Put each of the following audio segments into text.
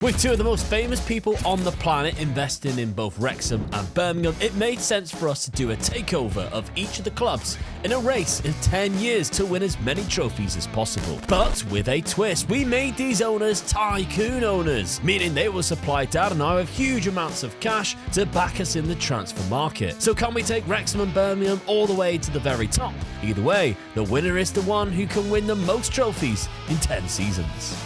With two of the most famous people on the planet investing in both Wrexham and Birmingham, it made sense for us to do a takeover of each of the clubs in a race of 10 years to win as many trophies as possible. But with a twist, we made these owners tycoon owners, meaning they will supply Dad and I with huge amounts of cash to back us in the transfer market. So can we take Wrexham and Birmingham all the way to the very top? Either way, the winner is the one who can win the most trophies in 10 seasons.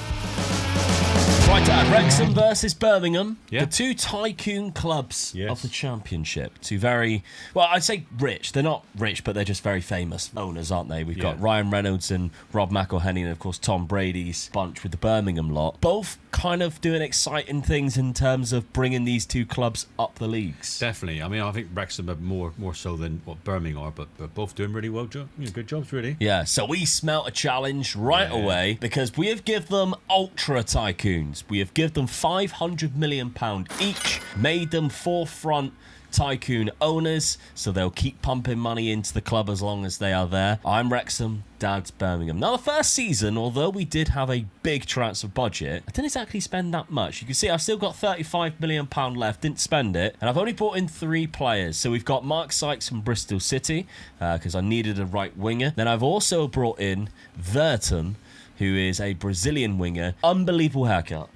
Right, Dad, Wrexham versus Birmingham, the two tycoon clubs of the Championship. Two very, well, I'd say rich. They're not rich, but they're just very famous owners, aren't they? We've got Ryan Reynolds and Rob McElhenney, and of course Tom Brady's bunch with the Birmingham lot. Both kind of doing exciting things in terms of bringing these two clubs up the leagues. Definitely. I mean, I think Wrexham are more so than what Birmingham are, but they're both doing really well. Good jobs, really. Yeah, so we smelt a challenge right away because we have given them ultra tycoons. We have given them £500 million each, made them forefront tycoon owners, so they'll keep pumping money into the club as long as they are there. I'm Wrexham, Dad's Birmingham. Now, the first season, although we did have a big transfer budget, I didn't exactly spend that much. You can see I've still got £35 million left, didn't spend it, and I've only brought in 3 players. So we've got Mark Sykes from Bristol City, because I needed a right winger. Then I've also brought in Verton, who is a Brazilian winger. Unbelievable haircut.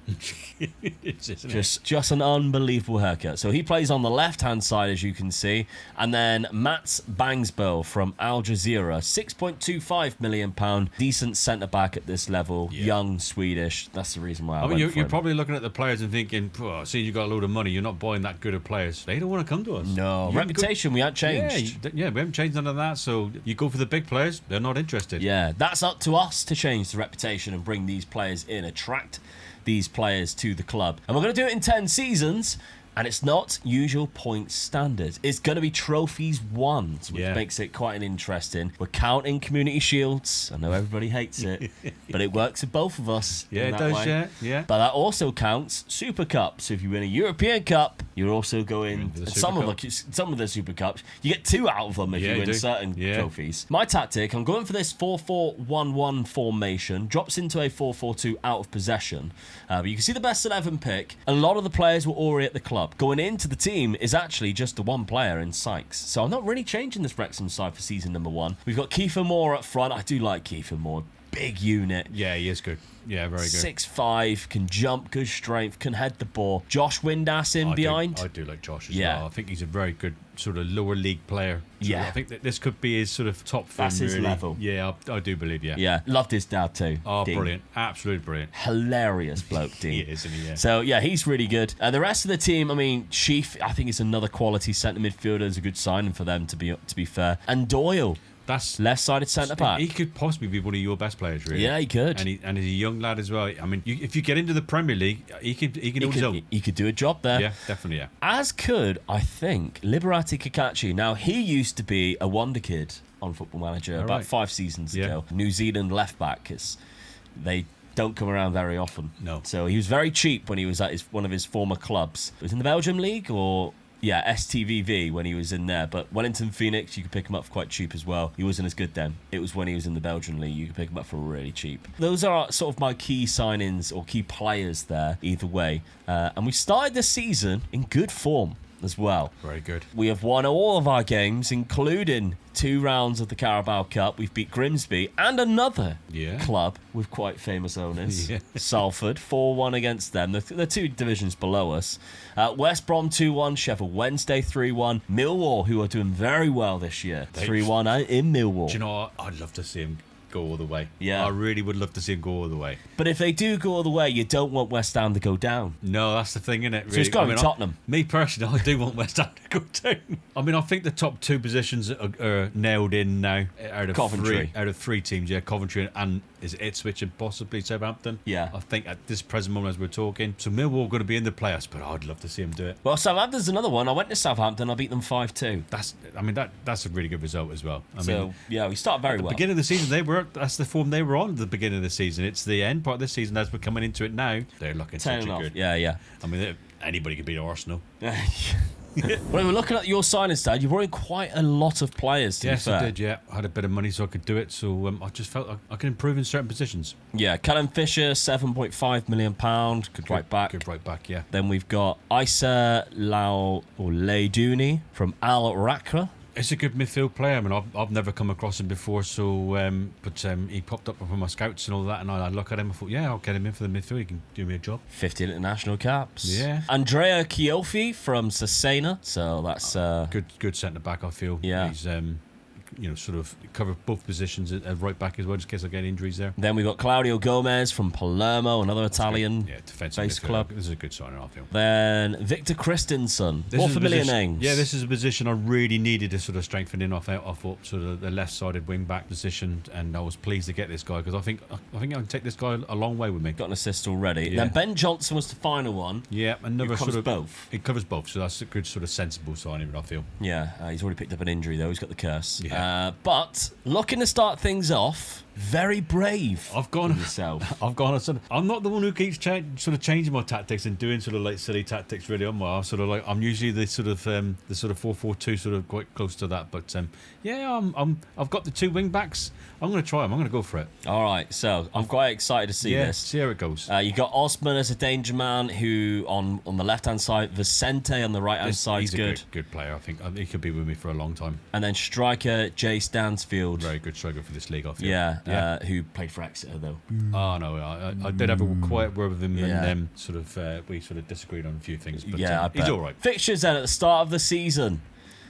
just an unbelievable haircut. So he plays on the left-hand side, as you can see. And then Mats Bangsbo from Al Jazeera, £6.25 million. Decent centre-back at this level. Young, Swedish. That's the reason why I went for you're him. probably looking at the players and thinking, seeing you got a load of money, you're not buying that good of players. They don't want to come to us. No. Reputation, we haven't changed. Yeah, we haven't changed none of that. So you go for the big players, they're not interested. Yeah, that's up to us to change the reputation and bring these players in, attract these players to the club. And we're going to do it in 10 seasons, and it's not usual points standard. It's going to be trophies won, which makes it quite an interesting. We're counting community shields. I know everybody hates it, but it works for both of us. Yeah, it does, yeah. But that also counts Super Cup. So if you win a European Cup, you're also going some of the Super Cups. You get 2 out of them if you win certain trophies. My tactic, I'm going for this 4-4-1-1 formation. Drops into a 4-4-2 out of possession. But you can see the best 11 pick. A lot of the players were already at the club. Going into the team is actually just the one player in Sykes. So I'm not really changing this Wrexham side for season number 1. We've got Kiefer Moore up front. I do like Kiefer Moore. Big unit. Yeah, he is good. Yeah, very good. 6'5", can jump, good strength, can head the ball. Josh Windass behind. I do like Josh as well. I think he's a very good sort of lower league player. So I think that this could be his sort of top form. That's his level. Yeah, I do believe, Yeah, loved his dad too. Oh, Dean. Brilliant. Absolutely brilliant. Hilarious bloke, Dean. He is, isn't he? Yeah. So, yeah, he's really good. And the rest of the team, I mean, Sheaf, I think is another quality centre midfielder. Is a good signing for them, to be fair. And Doyle. That's left-sided centre-back. He could possibly be one of your best players, really. Yeah, he could. And he's a young lad as well. I mean, if you get into the Premier League, he can hold his own. He could do a job there. Yeah, definitely, yeah. As could, I think, Liberati Kakachi. Now, he used to be a wonder kid on Football Manager about 5 seasons ago. New Zealand left-back, because they don't come around very often. No. So he was very cheap when he was at one of his former clubs. It was in the Belgium League or... Yeah, STVV when he was in there. But Wellington Phoenix, you could pick him up for quite cheap as well. He wasn't as good then. It was when he was in the Belgian league. You could pick him up for really cheap. Those are sort of my key signings or key players there, either way. And we started the season in good form as well. Very good. We have won all of our games, including 2 rounds of the Carabao Cup. We've beat Grimsby and another club with quite famous owners, Salford, 4-1 against them. The 2 divisions below us. West Brom 2-1, Sheffield Wednesday 3-1, Millwall, who are doing very well this year, 3-1 in Millwall. Do you know what? I'd love to see him go all the way. Yeah. I really would love to see him go all the way. But if they do go all the way, you don't want West Ham to go down. No, that's the thing, isn't it? Really? So it's got to be Tottenham. Me personally, I do want West Ham to go down. I mean, I think the top 2 positions are nailed in now out of Coventry. Out of 3 teams, Coventry and is it Ipswich and possibly Southampton. Yeah. I think at this present moment as we're talking. So Millwall are going to be in the playoffs, but I'd love to see him do it. Well, Southampton's another one. I went to Southampton, I beat them 5-2. That's a really good result as well. I mean, we started very well. At the beginning of the season, that's the form they were on at the beginning of the season. It's the end part of the season as we're coming into it now. They're looking such a good. Yeah. I mean, anybody could beat Arsenal. Well, we're looking at your signing stat. You brought in quite a lot of players, to be Yes, fair. I did, yeah. I had a bit of money so I could do it, so I just felt I could improve in certain positions. Yeah, Callum Fisher, £7.5 million. Good right back. Good right back, yeah. Then we've got Isa Leiduni from Al Rakra. It's a good midfield player. I mean, I've never come across him before, so but he popped up from my scouts and all that, and I look at him. I thought, yeah, I'll get him in for the midfield. He can do me a job. 50 international caps. Yeah. Andrea Chiofi from Cesena. So that's Good centre back. I feel. Yeah. He's sort of cover both positions at right back as well, just in case I get injuries there. Then we've got Claudio Gomez from Palermo, another Italian defensive based midfielder. club. This is a good signing, I feel. Then Victor Christensen. This More is a familiar position- names. Yeah, this is a position I really needed to sort of strengthen in off sort of the left-sided wing-back position, and I was pleased to get this guy because I think I can take this guy a long way with me. Got an assist already. Yeah. Then Ben Johnson was the final one. Yeah, another Who covers sort of both. It covers both, so that's a good sort of sensible signing, I feel. Yeah, he's already picked up an injury though. He's got the curse. Yeah. But looking to start things off, very brave. I've gone yourself. I'm not the one who keeps changing my tactics and doing sort of like silly tactics. Really, I'm usually the sort of 4-4-2, sort of quite close to that. But I've got the two wing backs. I'm going to try them. I'm going to go for it. All right, so I'm quite excited to see this. See how it goes. You got Osman as a danger man, who on the left hand side, Vicente on the right hand side is He's good. a good player. I think he could be with me for a long time. And then striker Jay Stansfield. Very good striker for this league, I feel. Yeah, who played for Exeter though. Oh no, I did have a quiet word with him, Yeah. and we sort of disagreed on a few things. But Yeah, I bet. he's all right. Fixtures then at the start of the season.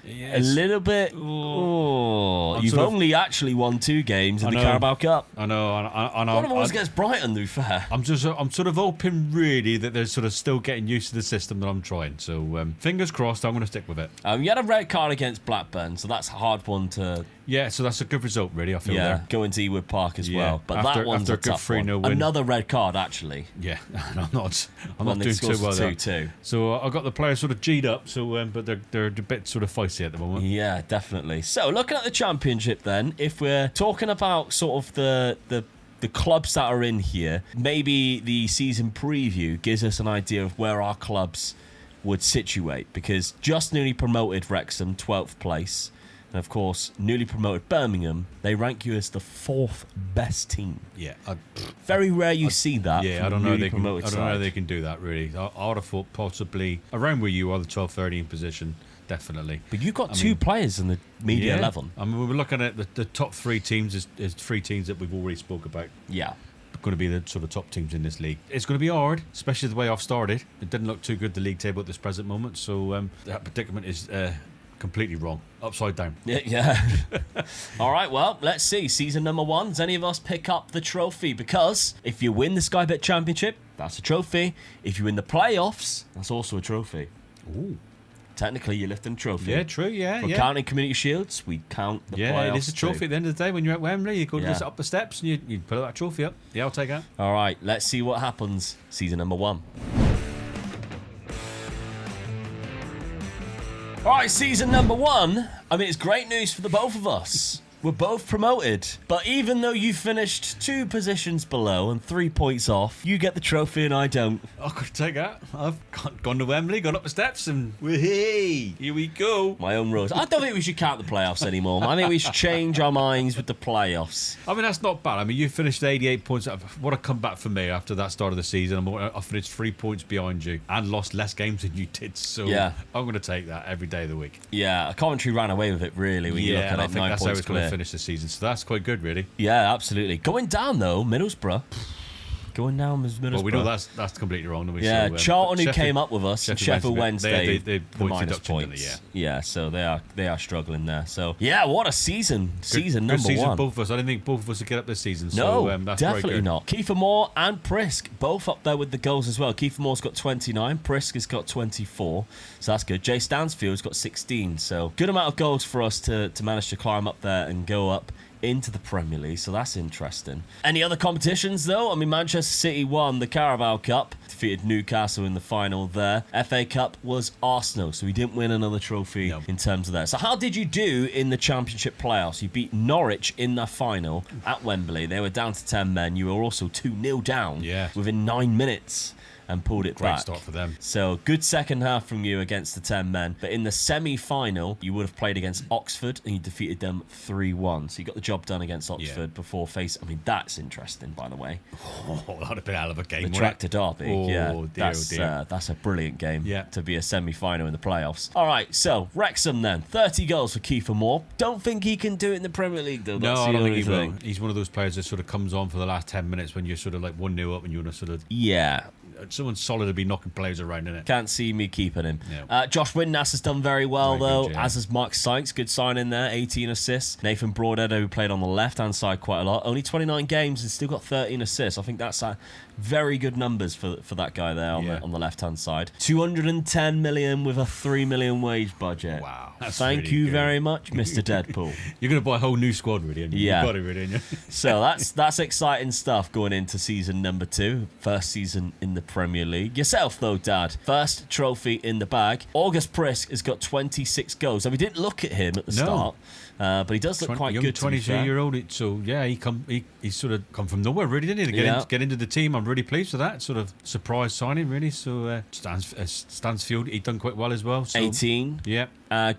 A little bit. You've sort of- only actually won 2 games in I the know. Carabao Cup. I know. One of them was against Brighton, to be fair. I'm sort of hoping really that they're sort of still getting used to the system that I'm trying. So fingers crossed, I'm going to stick with it. You had a red card against Blackburn, so that's a hard one to Yeah, so that's a good result, really. I feel there. go into Ewood Park as Yeah, well. But after- that one's after a a good tough 3-0 one. win. Another red card, actually. Yeah, I'm not When they doing scored too well there. 2-2. So I got the players sort of G'd up, so but they're a bit sort of feisty at the moment. Yeah, definitely. So looking at the championship then, if we're talking about sort of the clubs that are in here, maybe the season preview gives us an idea of where our clubs would situate, because just newly promoted Wrexham, 12th place, and of course newly promoted Birmingham, they rank you as the 4th best team. Yeah, Very rare you see that. yeah. from I don't know. newly They can. I promoted don't know how side. they can do that. Really, I would have thought possibly around where you are, the 12th, 13th position, definitely. But you've got 2 players in the media 11. I mean, we were looking at the top 3 teams is 3 teams that we've already spoke about. Yeah. Going to be the sort of top teams in this league. It's going to be hard, especially the way I've started. It didn't look too good, the league table at this present moment, so that predicament is completely wrong. Upside down. Yeah. All right, well, let's see. Season number 1, does any of us pick up the trophy? Because if you win the Sky Bet Championship, that's a trophy. If you win the playoffs, that's also a trophy. Ooh. Technically, you're lifting a trophy. Yeah, true, yeah. We're counting Community Shields, we count the playoffs. Yeah, it is a trophy too. at the end of the day when you're at Wembley. You go Yeah. just up the steps and you put that trophy up. Yeah, I'll take that. All right, let's see what happens. Season number 1. All right, season number 1. I mean, it's great news for the both of us. We're both promoted. But even though you finished 2 positions below and 3 points off, you get the trophy and I don't. I could take that. I've gone to Wembley, gone up the steps, and hey, here we go. My own rules. I don't think we should count the playoffs anymore. I think we should change our minds with the playoffs. I mean, that's not bad. I mean, you finished 88 points. What a comeback for me after that start of the season. I finished 3 points behind you and lost less games than you did. So Yeah. I'm going to take that every day of the week. Yeah, Coventry ran away with it, really, when you look Yeah, at and I it. think 9 that's how points it's going clear. to finish the season. So that's quite good, really. Yeah, absolutely. Going down, though, Middlesbrough. Going down was Middlesbrough. Well, we know that's completely wrong. Don't we? Yeah, So, Charlton, who Sheffield- came up with us, and Sheffield Wednesday, they the points minus deduction, didn't points. they? Yeah, so they are struggling there. So yeah, what a season! Season Good number season, 1. both of us. I didn't think both of us would get up this season. No, So that's definitely very good. not. Kiefer Moore and Prisk both up there with the goals as well. Kiefer Moore's got 29, Prisk has got 24, so that's good. Jay Stansfield's got 16, so good amount of goals for us to manage to climb up there and go up into the Premier League, so that's interesting. Any other competitions though? I mean, Manchester City won the Carabao Cup, defeated Newcastle in the final there. FA Cup was Arsenal, so we didn't win another trophy in terms of that. So how did you do in the Championship playoffs? You beat Norwich in the final at Wembley. They were down to 10 men. You were also 2-0 down Yeah. within 9 minutes. and pulled it Great back. start for them. So good second half from you against the 10 men. But in the semi-final, you would have played against Oxford and you defeated them 3-1. So you got the job done against Oxford before I mean, that's interesting, by the way. Oh, that'd have been a hell of a game. The Tractor Derby. Oh, dear, that's a brilliant game Yeah. to be a semi-final in the playoffs. All right, so Wrexham then. 30 goals for Kiefer Moore. Don't think he can do it in the Premier League, though. No, That's I the don't only think he will. thing. He's one of those players that sort of comes on for the last 10 minutes when you're sort of like 1-0 up and you want to sort of... Yeah. Someone solid to be knocking players around, innit? Can't see me keeping him. No. Josh Windass has done very well, Very though, good, yeah. as has Mark Sykes. Good sign in there, 18 assists. Nathan Broadhead, who played on the left-hand side quite a lot. Only 29 games and still got 13 assists. I think that's very good numbers for that guy there on the left-hand side. 210 million with a 3 million wage budget. Wow. That's Thank really you good. very much, Mr. Deadpool. You're going to buy a whole new squad, really, aren't you? Yeah. You've got it, really, ain't you? So that's exciting stuff going into season number 2. First season in the Premier League. Yourself, though, Dad. First trophy in the bag. August Prisk has got 26 goals. So we didn't look at him at the start, but he does look quite young good, to be fair. 22-year-old. So, yeah, he sort of come from nowhere, really, didn't he? To get into the team. I'm really pleased with that. Sort of surprise signing, really. So, Stansfield, he done quite well as well. So, 18. Yeah.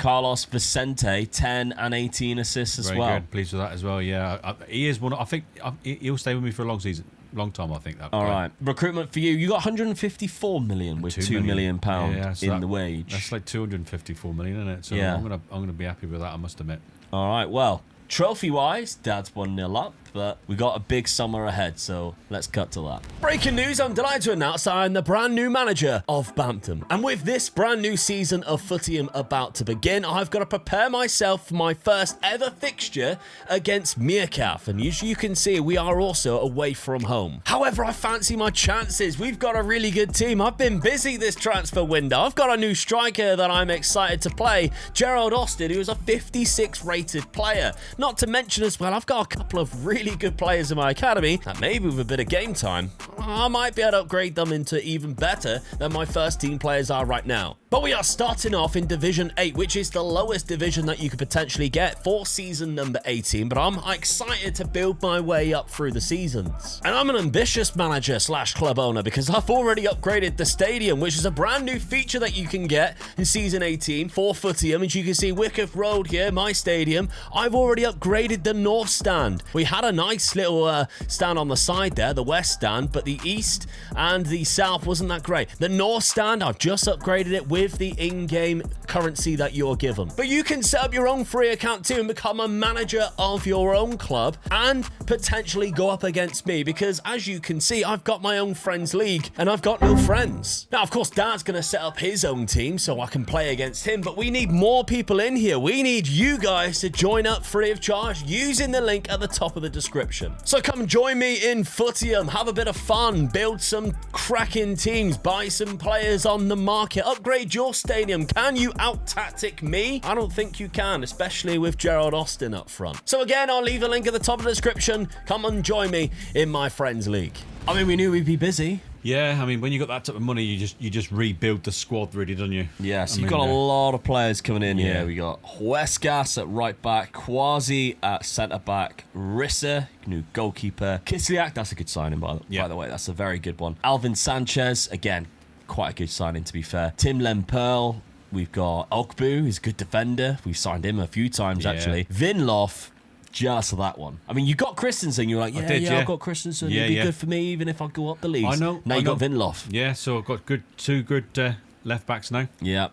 Carlos Vicente, 10 and 18 assists as Very well. good. Pleased with that as well, yeah. He is one. I think he'll stay with me for a long time, I think. That All guy. right. Recruitment for you. You got 154 million with 2 million pound in the wage. That's like 254 million, isn't it? So Yeah. I'm gonna be happy with that, I must admit. All right. Well, trophy-wise, Dad's 1-0 up, but we got a big summer ahead, so let's cut to that. Breaking news, I'm delighted to announce I'm the brand new manager of Bampton. And with this brand new season of Footium about to begin, I've got to prepare myself for my first ever fixture against Meerkat. And as you can see, we are also away from home. However, I fancy my chances. We've got a really good team. I've been busy this transfer window. I've got a new striker that I'm excited to play, Gerald Austin, who is a 56 rated player. Not to mention as well, I've got a couple of really good players in my academy that maybe with a bit of game time, I might be able to upgrade them into even better than my first team players are right now. But we are starting off in Division 8, which is the lowest division that you could potentially get for season number 18. But I'm excited to build my way up through the seasons. And I'm an ambitious manager / club owner because I've already upgraded the stadium, which is a brand new feature that you can get in season 18 for Footium. As you can see, Wyckoff Road here, my stadium. I've already upgraded the north stand. We had a nice little stand on the side there, the west stand, but the east and the south wasn't that great. The north stand, I've just upgraded it with the in-game currency that you're given. But you can set up your own free account too and become a manager of your own club and potentially go up against me because as you can see, I've got my own friends league and I've got no friends. Now, of course, Dad's going to set up his own team so I can play against him, but we need more people in here. We need you guys to join up free of charge using the link at the top of the description. So come join me in Footium, have a bit of fun, build some cracking teams, buy some players on the market, upgrade your stadium. Can you out-tactic me? I don't think you can, especially with Gerald Austin up front. So again, I'll leave a link at the top of the description. Come and join me in my friends league. I mean, we knew we'd be busy. Yeah, I mean, when you got that type of money, you just rebuild the squad, really, don't you? Yeah, so you've got a lot of players coming in here. We got Huescas at right back, Quasi at centre back, Rissa, new goalkeeper, Kisliak, that's a good signing by the way, that's a very good one. Alvin Sanchez, again, quite a good signing to be fair. Tim Lemperl, we've got Ogbu, who's a good defender. We've signed him a few times actually. Vinloff. Just that one. I mean, you got Christensen. You're like, I've got Christensen. He'd be good for me even if I go up the leagues. I know. Now you got Vinloff. Yeah, so I've got two good left backs now. Yeah.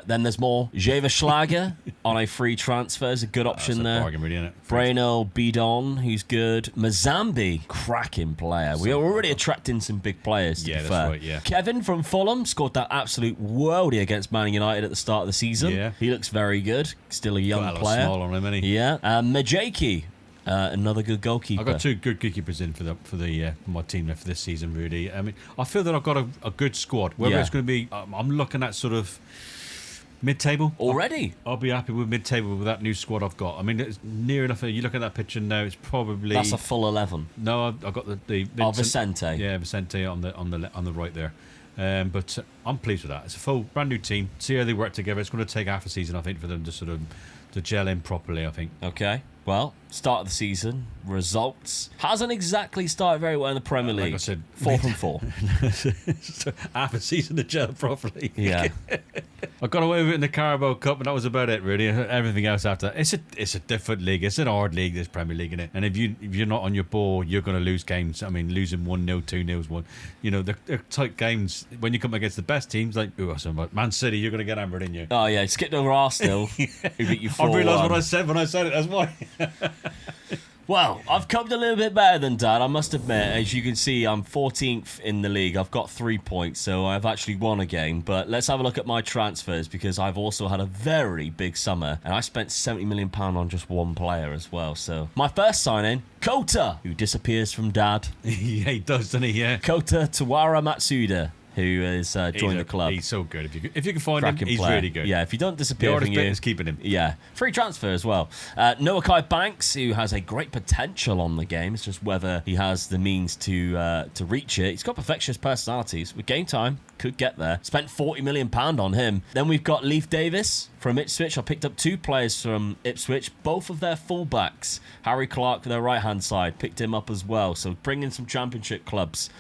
Then there's more. Jeva Schlager on a free transfer is a good option there. Bargain, really, isn't it? Breno Bidon, who's good. Mazambi, cracking player. We are already attracting some big players, to be fair. That's right, yeah. Kevin from Fulham scored that absolute worldie against Man United at the start of the season. Yeah. He looks very good. Still a young player. Small on him, isn't he? Yeah. Majaki. Another good goalkeeper. I've got two good goalkeepers in for my team for this season, really. I mean, I feel that I've got a good squad. Whether it's going to be, I'm looking at sort of mid-table. Already? I'll be happy with mid-table with that new squad I've got. I mean, it's near enough. You look at that picture now, it's probably... That's a full 11. No, I've got the Vicente. Yeah, Vicente on the right there. But I'm pleased with that. It's a full brand new team. See how they work together. It's going to take half a season, I think, for them to sort of to gel in properly, I think. Okay. Well, start of the season, results. Hasn't exactly started very well in the Premier League. Like I said, 4 from 4. half a season to gel properly. Yeah. I got away with it in the Carabao Cup, and that was about it, really. Everything else after, it's a different league. It's an hard league, this Premier League, innit? And if you're not on your ball, you're going to lose games. I mean, losing 1-0, 2-0, 1. You know, they're tight games. When you come against the best teams, like Man City, you're going to get hammered, in you. Oh, yeah. Skipped over Arsenal. Who beat you 4-1. I realised what I said when I said it. That's why. Well, I've come a little bit better than Dad, I must admit. As you can see, I'm 14th in the league. I've got 3 points, so I've actually won a game. But let's have a look at my transfers, because I've also had a very big summer, and I spent £70 million on just one player as well. So my first signing, Kota, who disappears from Dad. Yeah, he does, doesn't he? Yeah. Kota Tawara Matsuda, who has joined the club. He's so good. If you can find him, he's player. really good. Yeah, if you don't disappear The from hardest bit you, is keeping him. Yeah, free transfer as well. Noah Kai Banks, who has a great potential on the game. It's just whether he has the means to reach it. He's got perfectionist personalities. With game time, could get there. Spent £40 million on him. Then we've got Leif Davis from Ipswich. I picked up 2 players from Ipswich, both of their fullbacks. Harry Clark, their right-hand side, picked him up as well. So bringing some championship clubs.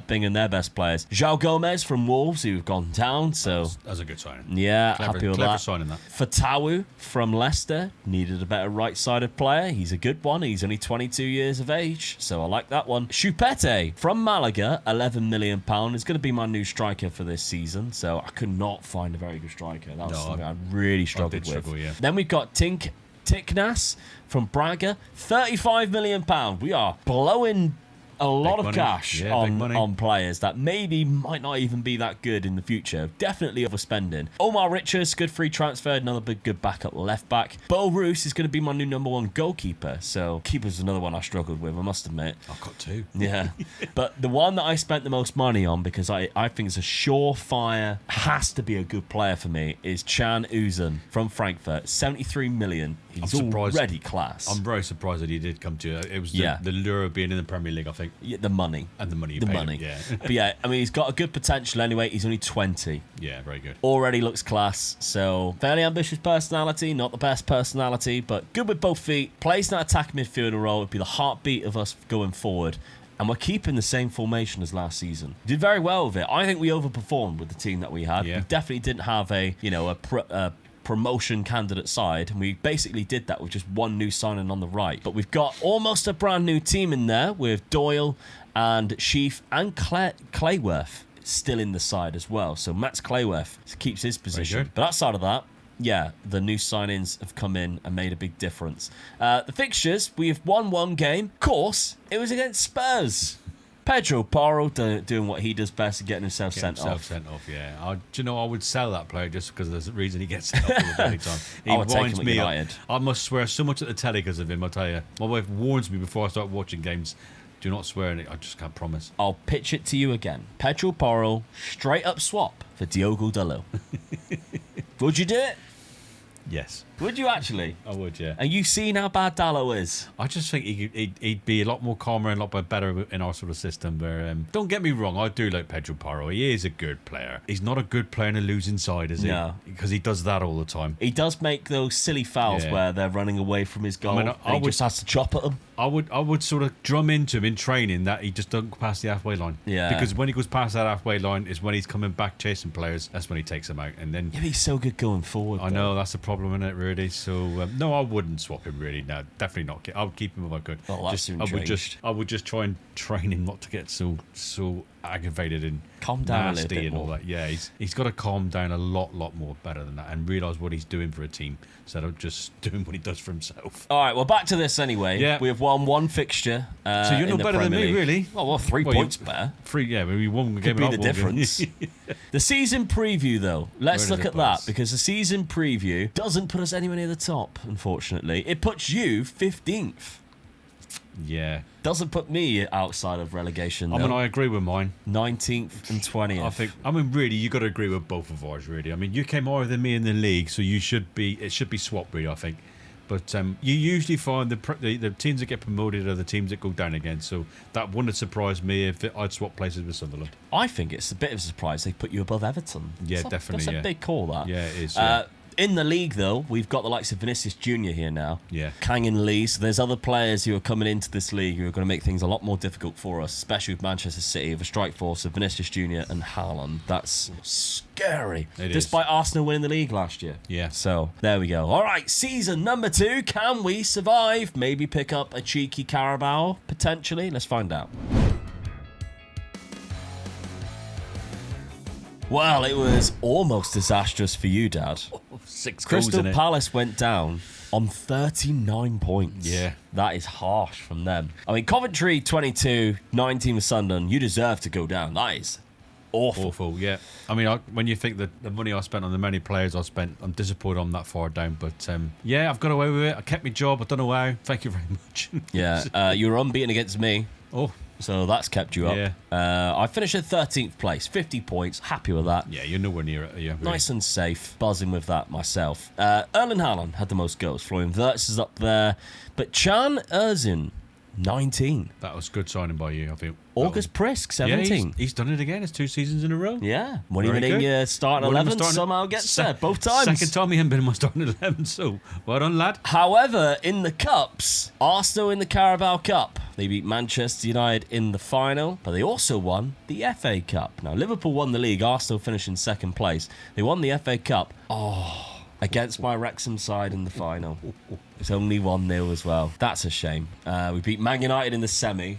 Bringing their best players. João Gomez from Wolves, who've gone down. So that's a good signing. Yeah, happy with that. Signing that. Fatawu from Leicester needed a better right-sided player. He's a good one. He's only 22 years of age, so I like that one. Chupete from Malaga, £11 million, is going to be my new striker for this season. So I could not find a very good striker. That was something I really struggled with. Yeah. Then we've got Tiknas from Braga, £35 million. We are blowing a lot of cash on players that maybe might not even be that good in the future. Definitely overspending. Omar Richest, good free transfer, another big good backup left back. Bo Roos is going to be my new number 1 goalkeeper. So keeper's another one I struggled with, I must admit. I've got 2. Yeah. But the one that I spent the most money on, because I think it's a surefire, has to be a good player for me, is Chan Uzun from Frankfurt. 73 million. He's already class. I'm very surprised that he did come to it. It was the lure of being in the Premier League, I think. Yeah, the money. And the money you the paid money. him, yeah. But yeah, I mean, he's got a good potential anyway. He's only 20. Yeah, very good. Already looks class. So, fairly ambitious personality. Not the best personality, but good with both feet. Plays in that attacking midfielder role. Would be the heartbeat of us going forward. And we're keeping the same formation as last season. Did very well with it. I think we overperformed with the team that we had. Yeah. We definitely didn't have a promotion candidate side, and we basically did that with just one new signing on the right. But we've got almost a brand new team in there with Doyle and Sheaf and Clayworth still in the side as well. So Max Clayworth keeps his position. But outside of that, yeah, the new signings have come in and made a big difference. The fixtures, we've won 1 game. Of course, it was against Spurs. Pedro Porro doing what he does best and getting himself sent off. Yeah. Do you know, I would sell that player just because of the reason he gets sent off all the bloody time. He winds me up. I must swear so much at the telly because of him, I tell you. My wife warns me before I start watching games, do not swear in it. I just can't promise. I'll pitch it to you again. Pedro Porro, straight up swap for Diogo Dalot. Would you do it? Yes. Would you actually? I would, yeah. And you've seen how bad Dalot is. I just think he'd be a lot more calmer and a lot better in our sort of system. Where don't get me wrong, I do like Pedro Porro. He is a good player. He's not a good player in a losing side, is he? No. Because he does that all the time. He does make those silly fouls where they're running away from his goal. He just has to chop at them. I would sort of drum into him in training that he just don't go past the halfway line. Yeah. Because when he goes past that halfway line is when he's coming back chasing players. That's when he takes them out. And then yeah, he's so good going forward. I know that's the problem in it, really. So no, I wouldn't swap him really. No, definitely not. I would keep him if I could. Oh, that's I would just try and train him not to get so aggravated and calm down nasty and all that. Yeah, he's got to calm down a lot more better than that and realise what he's doing for a team instead of just doing what he does for himself. All right, well, back to this anyway. Yeah. We have won 1 fixture. So you're no better than me, really? Well, 3 points better. 3, yeah. We won. Could be the difference. The season preview, though. Let's look at that, because the season preview doesn't put us anywhere near the top, unfortunately. It puts you 15th. Yeah. Doesn't put me outside of relegation, though. I mean, I agree with mine. 19th and 20th. Really, you got to agree with both of ours, really. I mean, you came higher than me in the league, so it should be swapped, really, I think. But you usually find the teams that get promoted are the teams that go down again. So that wouldn't surprise me if I'd swap places with Sunderland. I think it's a bit of a surprise they put you above Everton. Yeah, definitely. That's a big call, that. Yeah, it is. In the league, though, we've got the likes of Vinicius Jr. here now. Yeah. Kang and Lee. So there's other players who are coming into this league who are going to make things a lot more difficult for us, especially with Manchester City, with a strike force of Vinicius Jr. and Haaland. That's scary. Despite Arsenal winning the league last year. Yeah. So there we go. All right, season number 2. Can we survive? Maybe pick up a cheeky Carabao, potentially. Let's find out. Well, it was almost disastrous for you, Dad. 6 goals Crystal in it. Palace went down on 39 points. Yeah. That is harsh from them. I mean, Coventry 22, 19 with Sunderland. You deserve to go down. That is awful. Yeah. I mean, when you think that the money I spent on the many players I spent, I'm disappointed I'm that far down. But yeah, I've got away with it. I kept my job. I don't know how. Thank you very much. Yeah, you were unbeaten against me. Oh. So that's kept you up. Yeah. I finished at 13th place, 50 points. Happy with that. Yeah, you're nowhere near it. Yeah, really. Nice and safe. Buzzing with that myself. Erling Haaland had the most goals. Florian Wirtz is up there. But Can Özil, 19. That was good signing by you, I think. August Prisk, 17. Yeah, he's done it again. It's 2 seasons in a row. Yeah. When he Very went in good. your starting 11, somehow gets there both times. Second time he hasn't been in my starting 11, so well done, lad. However, in the Cups, Arsenal in the Carabao Cup. They beat Manchester United in the final, but they also won the FA Cup. Now, Liverpool won the league. Arsenal finished in second place. They won the FA Cup. Against my Wrexham side in the final. It's only 1-0 as well. That's a shame. We beat Man United in the semi.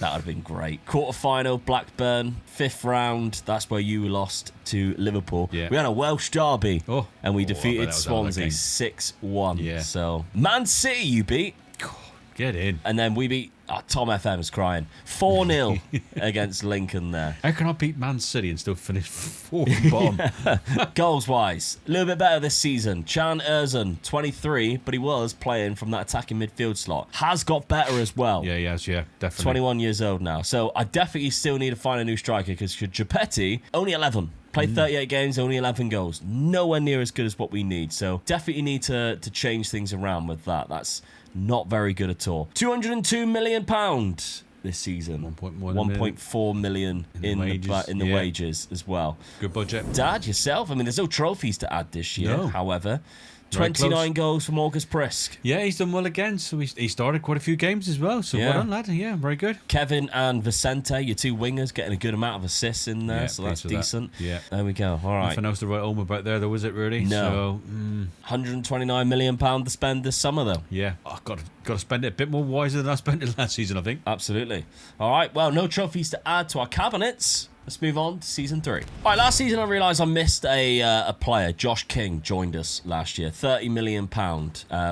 That would have been great. Quarter-final, Blackburn, 5th round. That's where you lost to Liverpool. Yeah. We had a Welsh derby, and we I bet defeated that was a hell of a Swansea game. 6-1. Yeah. So, Man City you beat. Get in. And then we beat... Tom FM is crying. 4-0 against Lincoln there. How can I beat Man City and still finish 4th bottom? Goals-wise, a little bit better this season. Can Özil, 23, but he was playing from that attacking midfield slot. Has got better as well. Yeah, he has, yeah, definitely. 21 years old now. So I definitely still need to find a new striker because Gepetti, only 11. Played 38 games, only 11 goals. Nowhere near as good as what we need. So definitely need to change things around with that. That's not very good at all. £202 million this season. 1.4 million in the wages as well. Good budget. Dad, yourself? I mean, there's no trophies to add this year, No. However. Very 29 goals from August Prisk. Yeah, he's done well again. So he started quite a few games as well. So Yeah. well done, lad. Yeah, very good. Kevin and Vicente, your 2 wingers, getting a good amount of assists in there, Yeah, so that's pleased with that. decent. Yeah. There we go. All right. Nothing else to write home about there, though, was it really? No. So, £129 million to spend this summer, though. yeah, I've got to spend it a bit more wiser than I spent it last season, I think. Absolutely. All right. Well, no trophies to add to our cabinets. Let's move on to season 3. All right, last season I realised I missed a player. Josh King joined us last year. £30 million.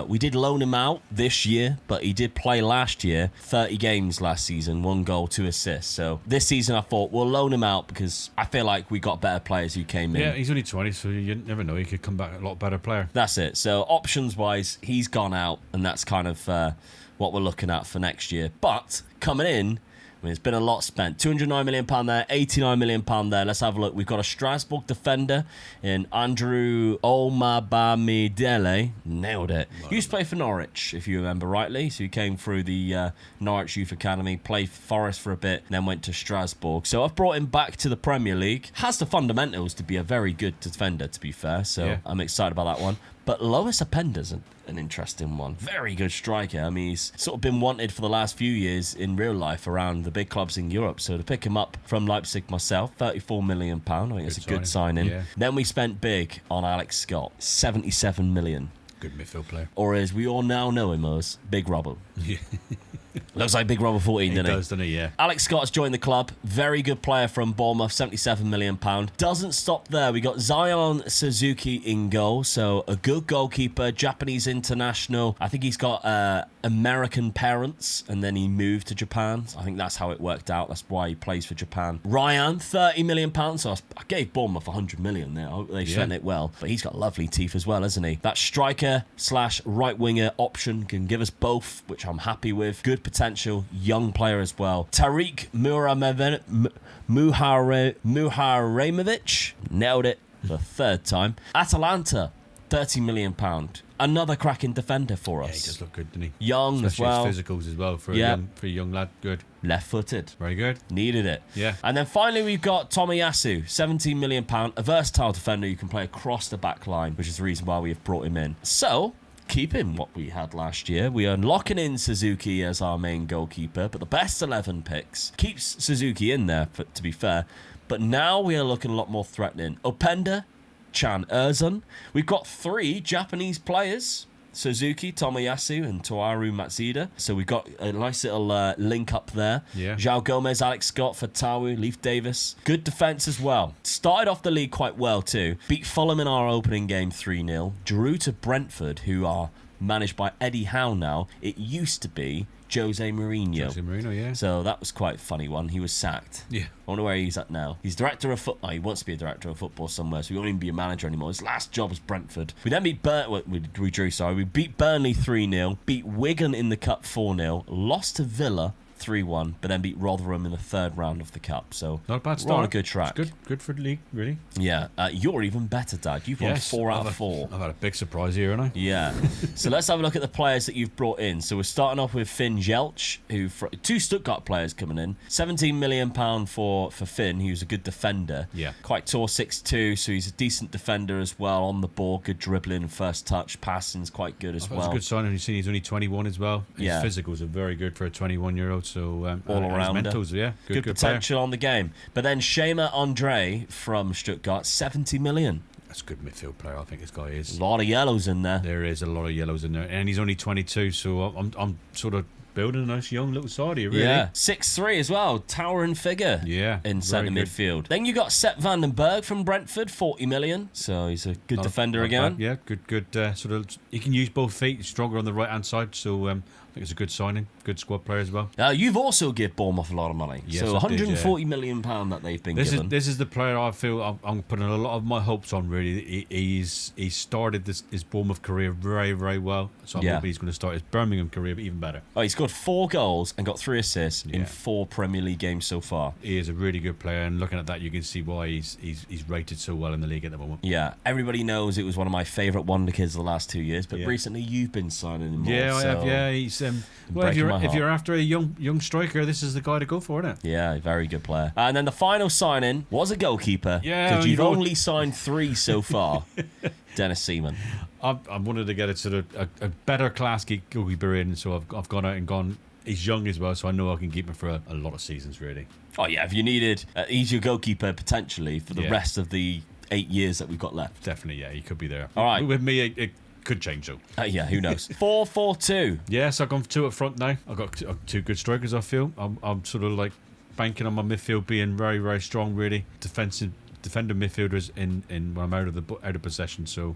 We did loan him out this year, but he did play last year. 30 games last season, 1 goal, 2 assists. So this season I thought we'll loan him out because I feel like we got better players who came in. Yeah, he's only 20, so you never know. He could come back a lot better player. That's it. So options-wise, he's gone out, and that's kind of what we're looking at for next year. But coming in, I mean, it's been a lot spent. £209 million there, £89 million there. Let's have a look. We've got a Strasbourg defender in Andrew Omabamidele. Nailed it. He used to play for Norwich, if you remember rightly. So he came through the Norwich Youth Academy, played for Forest for a bit, then went to Strasbourg. So I've brought him back to the Premier League. Has the fundamentals to be a very good defender, to be fair. So Yeah. I'm excited about that one. But Lois Apenda's an interesting one. Very good striker. I mean, he's sort of been wanted for the last few years in real life around the big clubs in Europe. So to pick him up from Leipzig myself, £34 million. I think it's a good signing. Yeah. Then we spent big on Alex Scott, £77 million. Good midfield player. Or as we all now know him as, Big Robbo. Yeah. Looks like Big Robbo 14, He doesn't he? does, doesn't he? Yeah. Alex Scott's joined the club. Very good player from Bournemouth, £77 million. Doesn't stop there. We got Zion Suzuki in goal. So a good goalkeeper, Japanese international. I think he's got American parents and then he moved to Japan. I think that's how it worked out. That's why he plays for Japan. Ryan, £30 million. So I gave Bournemouth £100 million there. I hope they spent it well. But he's got lovely teeth as well, hasn't he? That striker / right winger option can give us both, which I'm happy with. Good potential, young player as well. Tariq Muharemovic, nailed it for 3rd time. Atalanta, £30 million. Another cracking defender for us. Yeah, he does look good, doesn't he? Young Especially as well. his physicals as well for, a young lad. Good. Left-footed. Very good. Needed it. Yeah. And then finally we've got Tomiyasu, £17 million, a versatile defender who can play across the back line, which is the reason why we have brought him in. So, keeping what we had last year, we are locking in Suzuki as our main goalkeeper, but the best 11 picks keeps Suzuki in there, to be fair. But now we are looking a lot more threatening. Openda, Chan Erzun. We've got 3 Japanese players. Suzuki, Tomiyasu, and Toaru Matsuda. So we've got a nice little link up there. Yeah. João Gomez, Alex Scott, Fatawu, Leif Davis. Good defence as well. Started off the league quite well too. Beat Fulham in our opening game 3-0. Drew to Brentford, who are managed by Eddie Howe now. It used to be Jose Mourinho. Jose Mourinho, yeah. So that was quite a funny one. He was sacked. Yeah. I wonder where he's at now. He's director of football. He wants to be a director of football somewhere, so he won't even be a manager anymore. His last job was Brentford. We then beat we drew, sorry. We beat Burnley 3-0, beat Wigan in the Cup 4-0, lost to Villa 3-1, but then beat Rotherham in the 3rd round of the Cup. So not a bad start. We're on a good track. It's good for the league, really. Yeah. You're even better, Dad. You've won 4 out of 4. I've had a big surprise here, haven't I? Yeah. So let's have a look at the players that you've brought in. So we're starting off with Finn Jelch, who 2 Stuttgart players coming in. £17 million for Finn, who's a good defender. Yeah. Quite tall, 6'2", so he's a decent defender as well. On the ball, good dribbling, first touch, passing's quite good as well. It's a good sign, and you've seen he's only 21 as well. His physicals are very good for a 21-year-old, so all around. His mentals, yeah. Good potential player. on the game. But then Shema Andre from Stuttgart, 70 million. That's a good midfield player, I think this guy is. A lot of yellows in there. There is a lot of yellows in there, and he's only 22, so I'm sort of building a nice young little side here, really. Yeah, 6'3" as well, towering figure. Yeah, in centre midfield. Then you got Sepp van den Berg from Brentford, 40 million. So he's a good defender again. Bad. Yeah, good. Sort of, he can use both feet. He's stronger on the right hand side, so I think it's a good signing. Good squad player as well. You've also given Bournemouth a lot of money. Yes, so £140 million that they've been given. This is the player I feel I'm putting a lot of my hopes on, really. He's started his Bournemouth career very, very well. So I'm hoping he's going to start his Birmingham career even better. Oh, he's got 4 goals and got 3 assists in 4 Premier League games so far. He is a really good player, and looking at that, you can see why he's rated so well in the league at the moment. Yeah, everybody knows it was one of my favourite wonder kids the last 2 years, but recently you've been signing him more. Yeah, I have. Yeah, he's well, if you're after a young striker, this is the guy to go for, isn't it? Yeah, very good player. And then the final signing was a goalkeeper. Yeah, because you've only signed 3 so far. Dennis Seaman. I wanted to get a sort of a better class goalkeeper in, so I've gone out and gone. He's young as well, so I know I can keep him for a lot of seasons, really. Oh yeah, if you needed, he's your goalkeeper potentially for the rest of the 8 years that we've got left. Definitely, yeah, he could be there. All right, with me, it could change though. Yeah, who knows? 4-4-2. Yes, I've gone for 2 up front now. I've got 2 good strikers. I feel I'm sort of like banking on my midfield being very, very strong, really. Defender midfielders in when I'm out of possession. So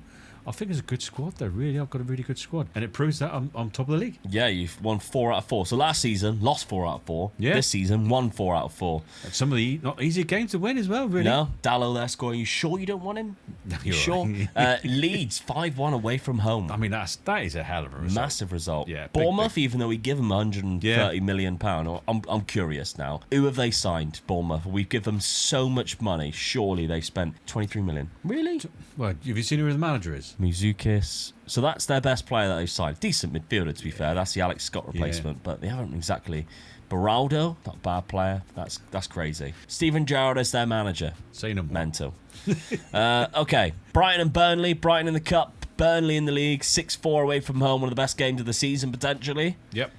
I think it's a good squad there, really. I've got a really good squad, and it proves that I'm top of the league. Yeah, you've won 4 out of 4. So last season, lost 4 out of 4. Yeah. This season, won 4 out of 4. And some of the not easy games to win as well, really. No, Dallo there scoring. You sure you don't want him? No, you sure? Leeds 5-1 away from home. I mean, that is a hell of a result. Massive result. Yeah, Bournemouth, even though we give them £130 million, I'm curious now. Who have they signed, Bournemouth? We've given them so much money. Surely they've spent 23 million. Really? Well, have you seen who the manager is? Muzukis. So that's their best player that they've signed. Decent midfielder, to be fair. That's the Alex Scott replacement, but they haven't exactly. Beraldo, not a bad player. That's crazy. Steven Gerrard is their manager. Say no more. Mental. Okay, Brighton and Burnley. Brighton in the Cup, Burnley in the league. 6-4 away from home. One of the best games of the season, potentially. Yep.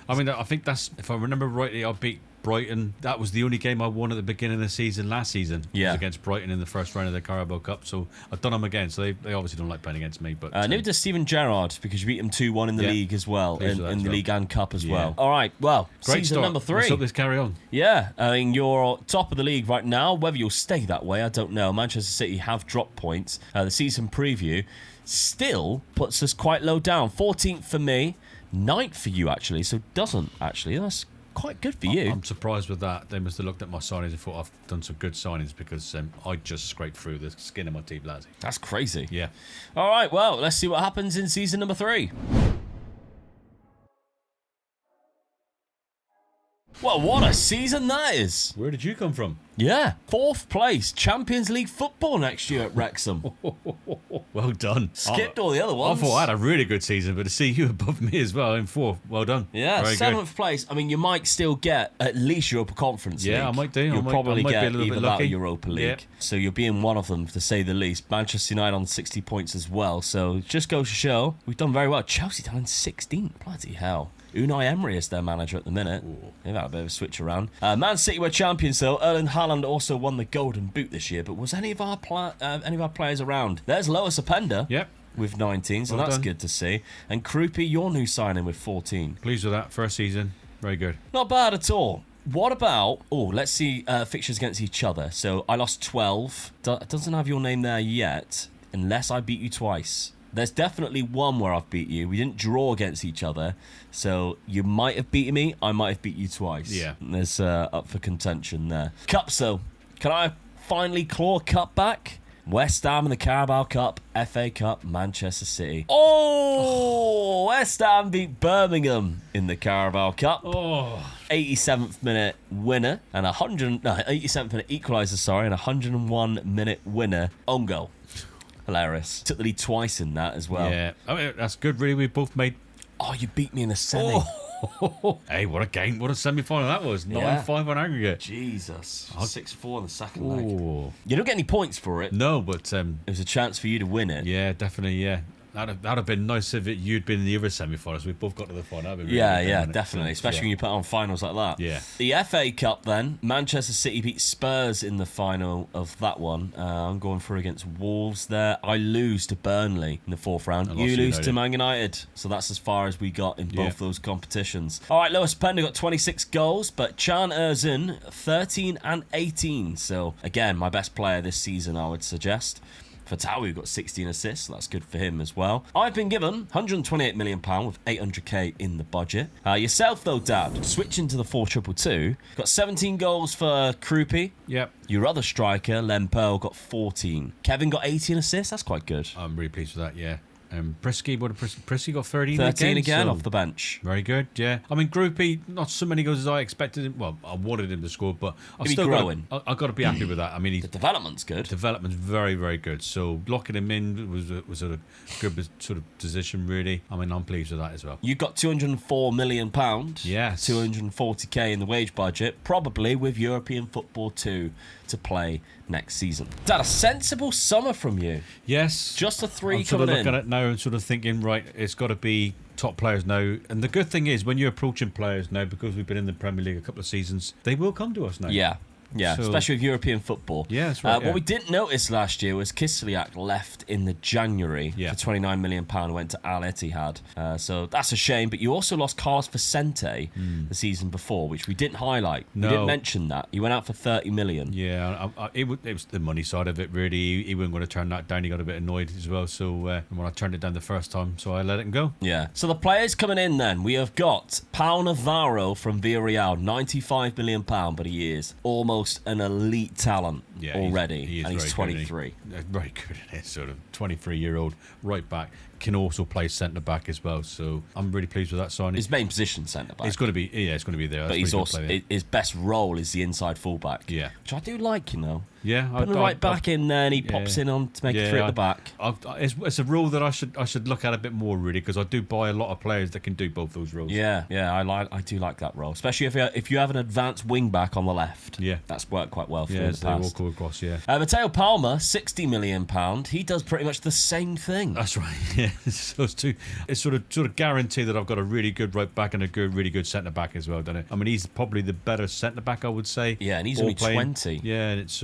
I mean, I think that's, if I remember rightly, I beat Brighton. That was the only game I won at the beginning of the season last season. Yeah. It was against Brighton in the first round of the Carabao Cup. So I've done them again. So they obviously don't like playing against me. But neither does Steven Gerrard, because you beat him 2-1 in the league as well, in the league and cup as well. All right, well, great season start. number 3. Let's hope this carry on. Yeah, I mean, you're top of the league right now. Whether you'll stay that way, I don't know. Manchester City have dropped points. The season preview still puts us quite low down. 14th for me, 9th for you, actually. So doesn't, actually. That's quite good for you. I'm surprised with that. They must have looked at my signings and thought I've done some good signings, because I just scraped through the skin of my teeth, lads. That's crazy. Yeah. All right, well, let's see what happens in season number 3. Well, what a season that is. Where did you come from? Yeah, 4th place, Champions League football next year at Wrexham. Well done. Skipped all the other ones. I thought I had a really good season, but to see you above me as well in 4th, well done. Yeah, Very 7th good. place. I mean, you might still get at least Europa Conference League. Yeah, I might do. You'll probably I might get be a little either bit that or lucky. Europa League. Yeah. So you'll be in one of them, to say the least. Manchester United on 60 points as well. So it just goes to show we've done very well. Chelsea down in 16th. Bloody hell. Unai Emery is their manager at the minute. They've had a bit of a switch around. Man City were champions though. Erling Haaland also won the Golden Boot this year. But was any of our players around? There's Lois Openda. Yep. With 19, so Well that's done. good to see. And Krupi, your new signing with 14. Pleased with that. First season. Very good. Not bad at all. What about, let's see fixtures against each other. So I lost 12. Doesn't have your name there yet, unless I beat you twice. There's definitely one where I've beat you. We didn't draw against each other. So you might have beaten me. I might have beat you twice. Yeah. And there's up for contention there. Cups, though. Can I finally claw a cup back? West Ham in the Carabao Cup, FA Cup, Manchester City. Oh, West Ham beat Birmingham in the Carabao Cup. Oh. 87th minute winner and 87th minute equaliser, sorry, and 101 minute winner. Own goal. Hilarious. Took the lead twice in that as well. Yeah. I mean, that's good, really. We both made... Oh, you beat me in the semi. Hey, what a game. What a semi-final that was. 9-5 on aggregate. Jesus. 6-4 in the second leg. Oh. You don't get any points for it. No, but... It was a chance for you to win it. yeah, definitely, yeah. That'd have been nice if you'd been in the other semi-finals. We both got to the final. That'd be really Yeah, good, yeah, wouldn't it? definitely. So, Especially when you put on finals like that. Yeah. The FA Cup then, Manchester City beat Spurs in the final of that one. I'm going through against Wolves there. I lose to Burnley in the 4th round. lost You to lose to United. Man United. So that's as far as we got in Yeah. both those competitions. All right, Lois Pender got 26 goals, but Chan Erzin 13 and 18. So again, my best player this season, I would suggest. Fatawu got 16 assists, so that's good for him as well. I've been given £128 million with 800k in the budget. Yourself though, Dad, switching to the 4-2-2, got 17 goals for Krupi. Yep. Your other striker, Len Pearl, got 14. Kevin got 18 assists, that's quite good. I'm really pleased with that, yeah. Prisky got 13 13 again so off the bench. very good, yeah. I mean, Groupie, not so many goals as I expected him. Well, I wanted him to score, but I've He'll be still growing. I've got to be happy with that. I mean, The his development's good. development's very, very good. So locking him in was a good sort of position, really. I mean, I'm pleased with that as well. You got £204 million. Yes. 240k in the wage budget, probably with European football 2 to play next season. Dad, a sensible summer from you. Yes. Just a 3 I'm sort of coming looking in. at it now and sort of thinking, right, it's got to be top players now. And the good thing is, when you're approaching players now, because we've been in the Premier League a couple of seasons, they will come to us now. Yeah. Yeah, So- especially with European football. Yeah, that's right, yeah. What we didn't notice last year was Kislyak left in the January Yeah. for £29 million, went to Al Ittihad. So that's a shame. But you also lost Carlos Vicente the season before, which we didn't highlight. We No. didn't mention that. He went out for £30 million. Yeah, it was the money side of it, really. He wasn't going to turn that down. He got a bit annoyed as well. So when I turned it down the first time, so I let it go. Yeah. So the players coming in then, we have got Pau Navarro from Villarreal, £95 million, but he is almost an elite talent Yeah, already. he is and he's very good, 23. Very good in it, sort of 23-year-old right back. Can also play centre back as well. So I'm really pleased with that signing. His main position centre back. It's going to be, it's going to be there. But That's he's pretty good also play there. his best role is the inside fullback. Yeah. Which I do like, you know. Yeah, Putting the right back in there and he pops in on to make it through at the back. It's a rule that I should look at a bit more, really, because I do buy a lot of players that can do both those roles. Yeah, I do like that role, especially if you have an advanced wing back on the left. Yeah. That's worked quite well for you in the they all past. go across. Yeah, Mateo Palmer, £60 million. He does pretty much the same thing. that's right. Yeah, so it's sort of guaranteed that I've got a really good right back and a really good centre back as well, doesn't it? I mean, he's probably the better centre back, I would say. Yeah, and he's all only playing. 20. Yeah, and it's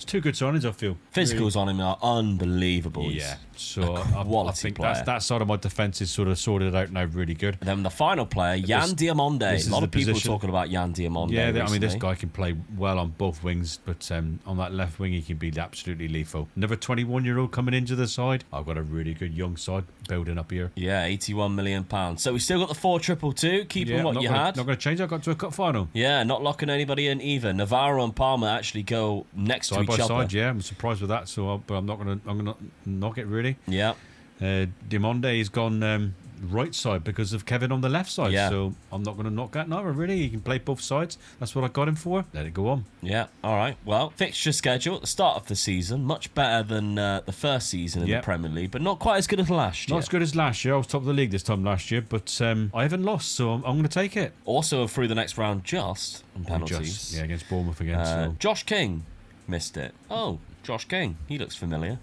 two good signings, I feel. Physicals on him are unbelievable. He's Yeah, so I quality think player. that side of my defence is sort of sorted out now, really good. And then the final player, Yan Diamonde. this A is lot the of people position. talking about Yan Diamonde. Yeah, I mean, this recently. guy can play well on both wings, but on that left wing, he can be absolutely lethal. Another 21-year-old coming into the side. I've got a really good young side building up here. Yeah, £81 million. So we still got the 4-2-2, keeping what you had. Not going to change. I got to a cup final. Yeah, not locking anybody in either. Navarro and Palmer actually go next to Side each by other. side, yeah. I'm surprised with that. So, but I'm not going to knock it really. Yeah. Diamonde, he's gone. right side because of Kevin on the left side. Yeah. So I'm not going to knock that neither, really. He can play both sides. That's what I got him for. Let it go on. Yeah, all right. Well, fixture schedule at the start of the season, much better than the first season in the Premier League, but not quite as good as last year. Not as good as last year. I was top of the league this time last year, but I haven't lost, so I'm going to take it. Also through the next round just on penalties. Yeah, against Bournemouth again. So. Josh King missed it. Oh, Josh King. He looks familiar.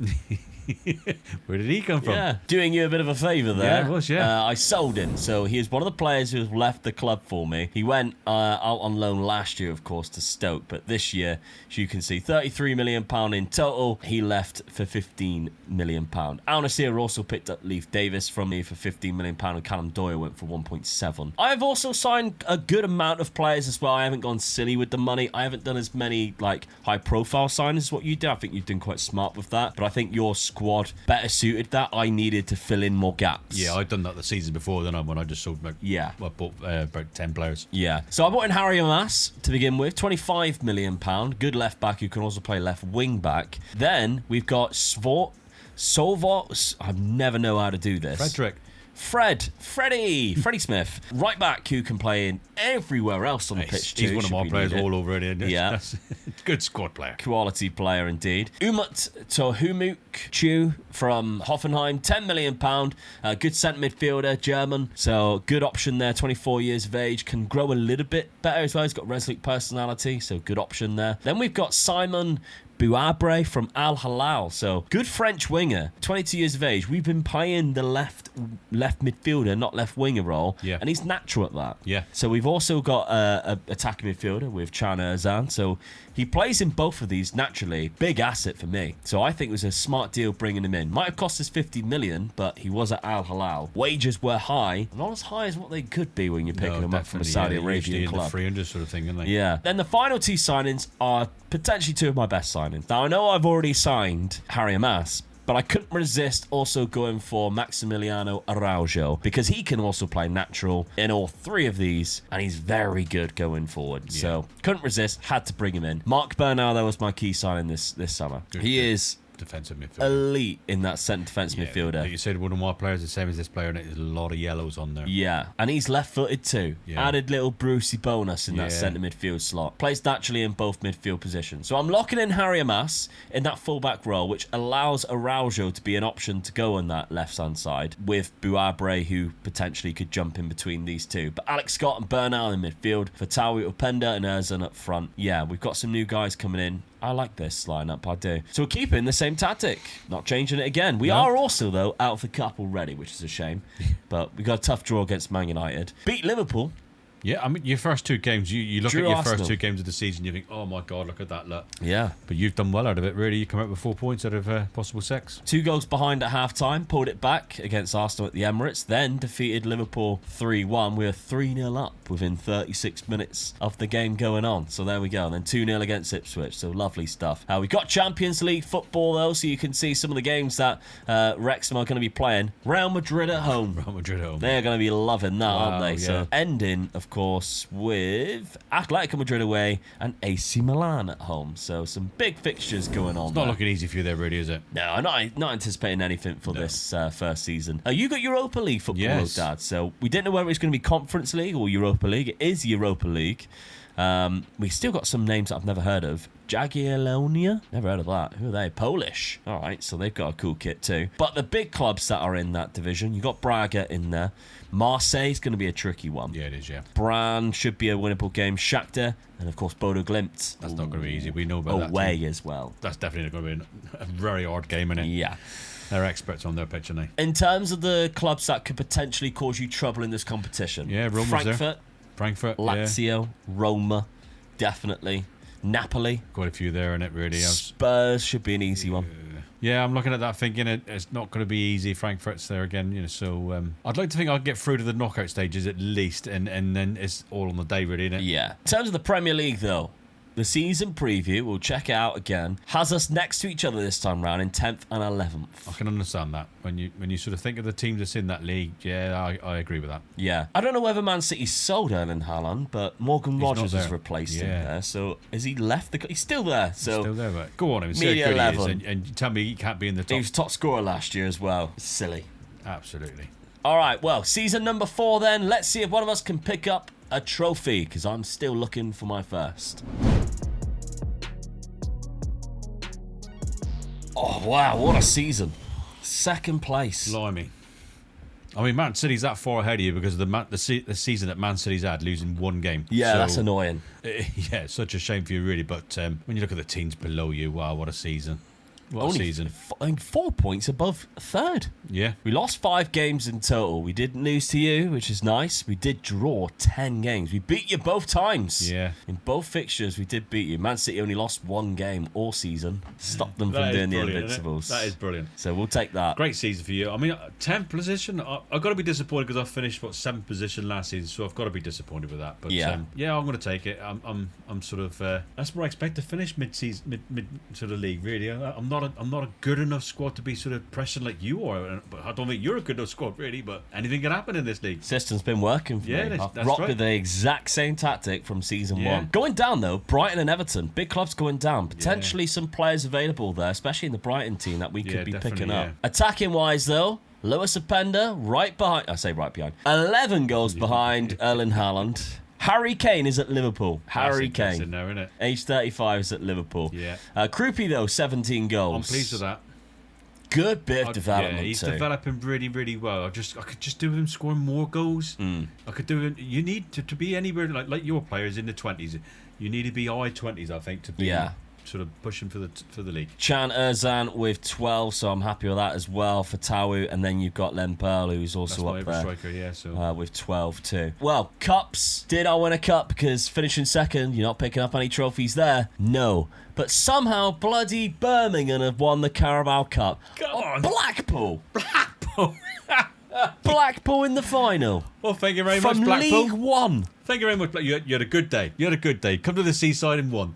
Where did he come from? Yeah, doing you a bit of a favour there. Yeah, it was, yeah. I sold him. So he is one of the players who has left the club for me. He went out on loan last year, of course, to Stoke. But this year, as you can see, £33 million in total. He left for £15 million. Al Nassr also picked up Leif Davis from me for £15 million, and Callum Doyle went for 1.7. I have also signed a good amount of players as well. I haven't gone silly with the money. I haven't done as many high-profile signings as what you did. I think you've done quite smart with that. But I think your squad better suited that. I needed to fill in more gaps. Yeah, I'd done that the season before, then when I just sold I bought about 10 players. Yeah. So I bought in Harry Amass to begin with, £25 million. Good left back who can also play left wing back. Then we've got Solvots. I never know how to do this. Freddie Smith, right back who can play in everywhere else on the pitch too. He's one of my players all over it. Yeah. That's good squad player. Quality player indeed. Umut Tohumuk Chu from Hoffenheim, £10 million. Good centre midfielder, German. So good option there, 24 years of age. Can grow a little bit better as well. He's got resolute personality, so good option there. Then we've got Simon Bouabre from Al Hilal. So good French winger, 22 years of age. We've been playing the left midfielder, not left winger role, and he's natural at that. Yeah. So we've also got a attacking midfielder with Chan Erzan. So he plays in both of these naturally. Big asset for me. So I think it was a smart deal bringing him in. Might have cost us 50 million, but he was at Al Hilal. Wages were high, not as high as what they could be when you're picking them up from a Saudi Arabian club. The 300 sort of thing, isn't they? Yeah. Then the final two signings are potentially two of my best signings. Now, I know I've already signed Harry Amass, but I couldn't resist also going for Maximiliano Araujo because he can also play natural in all three of these, and he's very good going forward. Yeah. So couldn't resist, had to bring him in. Mark Bernal, that was my key signing this summer. He is defensive midfielder. Elite in that centre defence midfielder. Like you said, one of my players the same as this player, and there's a lot of yellows on there. Yeah, and he's left-footed too. Yeah. Added little Brucey bonus in that centre midfield slot. Plays naturally in both midfield positions. So I'm locking in Harry Amass in that full-back role, which allows Araujo to be an option to go on that left-hand side with Bouabre, who potentially could jump in between these two. But Alex Scott and Bernal in midfield, Fatawi Upenda and Erzan up front. Yeah, we've got some new guys coming in. I like this lineup, I do. So we're keeping the same tactic, not changing it again. We are also, though, out of the cup already, which is a shame. But we got a tough draw against Man United. Beat Liverpool. Yeah, I mean, your first two games, you look at your Arsenal. first two games of the season, you think, oh my God, look at that, look. Yeah. But you've done well out of it, really. You come out with 4 points out of possible 6. 2 goals behind at half-time, pulled it back against Arsenal at the Emirates, then defeated Liverpool 3-1. We were 3-0 up within 36 minutes of the game going on. So there we go. And then 2-0 against Ipswich, so lovely stuff. We got Champions League football, though, so you can see some of the games that Wrexham are going to be playing. Real Madrid at home. Real Madrid at home. They're going to be loving that, aren't they? Yeah. So ending, of course, with Atletico Madrid away and AC Milan at home. So some big fixtures going on. It's not looking easy for you there, really, is it? No, I'm not anticipating anything for this first season. You got Europa League football, Dad. So we didn't know whether it's going to be Conference League or Europa League. It is Europa League. We still got some names that I've never heard of. Jagiellonia? Never heard of that. Who are they? Polish. All right, so they've got a cool kit too. But the big clubs that are in that division, you got Braga in there. Marseille's going to be a tricky one. Yeah, it is, yeah. Brann should be a winnable game. Shakhtar, and of course Bodo Glimt. That's not going to be easy. We know about that. Away as well. That's definitely going to be a very hard game, isn't it? Yeah. They're experts on their pitch, aren't they? In terms of the clubs that could potentially cause you trouble in this competition. Yeah, Roma's there. Frankfurt, Lazio, Roma, definitely. Napoli. Quite a few there, in it, really. Spurs should be an easy one. Yeah, I'm looking at that thinking it's not going to be easy. Frankfurt's there again, so I'd like to think I'll get through to the knockout stages at least, and then it's all on the day, really, isn't it? Yeah. In terms of the Premier League, though, the season preview, we'll check it out again, has us next to each other this time round in 10th and 11th. I can understand that. When you sort of think of the teams that's in that league, yeah, I agree with that. Yeah. I don't know whether Man City sold Erling Haaland, but Morgan Rogers has replaced him there. So has he left the... He's still there. So he's still there, but go on and see how good he is. And tell me he can't be in the top. He was top scorer last year as well. Silly. Absolutely. All right, well, season number 4 then. Let's see if one of us can pick up a trophy, because I'm still looking for my first. Oh, wow, what a season. Second place. Blimey. I mean, Man City's that far ahead of you because of the season that Man City's had, losing 1 game. Yeah, that's annoying. Yeah, it's such a shame for you, really. But when you look at the teams below you, wow, what a season. What a season. 4 points above third. Yeah. We lost 5 games in total. We didn't lose to you, which is nice. We did draw 10 games. We beat you both times. Yeah. In both fixtures, we did beat you. Man City only lost 1 game all season. Stopped them from doing the Invincibles. That is brilliant. So we'll take that. Great season for you. I mean, 10th position, I've got to be disappointed because I finished, 7th position last season, so I've got to be disappointed with that. But yeah, I'm going to take it. I'm sort of, that's where I expect to finish mid-season, mid sort of league, really. I'm not a good enough squad to be sort of pressing like you are, but I don't think you're a good enough squad, really, but anything can happen in this league. System's been working for me. That's I've rocked right. with the exact same tactic from season 1. Going down, though, Brighton and Everton. Big clubs going down. Potentially some players available there, especially in the Brighton team that we could be picking up. Attacking-wise, though, Lewis Openda, right behind. I say right behind. 11 goals behind Erling Haaland. Harry Kane is at Liverpool. Harry Kane. Now, isn't it? Age 35 is at Liverpool. Yeah. Krupi, though, 17 goals. I'm pleased with that. Good bit of development. Yeah, he's too. developing really, really well. I could just do him scoring more goals. I could do it. You need to be anywhere like your players in the 20s. You need to be high 20s, I think, to be sort of pushing for the league. Chan Erzan with 12, so I'm happy with that as well for Tawu. And then you've got Len Pearl, who's also up there striker, with 12 too. Well, cups. Did I win a cup? Because finishing second, you're not picking up any trophies there. No. But somehow bloody Birmingham have won the Carabao Cup. Come on. Blackpool. Blackpool in the final. Well, thank you very much, From Blackpool. League One. Thank you very much. You had a good day. You had a good day. Come to the seaside and won.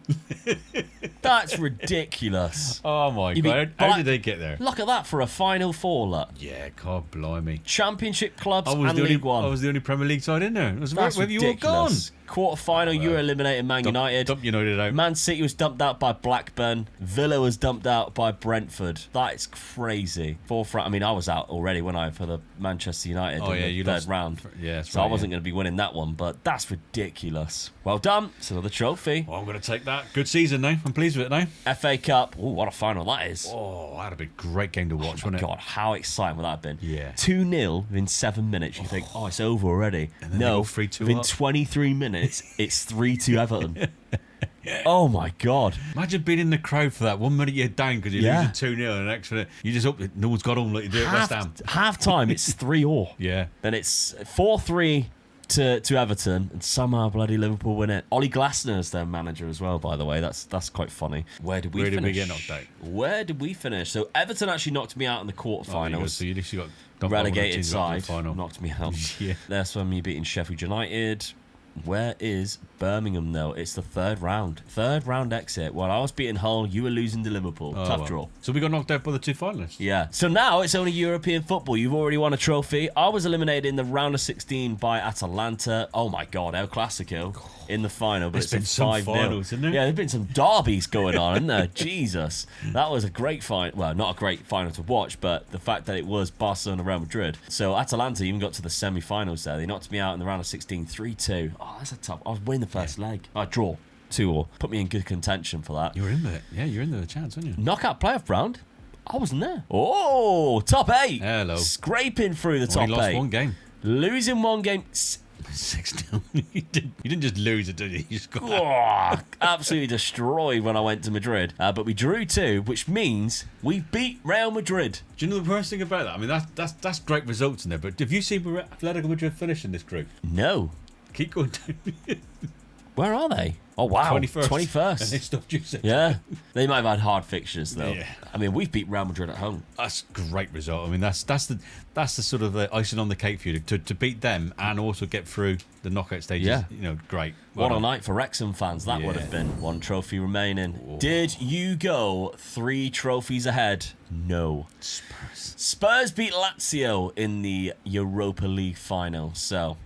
That's ridiculous. Oh my God! How did they get there? Look at that for a Final Four, look. Yeah, God blimey. Championship clubs and League One. I was the only Premier League side in there. Where That's have you all gone? ridiculous. Quarter-final, you were eliminated Man United. Dump United out. Man City was dumped out by Blackburn. Villa was dumped out by Brentford. That is crazy. Fourth round. I mean, I was out already when for the Manchester United in the third round. Yeah, that's so right, I wasn't going to be winning that one, but that's ridiculous. Well done. It's another trophy. Well, I'm going to take that. Good season now. I'm pleased with it now. FA Cup. Oh, what a final that is. Oh, that'd be a great game to watch, wouldn't it? God, how exciting would that have been? Yeah. 2-0 within 7 minutes. You think, it's over already. And then No, they go 3-2 within up. 23 minutes, it's 3-2 Everton. Oh my God. Imagine being in the crowd for that. 1 minute you're down because you're losing 2-0, and the next minute you just hope that no one's got home like you do at West Ham. Half time, it's 3-3. Yeah. Then it's 4-3 to Everton, and somehow bloody Liverpool win it. Ollie Glasner's their manager as well, by the way. That's quite funny. Where did we finish? Where did we get knocked out? Where did we finish? So Everton actually knocked me out in the quarterfinals. So you literally got Relegated side final. knocked me out. Yeah. That's when me beating Sheffield United. Where is Birmingham, though? It's the third round. Third round exit. While I was beating Hull, you were losing to Liverpool. Tough draw. So we got knocked out by the 2 finalists. Yeah. So now it's only European football. You've already won a trophy. I was eliminated in the round of 16 by Atalanta. Oh my God, El Clasico in the final. But There's been some 5-0. finals, isn't there? Yeah, there's been some derbies going on, isn't there? Jesus. That was a great final. Well, not a great final to watch, but the fact that it was Barcelona Real Madrid. So Atalanta even got to the semi-finals there. They knocked me out in the round of 16, 3-2. Oh, that's a tough. I was winning the first leg. I draw 2-2. Put me in good contention for that. You were in there. Yeah, you're in there, the chance, weren't you? Knockout playoff round. I wasn't there. Oh, top 8. Hello. Scraping through the top 8. lost 1 game. Losing 1 game. 6-0. You didn't just lose it, did you? You just got Absolutely destroyed when I went to Madrid. But we drew 2, which means we beat Real Madrid. Do you know the worst thing about that? I mean, that's great results in there. But have you seen Atletico Madrid finish in this group? No. Keep going down. Where are they? Oh, wow. 21st. And they stopped you. Yeah. They might have had hard fixtures, though. Yeah. I mean, we've beat Real Madrid at home. That's a great result. I mean, that's the sort of icing on the cake for you to beat them and also get through the knockout stages. Yeah. You know, great. What a night for Wrexham fans that would have been. 1 trophy remaining. Whoa. Did you go 3 trophies ahead? No. Spurs beat Lazio in the Europa League final. So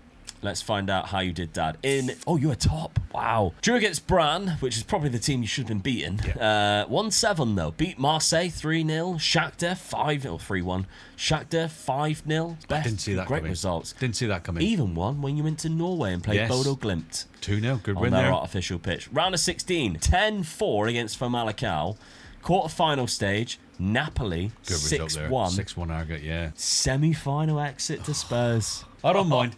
Let's find out how you did, Dad. Oh, you were top. Wow. Drew against Bran, which is probably the team you should have been beaten. Yeah. 1-7, though. Beat Marseille 3-0. Shakhtar 5-0, 3-1. Shakhtar 5-0. I didn't see that Great coming. results. Didn't see that coming. Even won when you went to Norway and played Yes. Bodo Glimt. 2-0, good On win their there. artificial pitch. Round of 16, 10-4 against Famalicão. Quarter-final stage, Napoli, Good result there. 6-1. 6-1 Argot, yeah. Semi-final exit to Spurs. I don't mind.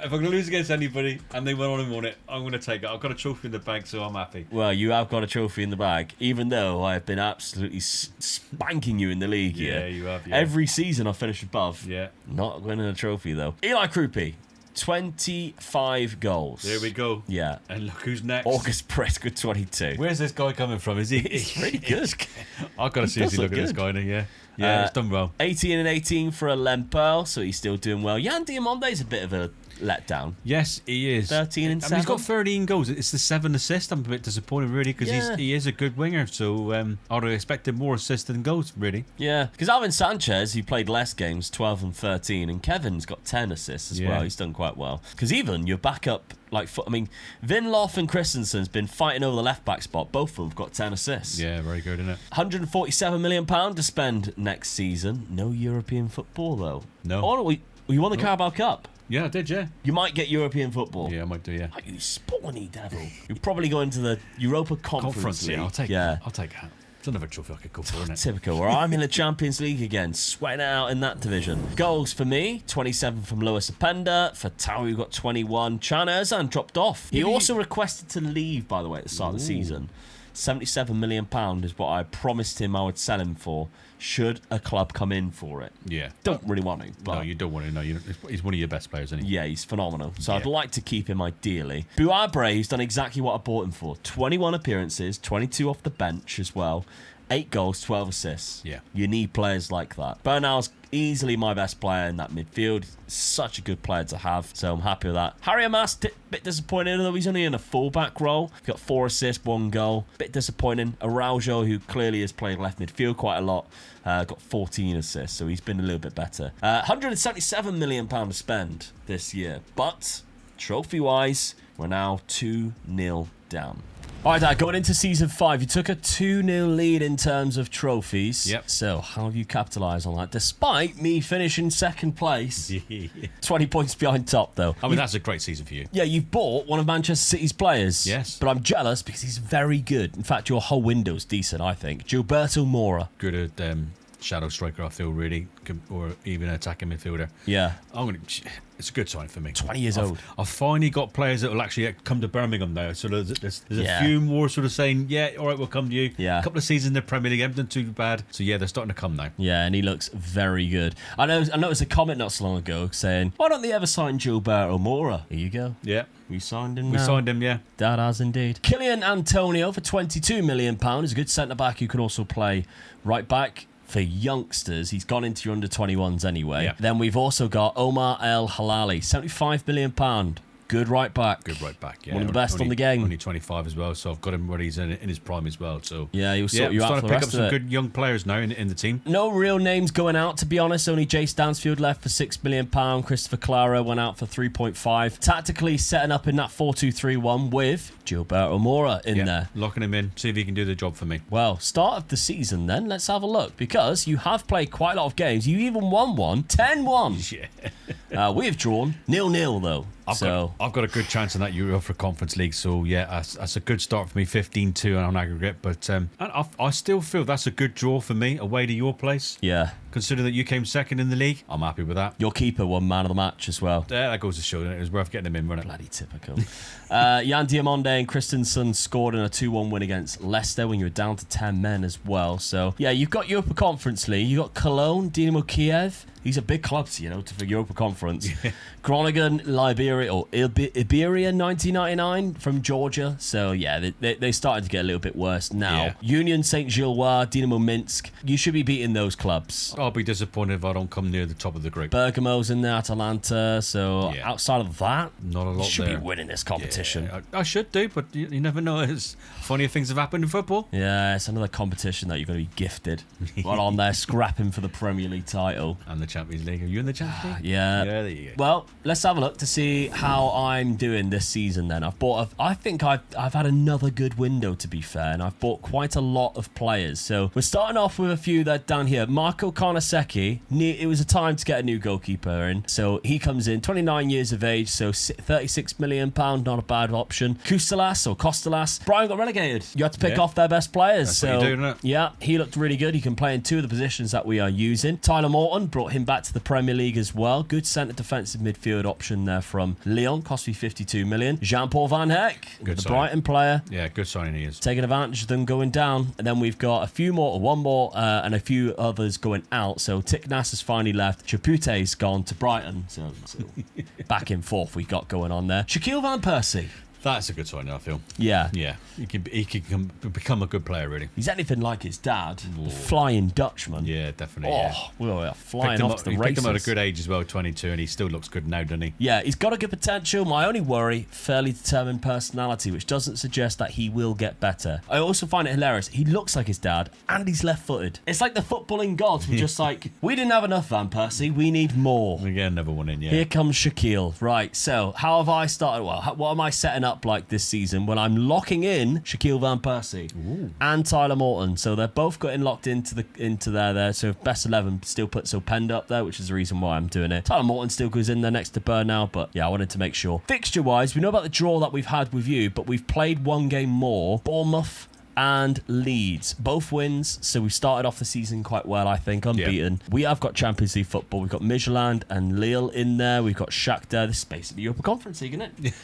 If I'm going to lose against anybody and they went on and won it, I'm going to take it. I've got a trophy in the bag, so I'm happy. Well, you have got a trophy in the bag, even though I have been absolutely spanking you in the league here. Yeah, you have, yeah. Every season I finish above. Yeah. Not winning a trophy, though. Eli Krupi, 25 goals. There we go. Yeah. And look who's next. August Prescott, 22. Where's this guy coming from? Is he? He's pretty good. I've got to seriously look look at this good. guy now, yeah. Yeah, it's done well. 18 and 18 for a Lempo, so he's still doing well. Jan Diamonde's a bit of a letdown. Yes, he is. 13 and 7. He's got 13 goals. It's the 7 assists. I'm a bit disappointed, really, because Yeah. he is a good winger. So I'd have expected more assists than goals, really. Yeah, because Alvin Sanchez, who played less games, 12 and 13, and Kevin's got 10 assists as Yeah. well. He's done quite well. Because even your backup, Vinloff and Christensen's been fighting over the left-back spot. Both of them have got 10 assists. Yeah, very good, isn't it? £147 million to spend next season. No European football, though. No. Oh, you won the Carabao Cup. Yeah, I did, yeah. You might get European football. Yeah, I might do, yeah. Oh, you spawny devil. You'll probably go into the Europa Conference League. yeah, I'll take yeah. I'll take that. It's another trophy I could go for, isn't it? Typical. Or I'm in the Champions League again, sweating out in that division. Goals for me, 27 from Lewis Openda. For Tauri, got 21. Chan Erzan dropped off. He also requested to leave, by the way, at the start of the season. £77 million is what I promised him I would sell him for, should a club come in for it. Yeah. Don't really want to, but... No, you don't want to. No, he's one of your best players, isn't he? Yeah, he's phenomenal. So I'd Yeah. like to keep him ideally. Bouabre, he's done exactly what I bought him for. 21 appearances, 22 off the bench as well. 8 goals, 12 assists. Yeah. You need players like that. Bernal's easily my best player in that midfield. Such a good player to have, so I'm happy with that. Harry Amas, bit disappointing, although he's only in a fullback role. He's got 4 assists, 1 goal. Bit disappointing. Araujo, who clearly has played left midfield quite a lot, got 14 assists, so he's been a little bit better. £177 million to spend this year, but trophy-wise, we're now 2-0 down. All right, Dad, going into Season 5, you took a 2-0 lead in terms of trophies. Yep. So how have you capitalised on that? Despite me finishing second place, 20 points behind top, though. I mean, that's a great season for you. Yeah, you've bought one of Manchester City's players. Yes. But I'm jealous because he's very good. In fact, your whole window's decent, I think. Gilberto Mora. Good at shadow striker, I feel, really, or even attacking midfielder. Yeah. It's a good sign for me. 20 years old. I've finally got players that will actually come to Birmingham now. So there's Yeah. a few more sort of saying, yeah, all right, we'll come to you. Yeah. A couple of seasons in the Premier League, haven't done too bad. So yeah, they're starting to come now. Yeah, and he looks very good. I noticed a comment not so long ago saying, why don't they ever sign Gilberto Mora? Here you go. Yeah. We signed him We now. signed him, yeah. That has indeed. Kylian Antonio for £22 million. He's a good centre-back who can also play right-back. For youngsters, he's gone into your under-21s anyway. Yeah. Then we've also got Omar El Halali, £75 million. Good right back. Good right back, yeah. One of the best on the game. Only 25 as well, so I've got him where he's in his prime as well. So Yeah, he'll sort you I'm out starting for to the pick up rest of some it. good young players now in the team. No real names going out, to be honest. Only Jay Stansfield left for £6 million. Christopher Clara went out for 3.5. Tactically setting up in that 4-2-3-1 with Gilberto Mora in there. Locking him in, see if he can do the job for me. Well, start of the season then. Let's have a look. Because you have played quite a lot of games. You even won one. 10-1. Yeah. We have drawn 0-0 though. I've got a good chance in that Europa Conference League, so yeah, that's a good start for me, 15-2 on aggregate. But and I still feel that's a good draw for me away to your place. Yeah. Considering that you came second in the league, I'm happy with that. Your keeper won man of the match as well. Yeah, that goes to show that it was worth getting him in, wasn't it? Bloody typical. Jan Diamonde and Christensen scored in a 2-1 win against Leicester when you were down to 10 men as well. So, yeah, you've got Europa Conference League. You've got Cologne, Dynamo Kiev. These are big clubs, for Europa Conference. Groningen, Liberia, or Iberia 1999 from Georgia. So, yeah, they started to get a little bit worse now. Yeah. Union Saint-Gilloise, Dynamo Minsk. You should be beating those clubs. I'll be disappointed if I don't come near the top of the group. Bergamo's in there, Atalanta. So, Yeah. outside of that, Not a lot you should there. be winning this competition. Yeah, I should do, but you never know. It's funnier things have happened in football. Yeah, it's another competition that you're going to be gifted. While on there scrapping for the Premier League title. And the Champions League. Are you in the Champions League? Yeah. Yeah, there you go. Well, let's have a look to see how I'm doing this season then. I think I've had another good window, to be fair, and I've bought quite a lot of players. So we're starting off with a few that down here. Marco Carnesecchi, it was a time to get a new goalkeeper in. So he comes in, 29 years of age, so £36 million, not a bad option. Costalas. Brian got relegated. You had to pick off their best players. That's so what you do, isn't it? yeah, he looked really good. He can play in two of the positions that we are using. Tyler Morton brought him back to the Premier League as well. Good centre defensive midfield option there from Lyon. Cost me 52 million. Jean-Paul Van Heck, Good the signing. Brighton player. Yeah, good signing he is. Taking advantage of them going down. And then we've got one more, and a few others going out. So Tiknas has finally left. Chapute's gone to Brighton. So back and forth we got going on there. Shaquille Van Persie. That's a good signing, I feel. Yeah. Yeah, he can become a good player, really. He's anything like his dad, the Flying Dutchman. Yeah, definitely. Yeah. We are flying off to the He picked him at a races. good age as well, 22, and he still looks good now, doesn't he? Yeah, he's got a good potential. My only worry, fairly determined personality, which doesn't suggest that he will get better. I also find it hilarious. He looks like his dad, and he's left-footed. It's like the footballing gods were just like, we didn't have enough, Van Persie. We need more. We get another one in, yeah. Here comes Shaquille. Right, so how have I started? Well, what am I setting up like this season? When I'm locking in Shaquille Van Persie and Tyler Morton. So they're both getting locked into there. So best 11 still puts Openda up there, which is the reason why I'm doing it. Tyler Morton still goes in there next to Burn now, but yeah, I wanted to make sure. Fixture-wise, we know about the draw that we've had with you, but we've played one game more. Bournemouth and Leeds, both wins, so we've started off the season quite well, I think, unbeaten. Yeah. We have got Champions League football. We've got Midtjylland and Lille in there. We've got Shakhtar. This is basically Europa Conference League, isn't it?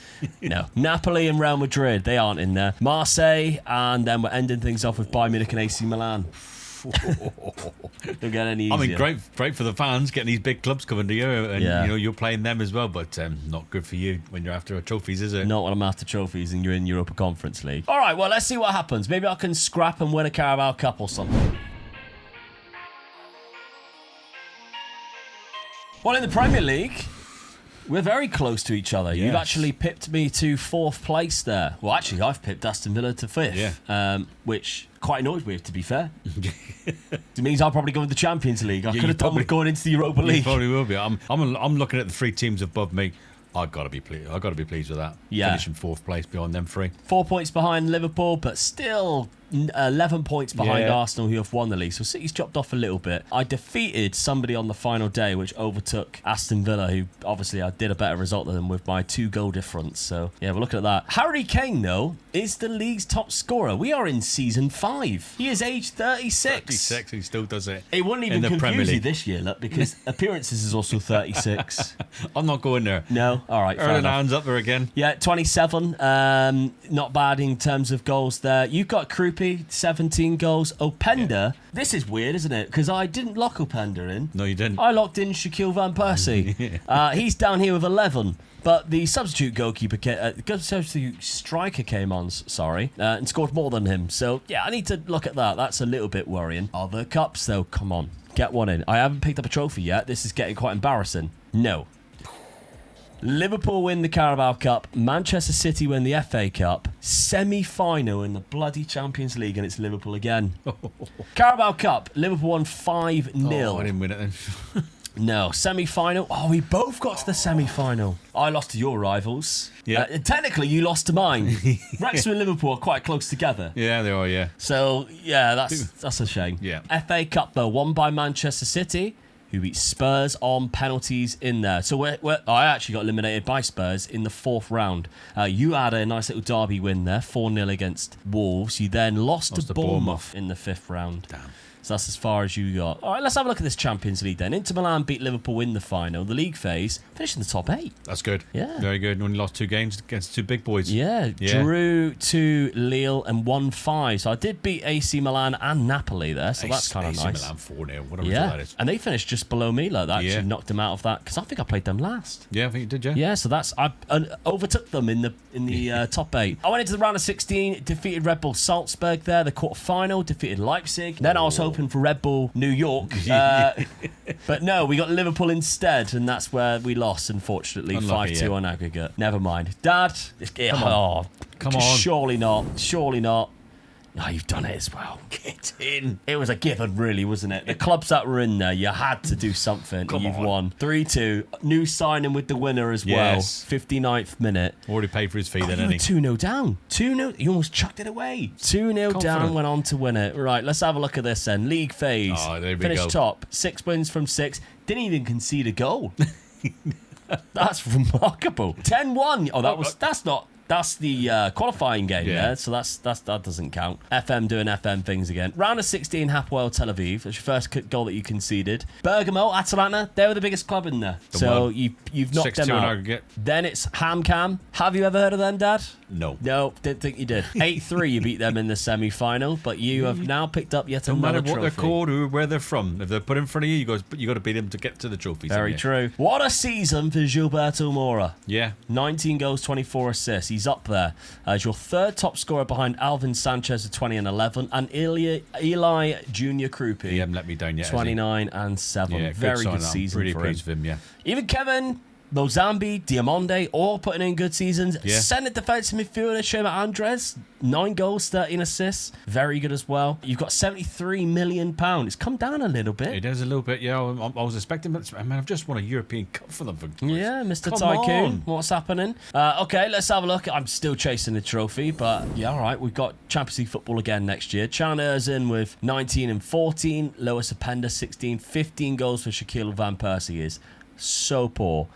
No. Napoli and Real Madrid, they aren't in there. Marseille, and then we're ending things off with Bayern Munich and AC Milan. Don't get any easier. I mean, great for the fans getting these big clubs coming to you, and you know you're playing them as well. But not good for you when you're after trophies, is it? Not when I'm after trophies and you're in Europa Conference League. All right, well, let's see what happens. Maybe I can scrap and win a Carabao Cup or something. Well, in the Premier League, we're very close to each other. Yes. You've actually pipped me to 4th place there. Well, actually, I've pipped Aston Villa to 5th, which quite annoyed with, to be fair. It means I'll probably go in the Champions League. I could have done with going into the Europa League. You probably will be. I'm looking at the 3 teams above me. I've got to be pleased. I've got to be pleased with that. Yeah. Finishing 4th place behind them 3. 4 points behind Liverpool, but still 11 points behind Arsenal, who have won the league. So City's dropped off a little bit. I defeated somebody on the final day, which overtook Aston Villa, who obviously I did a better result than them with my 2-goal difference. So yeah, we're looking at that. Harry Kane, though, is the league's top scorer. We are in season 5. He is aged 36. 36, he still does it. It wouldn't even confuse you this year, look, because appearances is also 36. I'm not going there. No? All right, fair enough. Hands up there again. Yeah, 27. Not bad in terms of goals there. You've got Krupi, 17 goals. Openda, this is weird, isn't it? Because I didn't lock Openda in. No, you didn't. I locked in Shaquille Van Persie. He's down here with 11. But the substitute substitute striker came on, and scored more than him. So, yeah, I need to look at that. That's a little bit worrying. Other cups, though, come on. Get one in. I haven't picked up a trophy yet. This is getting quite embarrassing. No. Liverpool win the Carabao Cup. Manchester City win the FA Cup. Semi-final in the bloody Champions League, and it's Liverpool again. Carabao Cup. Liverpool won 5-0. Oh, I didn't win it then. No, semi-final. Oh, we both got to the semi-final. I lost to your rivals. Yeah. Technically, you lost to mine. Wrexham and Liverpool are quite close together. Yeah, they are, yeah. So, yeah, that's a shame. Yeah. FA Cup, though, won by Manchester City, who beat Spurs on penalties in there. So I actually got eliminated by Spurs in the 4th round. You had a nice little derby win there, 4-0 against Wolves. You then lost to Bournemouth in the 5th round. Damn. So that's as far as you got. All right, let's have a look at this Champions League then. Inter Milan beat Liverpool in the final. The league phase, finished in the top 8. That's good. Yeah. Very good. Only lost 2 games against 2 big boys. Yeah. Drew to Lille and won 5. So I did beat AC Milan and Napoli there, so that's kind of nice. AC Milan 4-0. What a result that is. And they finished just below me like that. Actually knocked them out of that, because I think I played them last. Yeah, I think you did, yeah. Yeah, so I overtook them in the top 8. I went into the round of 16, defeated Red Bull Salzburg there, the quarter-final, defeated Leipzig. Then I was hoping for Red Bull New York. But no, we got Liverpool instead, and that's where we lost, unfortunately. 5-2 on aggregate. Never mind. Dad, Come on. Surely not. Oh, you've done it as well. Get in. It was a given, really, wasn't it? The clubs that were in there, you had to do something. Come You've on. won. 3-2. New signing with the winner as Yes. well. 59th minute. Already paid for his fee then, You were didn't he? 2-0 down. 2-0. You almost chucked it away. 2-0 down, Confident. went on to win it. Right, let's have a look at this then. League phase. Oh, there we Finished go. top. 6 wins from 6. Didn't even concede a goal. That's remarkable. 10-1. Oh, that's the qualifying game, Yeah. so that doesn't count. FM doing FM things again. Round of 16, Hapoel Tel Aviv. That's your first goal that you conceded. Bergamo, Atalanta, they were the biggest club in there. So well. you've knocked 6-2 them in out. aggregate. Then it's Hamcam. Have you ever heard of them, Dad? No. No, didn't think you did. 8-3, you beat them in the semi-final, but you have now picked up yet No another matter what trophy. they're called or where they're from, if they're put in front of you, you got to beat them to get to the trophies. Very true. What a season for Gilberto Moura. Yeah. 19 goals, 24 assists. He's up there as your third top scorer behind Alvin Sanchez at 20 and 11 and Eli Junior Krupi. He hasn't let me down yet. 29 and 7. Yeah, Very sign. good season I'm pretty for pleased him. with him, yeah. Even Kevin, Mozambi, Diamonde, all putting in good seasons. Yeah. Centre defensive midfielder Shema Andres, 9 goals, 13 assists. Very good as well. You've got £73 million. It's come down a little bit. It is a little bit, yeah. I was expecting, but I mean, I've just won a European Cup for them. Yeah, Mr. Come Tycoon. on. What's happening? Okay, let's have a look. I'm still chasing the trophy, but yeah, all right. We've got Champions League football again next year. Chan in with 19 and 14. Lois Apenda, 16. 15 goals for Shaquille Van Persie is so poor.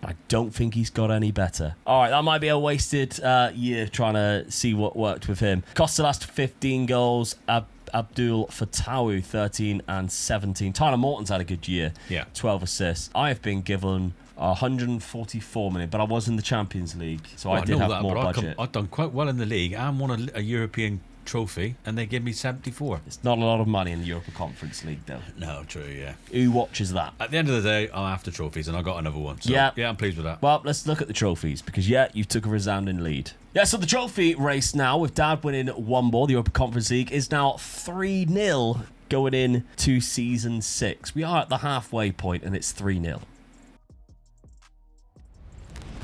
I don't think he's got any better. All right, that might be a wasted year trying to see what worked with him. Costellast, 15 goals. Abdul Fatawu, 13 and 17. Tyler Morton's had a good year. Yeah. 12 assists. I have been given 144 million, but I was in the Champions League, so I did have more budget. I've done quite well in the league and won a European trophy, and they give me 74. It's not a lot of money in the Europa Conference League, though. No, true, yeah. Who watches that? At the end of the day, I'm after trophies, and I got another one. So, Yeah. yeah, I'm pleased with that. Well, let's look at the trophies, because, yeah, you took a resounding lead. Yeah, so the trophy race now, with Dad winning 1 more, the Europa Conference League, is now 3-0 going in to Season 6. We are at the halfway point, and it's 3-0.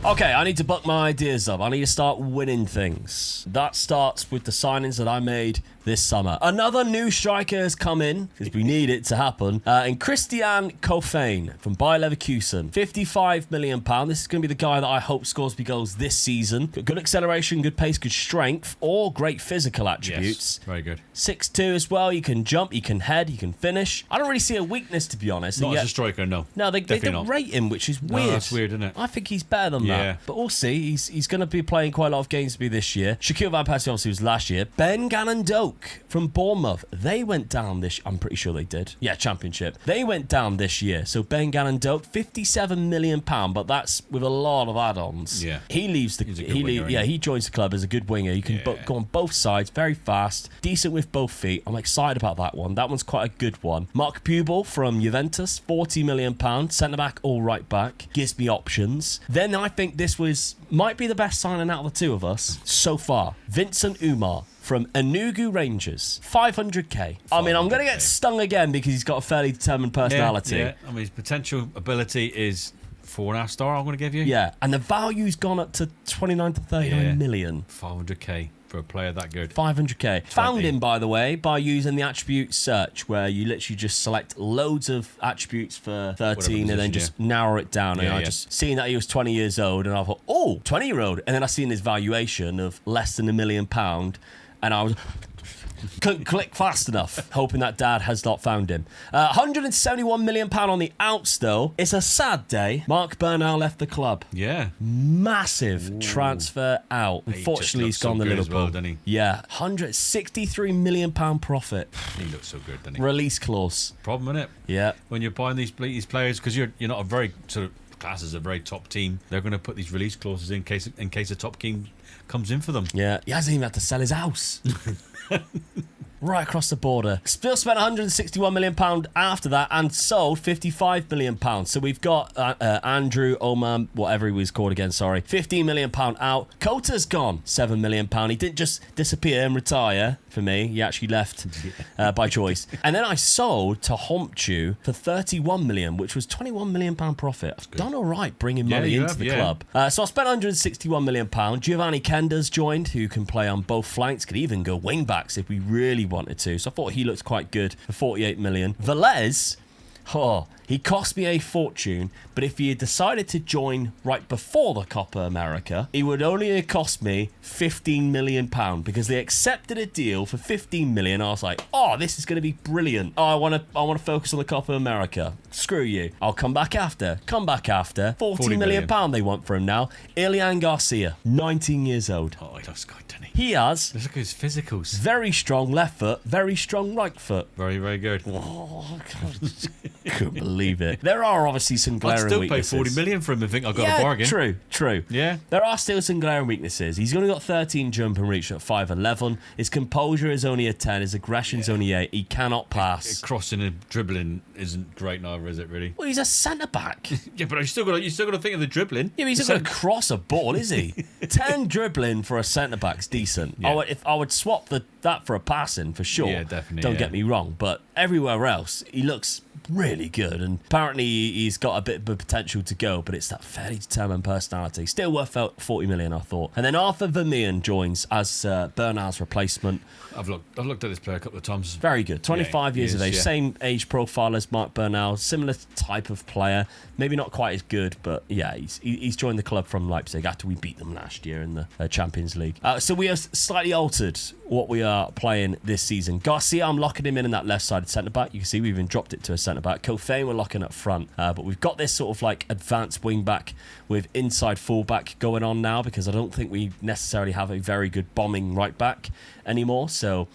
Okay, I need to buck my ideas up. I need to start winning things. That starts with the signings that I made this summer. Another new striker has come in, because we need it to happen, and Christian Kofane from Bayer Leverkusen. £55 million. This is going to be the guy that I hope scores me goals this season. Got good acceleration, good pace, good strength, all great physical attributes. Yes, very good. 6'2" as well. You can jump, you can head, you can finish. I don't really see a weakness, to be honest. Not And as yet- a striker, no. no, they Definitely don't not. rate him, which is No, weird. that's weird, isn't it? I think he's better than Yeah. that. But we'll see. He's going to be playing quite a lot of games to be this year. Shaquille Van Persie obviously was last year. Ben Gannon-Doak from Bournemouth. They went down this... I'm pretty sure they did. Yeah, Championship. They went down this year. So Ben Gannon-Doak, £57 million, but that's with a lot of add-ons. Yeah. He leaves the... He's a good winger, yeah, isn't he? he joins the club as a good winger. You can Yeah. go on both sides, very fast, decent with both feet. I'm excited about that one. That one's quite a good one. Mark Pubel from Juventus, £40 million, centre-back or right-back. Gives me options. Then I think this might be the best signing out of the two of us so far. Vincent Umar from Enugu Rangers, 500k. I mean, I'm going to get 500K. stung again because he's got a fairly determined personality. Yeah. I mean, his potential ability is 4.5 star, I'm going to give you. Yeah, and the value's gone up to 29 to 39 million. 500k for a player that good. 500k. Found 20. him, by the way, by using the attribute search, where you literally just select loads of attributes for 13 and then position, just narrow it down. And Yeah, I yeah. just seen that he was 20 years old, and I thought, oh, 20-year-old. And then I seen his valuation of less than £1 million, and I was... couldn't click fast enough, hoping that Dad has not found him. £171 million on the outs, though. It's a sad day. Mark Bernal left the club. Yeah. Massive transfer out. He Unfortunately, he's just looks gone so to good as Liverpool. well, doesn't he? Yeah, £163 million profit. He looks so good, doesn't he? Release clause. Problem, innit? Yeah. When you're buying these players, because you're not a very sort of class as a very top team, they're going to put these release clauses in case a top team comes in for them. Yeah. He hasn't even had to sell his house. right across the border. Still spent £161 million after that and sold £55 million. So we've got Andrew Oman, whatever he was called again, sorry, £15 million out. Cota's gone, £7 million. He didn't just disappear and retire for me. He actually left by choice. And then I sold to Hompchu for £31 million, which was £21 million profit. I've done all right bringing money into the club. So I spent £161 million. Giovanni Kenda's joined, who can play on both flanks, could even go wing backs if we really wanted to. So I thought he looked quite good for £48 million. Velez, he cost me a fortune, but if he had decided to join right before the Copa America, it would only have cost me £15 million because they accepted a deal for $15 million. I was like, this is going to be brilliant. I want to focus on the Copa America. Screw you. I'll come back after. £40 million they want for him now. Ilian Garcia, 19 years old. Oh, he looks good, doesn't he? He has. Look at his physicals. Very strong left foot, very strong right foot. Very, very good. Oh, God. Couldn't believe it. There are obviously some glaring I'd still weaknesses. pay 40 million for him and think I got a bargain. True. Yeah. There are still some glaring weaknesses. He's only got 13 jump and reach at 5'11". His composure is only a 10. His aggression's only 8. He cannot pass. Crossing and dribbling isn't great neither, is it really? Well, he's a centre back. Yeah, but you still got to think of the dribbling. Yeah, but he's not going to cross a ball, is he? 10 dribbling for a centre back's decent. Yeah. I would swap that for a passing for sure. Yeah, definitely. Don't get me wrong, but everywhere else he looks really good, and apparently he's got a bit of potential to go, but it's that fairly determined personality. Still worth 40 million, I thought. And then Arthur Vermeeren joins as Bernal's replacement. I've looked at this player a couple of times. Very good. 25 years of age. Yeah. Same age profile as Mark Bernal. Similar type of player. Maybe not quite as good, but yeah, he's joined the club from Leipzig after we beat them last year in the Champions League. So we have slightly altered what we are playing this season. Garcia, I'm locking him in that left-sided centre-back. You can see we've even dropped it to a centre-back. Kofane we're locking up front. But we've got this sort of like advanced wing-back with inside full-back going on now, because I don't think we necessarily have a very good bombing right-back anymore. So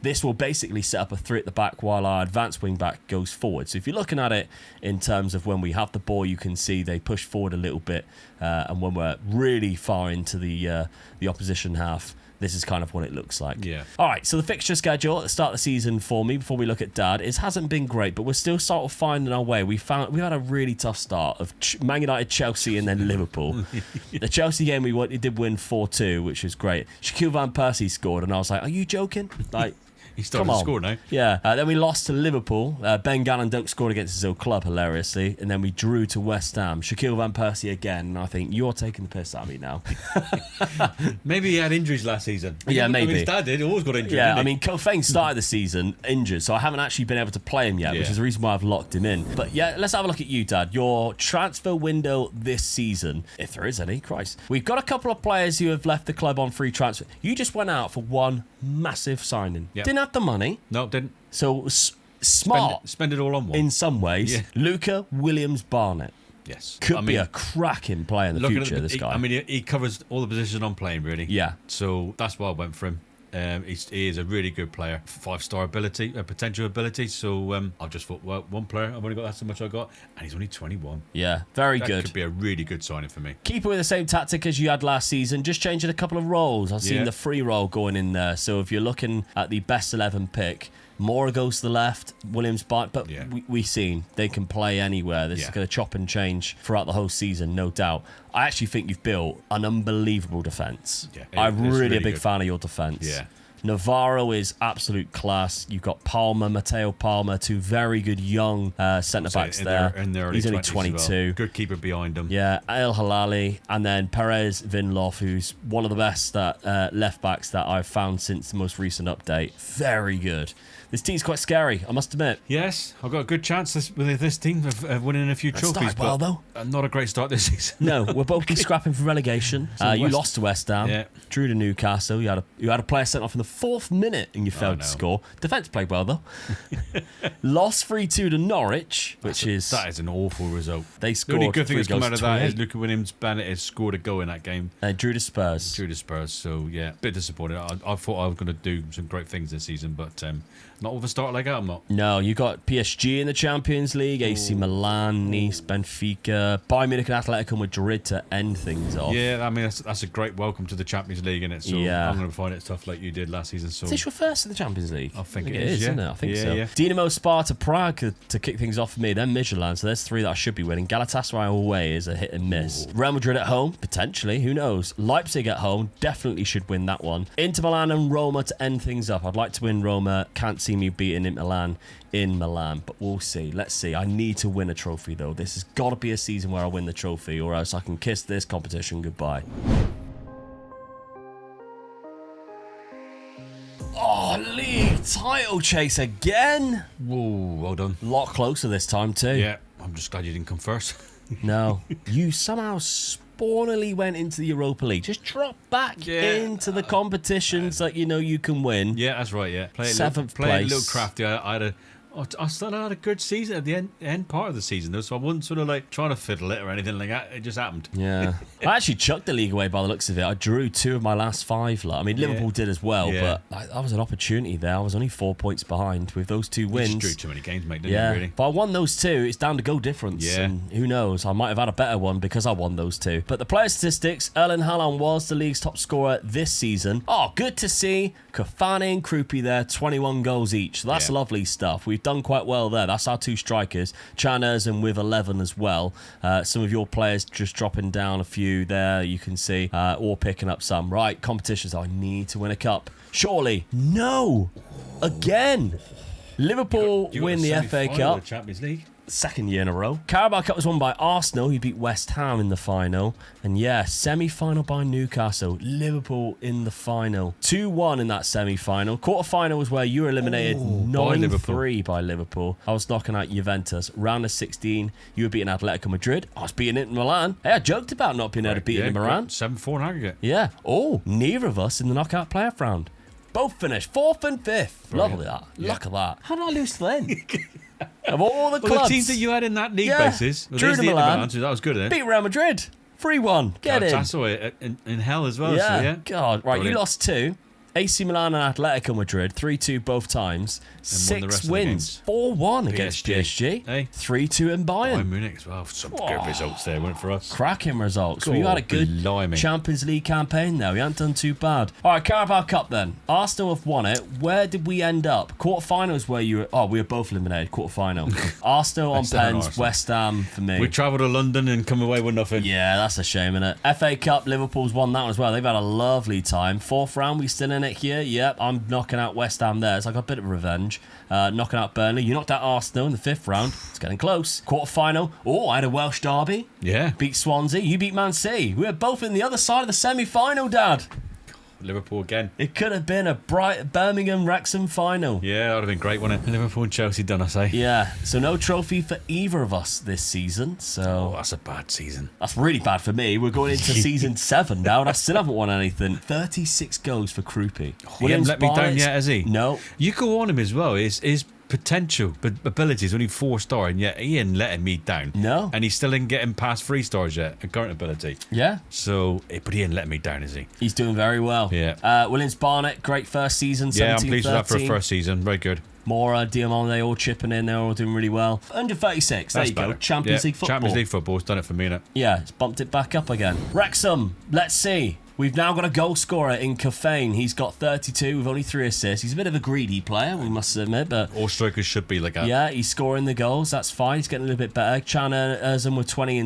this will basically set up a 3 at the back while our advanced wing-back goes forward. So if you're looking at it in terms of when we have the ball, you can see they push forward a little bit. And when we're really far into the opposition half, this is kind of what it looks like. Yeah. All right, so the fixture schedule at the start of the season for me, before we look at Dad, it hasn't been great, but we're still sort of finding our way. We've had a really tough start of Man United, Chelsea, and then Liverpool. The Chelsea game we did win 4-2, which was great. Shaquille Van Persie scored, and I was like, "Are you joking?" Like, He started to score now. Yeah. Then we lost to Liverpool. Ben Gallen-Dunk scored against his old club, hilariously. And then we drew to West Ham. Shaquille Van Persie again. And I think, you're taking the piss out of me now. Maybe he had injuries last season. Yeah, maybe. His dad did. He always got injured. Yeah, I mean, Kofane started the season injured, so I haven't actually been able to play him yet, which is the reason why I've locked him in. But yeah, let's have a look at you, Dad. Your transfer window this season, if there is any, Christ. We've got a couple of players who have left the club on free transfer. You just went out for one massive signing. Yep. Didn't have the money. No, didn't. So smart. Spend it all on one. In some ways. Yeah. Luca Williams-Barnett. Yes. Could be a cracking player in the future, this guy. I mean, he covers all the positions I'm playing, really. Yeah. So that's why I went for him. He is a really good player, 5-star ability, potential ability. So I just thought, well, one player, I've only got that's how much I got, and he's only 21. Yeah, very That good. could be a really good signing for me. Keep it with the same tactic as you had last season, just changing a couple of roles. I've seen the free roll going in there. So if you're looking at the best 11 pick, Mora goes to the left, Williams but we've seen they can play anywhere. This is going to chop and change throughout the whole season, no doubt. I actually think you've built an unbelievable defence. Yeah, I'm really a big fan of your defence. Yeah. Navarro is absolute class. You've got Palmer, Mateo Palmer, two very good young centre-backs there. He's only 22. Well. Good keeper behind him. Yeah, El Halali, and then Perez Vinloff, who's one of the best left-backs that I've found since the most recent update. Very good. This team's quite scary, I must admit. Yes, I've got a good chance with this team of winning a few trophies. Started well, though. Not a great start this season. No, we're both scrapping for relegation. You lost to West Ham, drew to Newcastle. You had a player sent off in the 4th minute and you failed to score. Defence played well, though. Lost 3-2 to Norwich, that is an awful result. They scored. The only good thing that's come out of that is 28. Luca Williams-Barnett has scored a goal in that game. Drew to Spurs. So yeah, a bit disappointed. I thought I was going to do some great things this season, but Not with a start like that, I'm not. No, you got PSG in the Champions League, AC Milan, Nice, Benfica, Bayern Munich and Atletico Madrid to end things off. Yeah, I mean, that's a great welcome to the Champions League, isn't it? So Yeah. I'm going to find it tough like you did last season. So Is this your first in the Champions League? I think it it is, yeah. isn't it? I think so. Yeah. Dinamo Sparta Prague to kick things off for me. Then Midtjylland, so there's 3 that I should be winning. Galatasaray away is a hit and miss. Real Madrid at home, potentially, who knows? Leipzig at home, definitely should win that one. Inter Milan and Roma to end things up. I'd like to win Roma. Can't see me beating Inter Milan in Milan, but we'll see. Let's see. I need to win a trophy though. This has got to be a season where I win the trophy, or else I can kiss this competition goodbye. Oh, league title chase again. whoa, well done. A lot closer this time too. Yeah, I'm just glad you didn't come first. No, you somehow spawnily went into the Europa League. Just drop back into the competitions that you know you can win. Yeah, that's right. Yeah, play Seventh a little place. crafty. I still had a good season at the end part of the season though, so I wasn't sort of like trying to fiddle it or anything like that. It just happened. Yeah. I actually chucked the league away by the looks of it. I drew 2 of my last 5. I mean, Liverpool did as well, Yeah. but that was an opportunity there. I was only 4 points behind with those 2 You wins. just drew too many games, mate, didn't Yeah, you, really? but I won those 2. It's down to goal difference. Yeah. And who knows? I might have had a better one because I won those 2. But the player statistics, Erling Haaland was the league's top scorer this season. Oh, good to see. Cavani and Krupi there, 21 goals each. So that's lovely stuff. We've done quite well there. That's our 2 strikers. Chanas and with 11 as well. Some of your players just dropping down a few there, you can see, or picking up some. Right, competitions. I need to win a cup. Surely. No. Again. Liverpool You got win the FA semi-final Cup. of the Champions League. Second year in a row. Carabao Cup was won by Arsenal, who beat West Ham in the final. And yeah, semi-final by Newcastle. Liverpool in the final. 2-1 in that semi-final. Quarter-final was where you were eliminated 9-3 by Liverpool. I was knocking out Juventus. Round of 16, you were beating Atletico Madrid. I was beating Inter Milan. Hey, I joked about not being able to beat Inter Milan. 7-4 in aggregate. Yeah. Oh, neither of us in the knockout playoff round. Both finished 4th and 5th. Brilliant. Lovely that. Yeah. Look at that. How did I lose to them? Of all the clubs. Well, the teams that you had in that league basis, Drew the Milan. so that was good, eh? Beat Real Madrid. 3-1. Get in. Galatasaray in hell as well. Yeah. So, yeah. God. Right, Brilliant. you lost 2. AC Milan and Atletico Madrid, 3-2 both times. And won the rest 6 of the wins. 4-1 against PSG. Hey. 3-2 in Bayern. Bayern Munich as well. Some good results there, weren't it, for us? Cracking results. We had a good blimey. Champions League campaign there. We haven't done too bad. All right, Carabao Cup then. Arsenal have won it. Where did we end up? Quarterfinals where you were... Oh, we were both eliminated. Quarterfinal. Arsenal on West Ham and pens. Arsenal. West Ham for me. We travelled to London and come away with nothing. Yeah, that's a shame, innit? FA Cup, Liverpool's won that one as well. They've had a lovely time. 4th round, we still in it here. Yep, I'm knocking out West Ham there. It's like a bit of revenge. Knocking out Burnley. You knocked out Arsenal in the 5th round. It's getting close. Quarter-final. Oh, I had a Welsh derby. Yeah. Beat Swansea. You beat Man City. We were both in the other side of the semi-final, Dad. Liverpool again. It could have been a bright Birmingham-Wrexham final. Yeah, that would have been great, wouldn't it? Liverpool and Chelsea done, I say. Yeah, so no trophy for either of us this season. So Oh, that's a bad season. that's really bad for me. We're going into season 7 now, and I still haven't won anything. 36 goals for Krupi. He hasn't let me down yet, has he? No. You go on him as well. His potential abilities only 4-star, and yet he ain't letting me down. No. And he's still ain't getting past 3 stars yet, in current ability. Yeah. So, but he ain't letting me down, is he? He's doing very well. Yeah. Williams Barnett, great first season. Yeah, I'm 17, pleased with that for a 13. first season. Very good. Mora, Diamond, they all chipping in. They're all doing really well. Under 36, there That's you go. better. Champions League football. Champions League football's done it for me, innit? Yeah, it's bumped it back up again. Wrexham, let's see. We've now got a goal scorer in Cafane. He's got 32 with only 3 assists. He's a bit of a greedy player, we must admit, but All strikers should be like that. yeah, he's scoring the goals. That's fine. He's getting a little bit better. Chan and Erzan with 20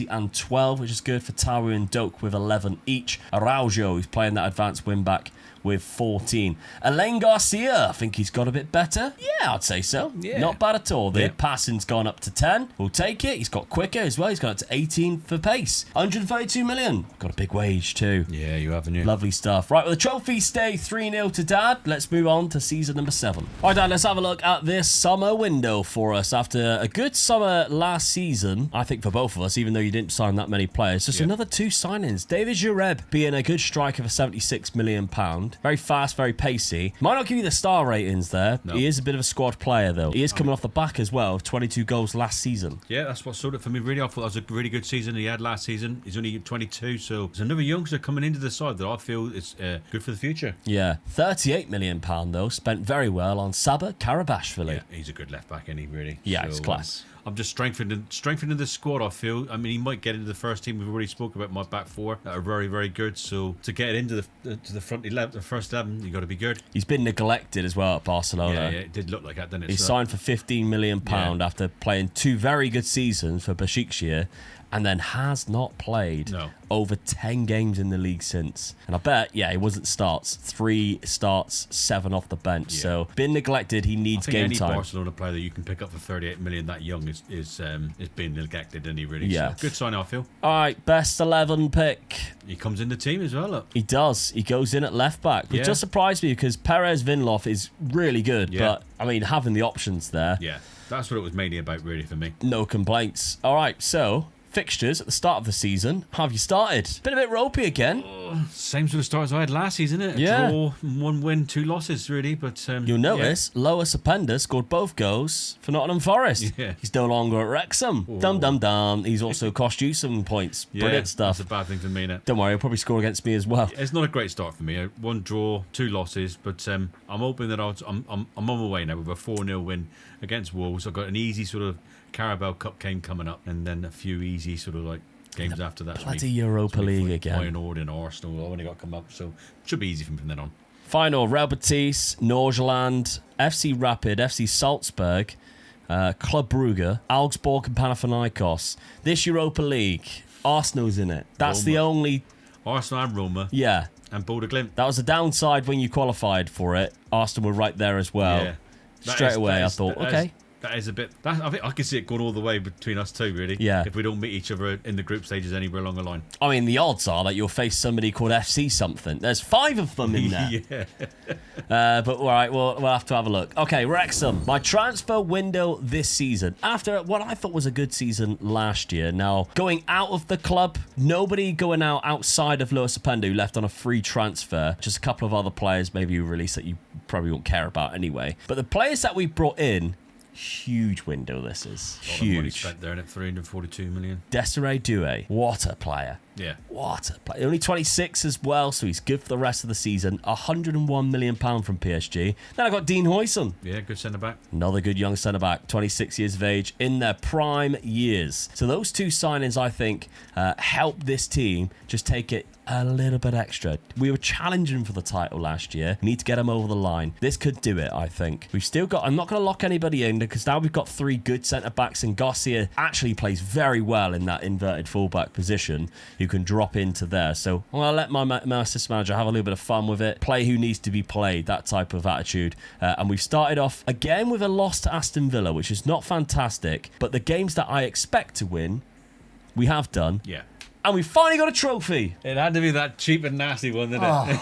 and 12, which is good for Tawu and Doak with 11 each. Araujo, who's playing that advanced wing back, with 14. Elaine Garcia, I think he's got a bit better. Yeah, I'd say so. Yeah. Not bad at all. The Yeah. passing's gone up to 10. We'll take it. He's got quicker as well. He's gone up to 18 for pace. 132 million. Got a big wage too. Yeah, you haven't you? Lovely stuff. Right, well, the trophies stay 3-0 to Dad. Let's move on to season number 7. All right, Dad, let's have a look at this summer window for us. After a good summer last season, I think for both of us, even though you didn't sign that many players, just Yeah. another 2 signings. David Jareb being a good striker for £76 million. £38 Very fast, very pacey. Might not give you the star ratings there. No. He is a bit of a squad player, though. He is coming off the back as well of 22 goals last season. Yeah, that's what sold it for me, really. I thought that was a really good season he had last season. He's only 22, so there's another youngster coming into the side that I feel is good for the future. Yeah. £38 million, though, spent very well on Saba Karabashvili. Yeah, he's a good left back, isn't he, really? Yeah, it's class. I'm just strengthening the squad, I feel. I mean, he might get into the first team. We've already spoke about my back four that are very, very good. So to get into the front 11, the first 11, you got to be good. He's been neglected as well at Barcelona. Yeah, it did look like that, didn't it? He signed for £15 million after playing 2 very good seasons for Besiktas, and then has not played over 10 games in the league since. And I bet, he wasn't starts. 3 starts, 7 off the bench. Yeah. So, been neglected. He needs game time. Any Barcelona player that you can pick up for 38 million that young is being neglected, isn't he, really? Yeah. So, good sign, I feel. All right, best 11 pick. He comes in the team as well, look. He does. He goes in at left back. It just surprised me because Perez Vinloff is really good. Yeah. But, I mean, having the options there. Yeah, that's what it was mainly about, really, for me. No complaints. All right, so fixtures at the start of the season. How have you started? Been a bit ropey again. Same sort of start as I had last season, isn't it? Yeah. Draw, 1 win, 2 losses, really. But you'll notice Loa Sapenda scored both goals for Nottingham Forest. Yeah. He's no longer at Wrexham. Dum dum dum. He's also cost you some points. Brilliant stuff. That's a bad thing for me, innit? Don't worry, he'll probably score against me as well. It's not a great start for me. 1 draw, 2 losses, but I'm hoping that I'm on my way now with a 4-0 win against Wolves. I've got an easy sort of Carabao Cup game coming up, and then a few easy sort of like games after that. Bloody Europa League again. Feyenoord and Arsenal. I've only got to come up, so should be easy from then on. Final: Real Betis, Nordsjælland, FC Rapid, FC Salzburg, Club Brugge, Augsburg, and Panathinaikos. This Europa League, Arsenal's in it. That's Roma. The only. Arsenal and Roma. Yeah. And Bodo Glimt. That was the downside when you qualified for it. Arsenal were right there as well. Yeah. Straight away, I thought, okay. That is a bit. I think I can see it going all the way between us two, really. Yeah. If we don't meet each other in the group stages anywhere along the line. I mean, the odds are that you'll face somebody called FC something. There's 5 of them in there. Yeah. But all right, we'll have to have a look. Okay, Wrexham. My transfer window this season, after what I thought was a good season last year. Now, going out of the club, nobody going out outside of Lewis Apenda who left on a free transfer. Just a couple of other players maybe you released that you probably won't care about anyway. But the players that we brought in, huge window this is. Huge. Money spent there at 342 million. Desiree Doué, what a player. Yeah. What a player. Only 26 as well, so he's good for the rest of the season. £101 million from PSG. Then I got Dean Huijsen. Yeah, good centre-back. Another good young centre-back, 26 years of age, in their prime years. So those 2 signings, I think, help this team just take it a little bit extra. We were challenging for the title last year. We need to get them over the line. This could do it, I think. We've still got... I'm not going to lock anybody in because now we've got 3 good centre-backs, and Garcia actually plays very well in that inverted fullback position. You can drop into there. So I'm going to let my assistant manager have a little bit of fun with it. Play who needs to be played. That type of attitude. And we've started off again with a loss to Aston Villa, which is not fantastic. But the games that I expect to win, we have done. Yeah. And we finally got a trophy. It had to be that cheap and nasty one, didn't it?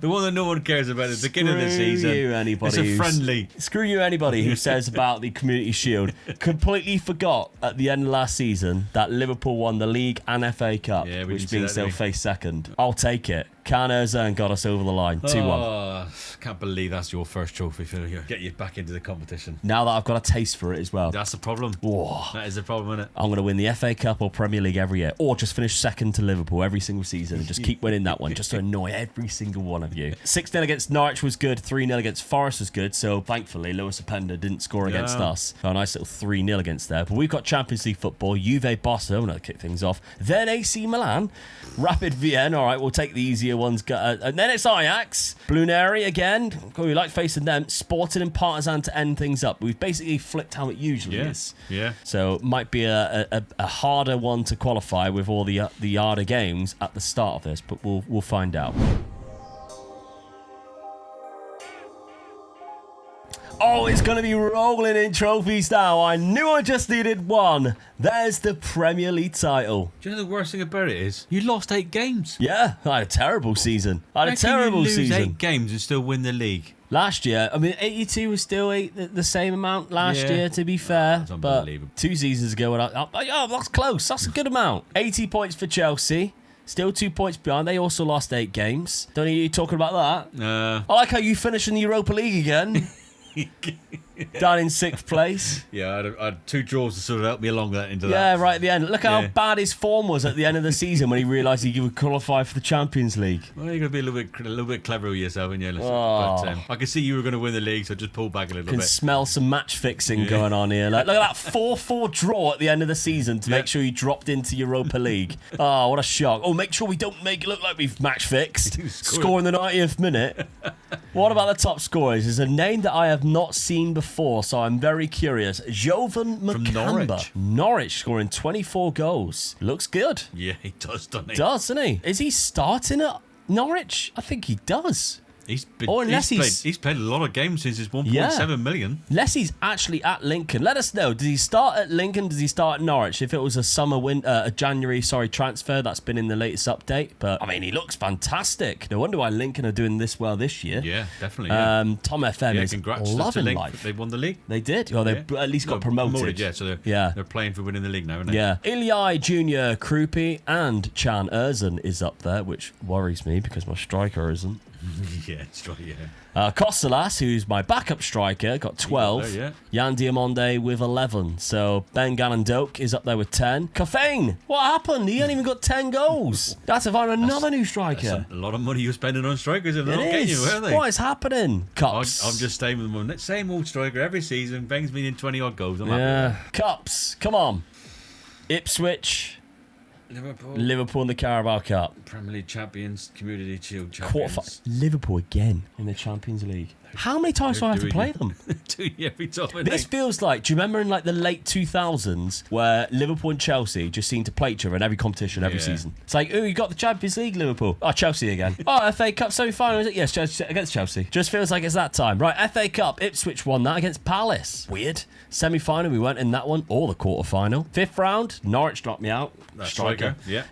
The one that no one cares about at the beginning of the season. Screw you, anybody. It's a friendly. Screw you, anybody who says about the Community Shield. Completely forgot at the end of last season that Liverpool won the league and FA Cup, which means they'll face second. I'll take it. Can Ozan got us over the line, 2-1. Can't believe that's your first trophy for you. Get you back into the competition. Now that I've got a taste for it as well. That's the problem. Whoa. That is the problem, isn't it? I'm going to win the FA Cup or Premier League every year, or just finish second to Liverpool every single season and just keep winning that one, just to annoy every single one of you. 6-0 against Norwich was good, 3-0 against Forest was good, so thankfully Lewis Apenda didn't score against us. So a nice little 3-0 against there. But we've got Champions League football, Juve Barcelona to kick things off, then AC Milan, Rapid Vienna. All right, we'll take the easier ones. And then it's Ajax, Bluneri again. We like facing them. Sporting and Partizan to end things up. We've basically flipped how it usually is. Yeah. So it might be a harder one to qualify with all the harder games at the start of this, but we'll find out. Oh, it's going to be rolling in trophies now. I knew I just needed one. There's the Premier League title. Do you know the worst thing about it is? You lost 8 games. Yeah, I had a terrible season. How can you lose 8 games and still win the league? Last year, I mean, 82 was still the same amount last year, to be fair. That's but unbelievable. 2 seasons ago, that's close. That's a good amount. 80 points for Chelsea. Still 2 points behind. They also lost 8 games. Don't hear you talking about that. I like how you finished in the Europa League again. Down in 6th place. Yeah, I had 2 draws to sort of help me along into that. Yeah, right at the end. Look how bad his form was at the end of the season when he realised he would qualify for the Champions League. Well, you're going to be a little bit clever with yourself, and but I can see you were going to win the league, so just pull back a little bit. Can smell some match fixing going on here. Like, look at that 4-4 draw at the end of the season to make sure you dropped into Europa League. Oh, what a shock. Oh, make sure we don't make it look like we've match fixed. Score in the 90th minute. What about the top scorers? There's a name that I have not seen before, so I'm very curious. Jovan Makamba. Norwich scoring 24 goals. Looks good. Yeah, he does, doesn't he? Doesn't he? Is he starting at Norwich? I think he does. He's played a lot of games since his 1.7 million. Unless he's actually at Lincoln. Let us know. Does he start at Lincoln? Does he start at Norwich? If it was a January transfer, that's been in the latest update. But I mean, he looks fantastic. No wonder why Lincoln are doing this well this year. Yeah, definitely. Yeah. Tom FM is congrats loving to life. They won the league. They did. Well, they at least got promoted. Yeah, so they're playing for winning the league now, aren't they? Yeah. Ilyai Jr., Krupi, and Chan Erzan is up there, which worries me because my striker isn't. Yeah, it's right, yeah. Kostelas, who's my backup striker, got 12. Jan Diamonde with 11. So Ben Ganondok is up there with 10. Kafane, what happened? He only even got 10 goals. That's to find another new striker. A lot of money you're spending on strikers, and they're not getting you, are they? What is happening? Cups. I'm just staying with them. Same old striker every season. Ben's been in 20 odd goals. Cups, come on. Ipswich. Liverpool in the Carabao Cup. Premier League champions, Community Shield champions. Liverpool again in the Champions League. How many times do I have to play them? Every time. This feels like, do you remember in like the late 2000s where Liverpool and Chelsea just seemed to play each other in every competition every season? It's like, oh, you got the Champions League, Liverpool. Oh, Chelsea again. Oh, FA Cup semi-final, is it? Yes, Chelsea against Chelsea. Just feels like it's that time. Right, FA Cup, Ipswich won that against Palace. Weird. Semi-final, we weren't in that one, or the quarter-final. 5th round, Norwich knocked me out. Striker. Yeah.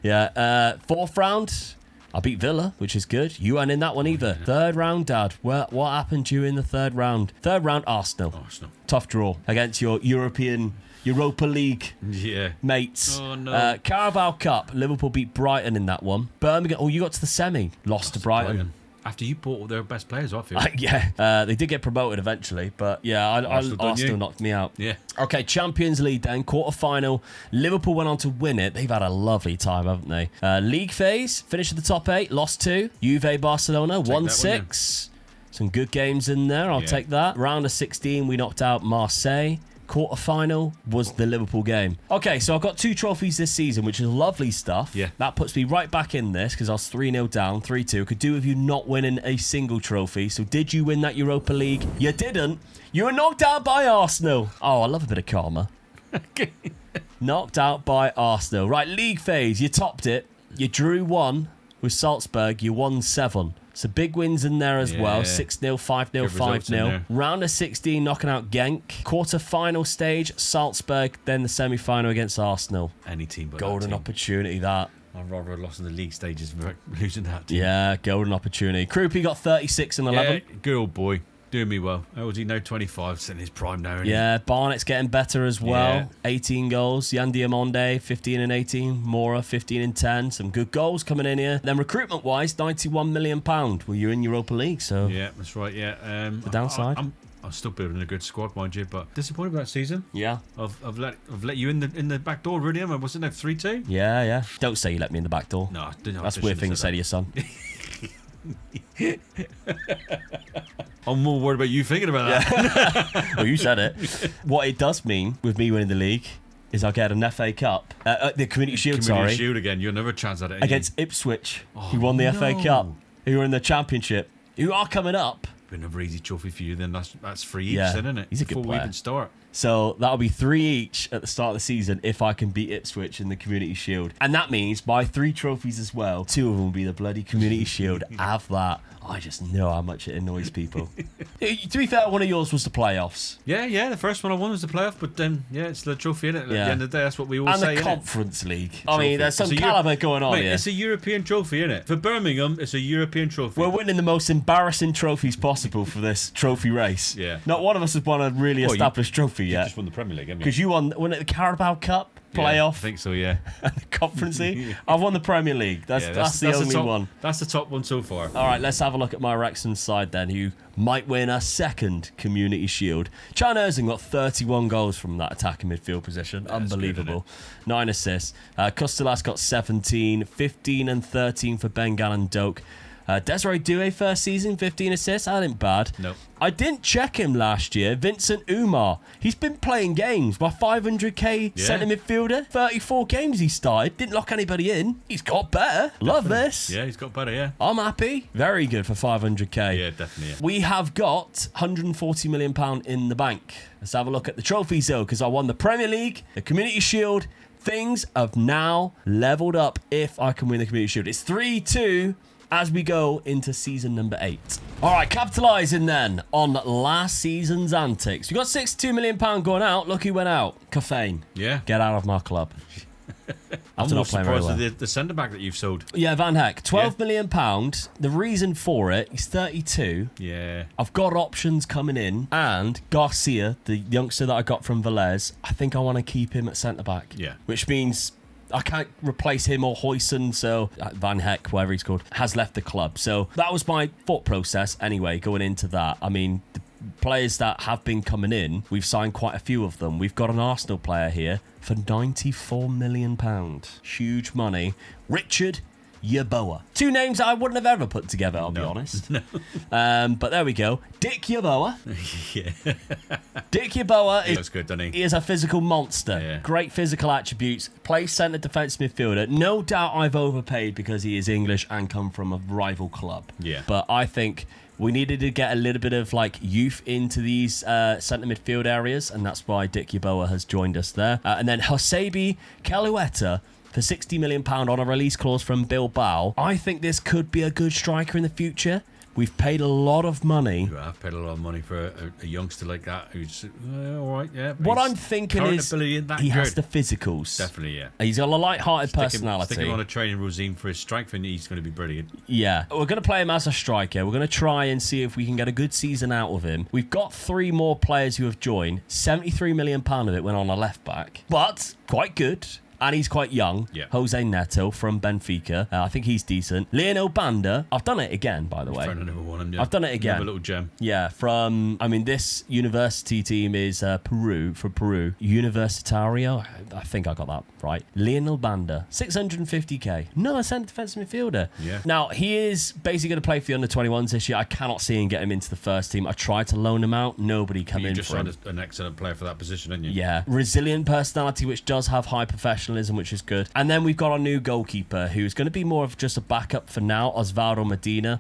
4th round, I beat Villa, which is good. You weren't in that one either. 3rd round, Dad. What happened to you in the 3rd round? 3rd round, Arsenal. Tough draw against your Europa League mates. Oh, no. Carabao Cup, Liverpool beat Brighton in that one. Birmingham, you got to the semi. Lost to Brighton. After you bought all their best players off you. They did get promoted eventually, but Arsenal knocked me out. Yeah. Okay, Champions League then, quarter-final. Liverpool went on to win it. They've had a lovely time, haven't they? League phase, finished at the top 8, lost 2. Juve, Barcelona, 1-6. Some good games in there, I'll take that. Round of 16, we knocked out Marseille. Quarter-final was the Liverpool game. Okay, so I've got 2 trophies this season, which is lovely stuff. Yeah. That puts me right back in this because I was 3-0 down, 3-2. Could do with you not winning a single trophy. So did you win that Europa League? You didn't. You were knocked out by Arsenal. Oh, I love a bit of karma. Knocked out by Arsenal. Right, league phase. You topped it. You drew 1 with Salzburg. You won 7. So big wins in there as well. 6-0, 5-0, 5-0. Round of 16, knocking out Genk. Quarter-final stage, Salzburg. Then the semi-final against Arsenal. Any team but golden opportunity, that. I'd rather have lost in the league stages than losing that team. Yeah, golden opportunity. Krupi got 36 and 11. Yeah, good old boy. Doing me well. How was he now? 25. It's in his prime now. Yeah, Barnett's getting better as well. Yeah. 18 goals. Jan Diamonde, 15 and 18. Mora, 15 and 10. Some good goals coming in here. Then recruitment-wise, £91 million. Well, you're in Europa League, so... Yeah, that's right, yeah. The downside? I'm still building a good squad, mind you, but disappointed with that season. Yeah. I've let you in the back door, really. Was it now 3-2? Yeah. Don't say you let me in the back door. No, I didn't. That's a weird thing to say to your son. I'm more worried about you thinking about that. Well, you said it. What it does mean with me winning the league is I'll get an FA Cup. The Community Shield, Community Shield again. You'll never chance at it. Against Ipswich, who won the FA Cup, who are in the Championship, who are coming up. Another easy trophy for you, then that's 3 each, then, isn't it? He's a good player. Before we even start. So that'll be 3 each at the start of the season if I can beat Ipswich in the Community Shield. And that means by 3 trophies as well, 2 of them will be the bloody Community Shield. Have that. I just know how much it annoys people. To be fair, one of yours was the playoffs. Yeah, the first one I won was the playoff, but then, it's the trophy, innit? At the end of the day, that's what we all say, And the Conference League. I mean, there's some calibre going on here. It's a European trophy, innit? For Birmingham, it's a European trophy. We're winning the most embarrassing trophies possible for this trophy race. Yeah. Not one of us has won a really established trophy trophy yet. Just won the Premier League, haven't you? Because you won it the Carabao Cup playoff. I think so, yeah. And the Conference League. I've won the Premier League. That's the only one. That's the top one so far. All right, let's have a look at my Wrexham side then, who might win a second Community Shield. Chan Erzen got 31 goals from that attacking midfield position. Unbelievable. Good, 9 assists. Kustelas got 17, 15 and 13 for Bengal and Doak. Desiree Doué first season, 15 assists. That ain't bad. Nope. I didn't check him last year. Vincent Umar. He's been playing games. My 500k centre midfielder. 34 games he started. Didn't lock anybody in. He's got better. Definitely. Love this. Yeah, he's got better, yeah. I'm happy. Very good for 500k. Yeah, definitely. Yeah. We have got £140 million in the bank. Let's have a look at the trophies though, because I won the Premier League, the Community Shield. Things have now leveled up if I can win the Community Shield. It's 3-2 as we go into season number 8. All right, capitalising then on last season's antics. We got £62 million going out. Look who went out. Caffeine. Yeah. Get out of my club. I'm not surprised at the centre-back that you've sold. Yeah, Van Heck. £12 million. The reason for it, he's 32. Yeah. I've got options coming in. And Garcia, the youngster that I got from Velez, I think I want to keep him at centre-back. Yeah. Which means I can't replace him or Huijsen, so Van Heck, whatever he's called, has left the club. So that was my thought process anyway, going into that. I mean, the players that have been coming in, we've signed quite a few of them. We've got an Arsenal player here for £94 million. Huge money. Richard Yeboah. Two names I wouldn't have ever put together, I'll be honest. No. But there we go. Dick Yeboah. Yeah. Dick Yeboah He looks good, doesn't he? He is a physical monster. Yeah. Great physical attributes. Plays centre defence midfielder. No doubt I've overpaid because he is English and come from a rival club. Yeah. But I think we needed to get a little bit of like youth into these centre midfield areas, and that's why Dick Yeboah has joined us there. And then Josebi Calueta for £60 million on a release clause from Bilbao. I think this could be a good striker in the future. We've paid a lot of money. You have paid a lot of money for a youngster like that who's all right, yeah. What I'm thinking is he has the physicals. Definitely, yeah. He's got a light-hearted personality. Stick him on a training regime for his strength and he's going to be brilliant. Yeah. We're going to play him as a striker. We're going to try and see if we can get a good season out of him. We've got 3 more players who have joined. £73 million of it went on a left-back. But quite good. And he's quite young. Yeah. Jose Neto from Benfica. I think he's decent. Lionel Banda. I've done it again, by the way. I've done it again. Another little gem. Yeah, this university team is Peru, from Peru. Universitario. I think I got that right. Lionel Banda. 650k. Another centre defence midfielder. Yeah. Now, he is basically going to play for the under-21s this year. I cannot see him get him into the first team. I tried to loan him out. Nobody came in for him. You just signed an excellent player for that position, didn't you? Yeah. Resilient personality, which does have high professionalism, which is good. And then we've got our new goalkeeper, who's going to be more of just a backup for now, Osvaldo Medina.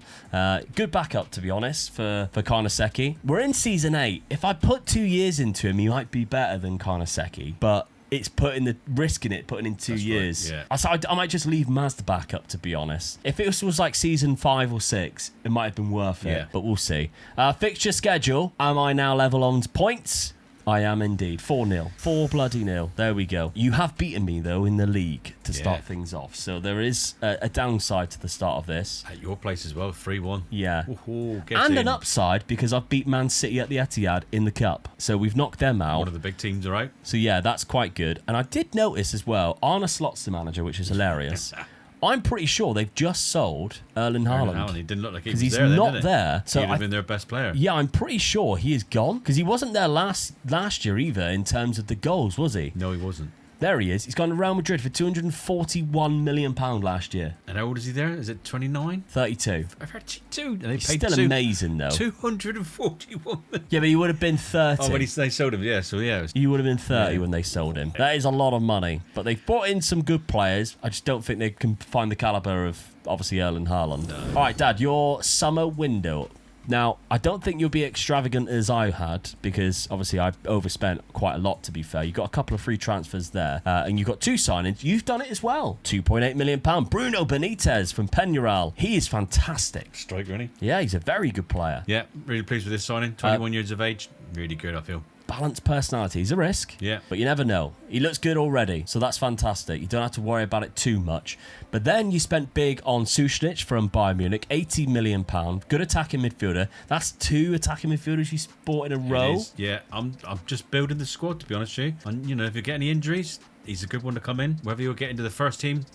Good backup, to be honest, for Karnaseki. We're in season 8. If I put 2 years into him, he might be better than Karnaseki, but it's putting in 2 years. Right, yeah. So I might just leave Maz the backup, to be honest. If it was like season 5 or 6, it might have been worth it, Yeah. but we'll see. Fixture schedule. Am I now level on points? I am indeed. 4-0. 4-0. There we go. You have beaten me, though, in the league to start things off. So there is a downside to the start of this. At your place as well, 3-1. Yeah. And an upside because I've beat Man City at the Etihad in the Cup. So we've knocked them out. One of the big teams, all right? So yeah, that's quite good. And I did notice as well, Arne Slot's the manager, which is hilarious. I'm pretty sure they've just sold Erling Haaland. He didn't look like he was because he's there. not there. So he'd have been their best player. Yeah, I'm pretty sure he is gone because he wasn't there last year either in terms of the goals, was he? No, he wasn't. There he is. He's gone to Real Madrid for £241 million last year. And how old is he there? Is it 29? 32. 32. And they He's paid still amazing, though. 241 million. Yeah, but he would have been 30. Oh, when they sold him, yeah. So, yeah. He would have been 30 when they sold him. That is a lot of money. But they've brought in some good players. I just don't think they can find the calibre of, obviously, Erling Haaland. No. All right, Dad, your summer window. Now, I don't think you'll be extravagant as I had because obviously I've overspent quite a lot, to be fair. You got a couple of free transfers there and you've got 2 signings. You've done it as well. £2.8 million. Bruno Benitez from Peñarol. He is fantastic. Striker, isn't he? Yeah, he's a very good player. Yeah, really pleased with this signing. 21 years of age. Really good, I feel. balanced personality. He's a risk, Yeah. but you never know. He looks good already, so that's fantastic. You don't have to worry about it too much. But then you spent big on Sušnić from Bayern Munich, £80 million. Good attacking midfielder. That's 2 attacking midfielders you bought in a row. It is. Yeah, I'm just building the squad, to be honest with you. And, you know, if you get any injuries, he's a good one to come in. Whether you'll get into the first team,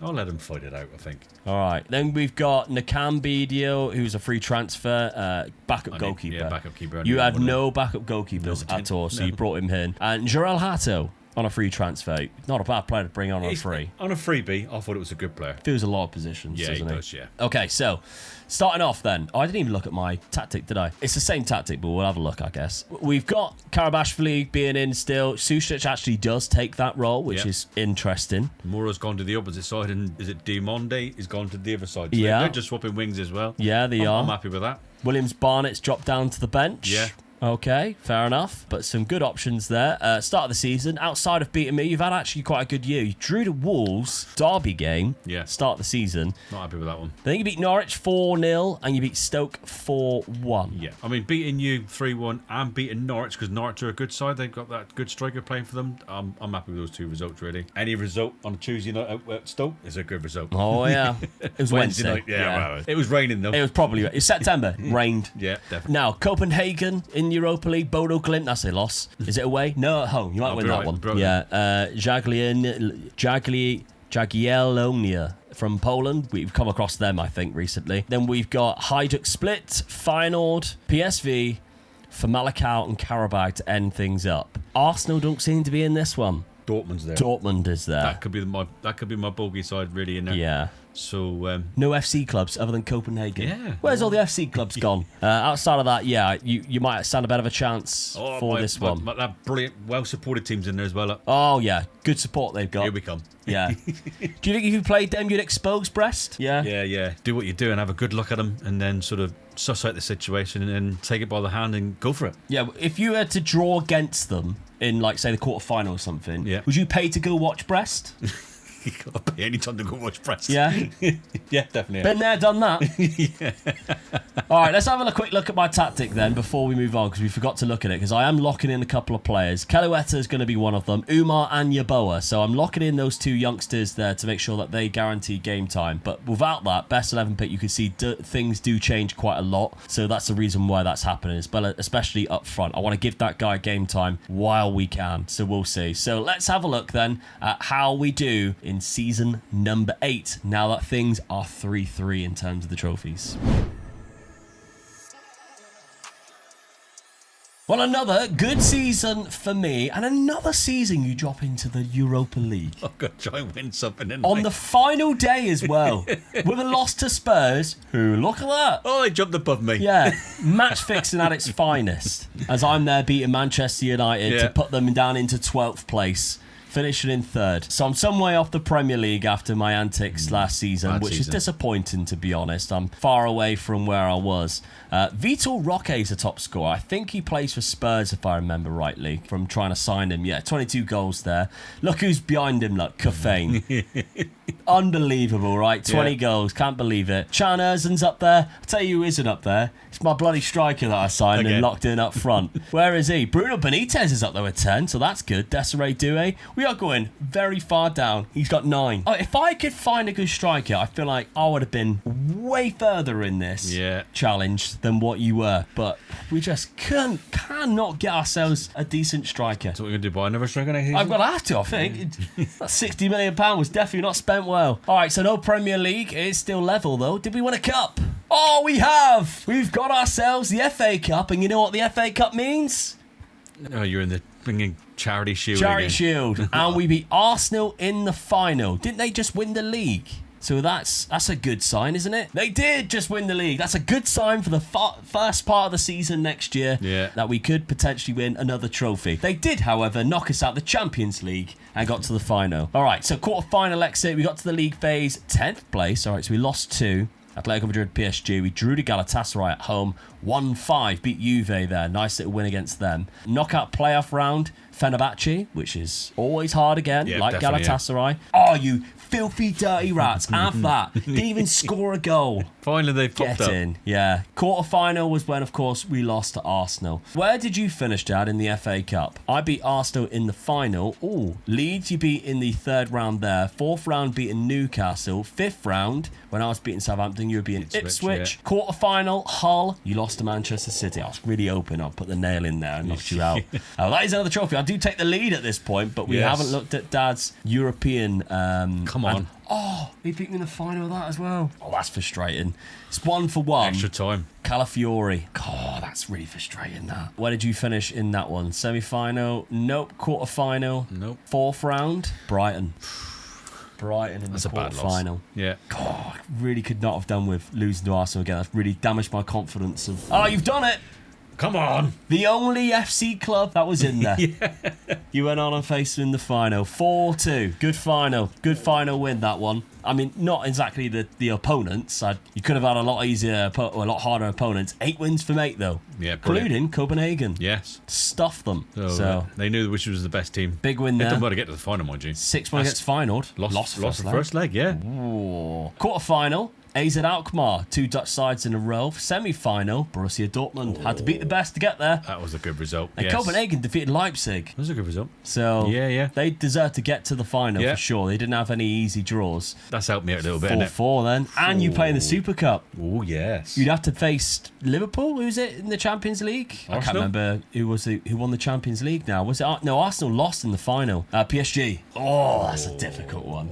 I'll let him fight it out, I think. All right. Then we've got Nakambidio, who's a free transfer, backup goalkeeper. Yeah, backup keeper. You had no backup goalkeepers at all, so you brought him in. And Jorel Hato on a free transfer. Not a bad player to bring on a free. On a freebie, I thought it was a good player. Fills a lot of positions, Yeah, doesn't he does, yeah. Okay, so starting off then. Oh, I didn't even look at my tactic, did I? It's the same tactic, but we'll have a look, I guess. We've got Karabashvili being in still. Sušnić actually does take that role, which is interesting. Mora's gone to the opposite side, and is it Dimonde is gone to the other side. So Yeah. they're just swapping wings as well. Yeah, they are. I'm happy with that. Williams Barnett's dropped down to the bench. Yeah. Okay, fair enough. But some good options there. Start of the season, outside of beating me, you've had actually quite a good year. You drew the Wolves derby game. Yeah. Start of the season. Not happy with that one. Then you beat Norwich 4-0 and you beat Stoke 4-1. Yeah. I mean, beating you 3-1 and beating Norwich, because Norwich are a good side. They've got that good striker playing for them. I'm happy with those 2 results, really. Any result on a Tuesday night at Stoke is a good result. Oh, yeah. It was Wednesday. night. Yeah. Well, it was raining, though. It was probably... It was September. Rained. Yeah, definitely. Now, Copenhagen in Europa League. Bodo Glimt, that's a loss. Is it away? No, at home. You might win that right, one. brilliant. Yeah. Jagiellonia from Poland. We've come across them, I think, recently. Then we've got Hajduk Split, Feyenoord, PSV, Famalicão and Karabag to end things up. Arsenal don't seem to be in this one. Dortmund's there. Dortmund is there. That could be my bogey side, really, in there. Yeah. So no FC clubs other than Copenhagen. Yeah. Where's all the FC clubs gone? Outside of that, yeah, you might stand a bit of a chance for this one. That brilliant, well-supported team's in there as well. Oh yeah, good support they've got. Here we come. Yeah. Do you think if you played them, you'd expose Brest? Yeah. Yeah. Do what you do and have a good look at them, and then sort of suss out the situation and then take it by the hand and go for it. Yeah. If you had to draw against them in, like, say, the quarterfinal or something, would you pay to go watch Brest? You gotta pay any time to go watch Brest. Yeah. Yeah, definitely. Been there, done that. All right, let's have a quick look at my tactic then before we move on, because we forgot to look at it, because I am locking in a couple of players. Kelueta is going to be one of them, Umar and Yaboa. So I'm locking in those 2 youngsters there to make sure that they guarantee game time. But without that, best 11 pick, you can see things do change quite a lot. So that's the reason why that's happening, especially up front. I want to give that guy game time while we can. So we'll see. So let's have a look then at how we do in season number 8, now that things are 3-3 in terms of the trophies. Well, another good season for me, and another season you drop into the Europa League. I've got to try and win something on the final day as well, with a loss to Spurs, who, look at that. Oh, they jumped above me. Yeah, match fixing at its finest, as I'm there beating Manchester United to put them down into 12th place. Finishing in 3rd. So I'm some way off the Premier League after my antics last season, which is disappointing, to be honest. I'm far away from where I was. Vitor Roque is a top scorer. I think he plays for Spurs, if I remember rightly, from trying to sign him. Yeah, 22 goals there. Look who's behind him, look, Kafane. Unbelievable, right? 20 goals, can't believe it. Chan Erzen's up there. I'll tell you who isn't up there. It's my bloody striker that I signed and locked in up front. Where is he? Bruno Benitez is up there with 10, so that's good. Desiree Doué. We are going very far down. He's got 9. Oh, if I could find a good striker, I feel like I would have been way further in this challenge than what you were. But we just cannot get ourselves a decent striker. So what are we going to do, buy another striker next season? I'm going to have to, I think. That £60 million was definitely not spent well. All right, so no Premier League. It is still level, though. Did we win a cup? Oh, we have! We've got ourselves the FA Cup, and you know what the FA Cup means? Oh, you're in the bringing Charity Shield Charity again. Shield. And we beat Arsenal in the final. Didn't they just win the league? So that's a good sign, isn't it? They did just win the league. That's a good sign for the first part of the season next year that we could potentially win another trophy. They did, however, knock us out the Champions League and got to the final. All right, so quarter-final exit. We got to the league phase, 10th place. All right, so we lost 2. Atletico Madrid, PSG. We drew to Galatasaray at home. 1-5. Beat Juve there. Nice little win against them. Knockout playoff round. Fenerbahce, which is always hard again, like Galatasaray. Yeah. Oh, you filthy, dirty rats. Have that. Didn't even score a goal. Finally, they've popped up. Get in. Yeah. Quarter-final was when, of course, we lost to Arsenal. Where did you finish, Dad, in the FA Cup? I beat Arsenal in the final. Ooh. Leeds you beat in the third round there. Fourth round beating Newcastle. Fifth round, when I was beating Southampton, you were beating Ipswich. Yeah. Quarter-final, Hull. You lost to Manchester City. I was really hoping I'd put the nail in there and knocked you out. That is another trophy. I do take the lead at this point, but we haven't looked at Dad's European... Come on. He beat me in the final of that as well. Oh, that's frustrating. It's 1-1. Extra time. Calafiori. Oh, that's really frustrating, that. Where did you finish in that one? Semi-final? Nope. Quarter-final? Nope. Fourth round? Brighton. Brighton in the quarter-final. Yeah. God, really could not have done with losing to Arsenal again. That's really damaged my confidence. Oh, you've done it! Come on. The only FC club that was in there. You went on and faced them in the final. 4-2. Good final. Good final win, that one. I mean, not exactly the opponents. You could have had a lot easier, or a lot harder opponents. 8 wins from 8, though. Yeah, brilliant. Including Copenhagen. Yes. Stuffed them. So they knew which was the best team. Big win there. They done well to get to the final, mind you. 6-1 against Feyenoord. Lost the first leg, yeah. Ooh. Quarter-final. AZ Alkmaar, 2 Dutch sides in a row. Semi-final, Borussia Dortmund. Had to beat the best to get there. That was a good result. And Copenhagen defeated Leipzig. That was a good result. So they deserved to get to the final for sure. They didn't have any easy draws. That's helped me out a little bit. 4-4 then. And you play in the Super Cup. Oh, yes. You'd have to face Liverpool. Who's it in the Champions League? Arsenal? I can't remember who won the Champions League now. Was it? No, Arsenal lost in the final. PSG. Oh, that's a difficult one.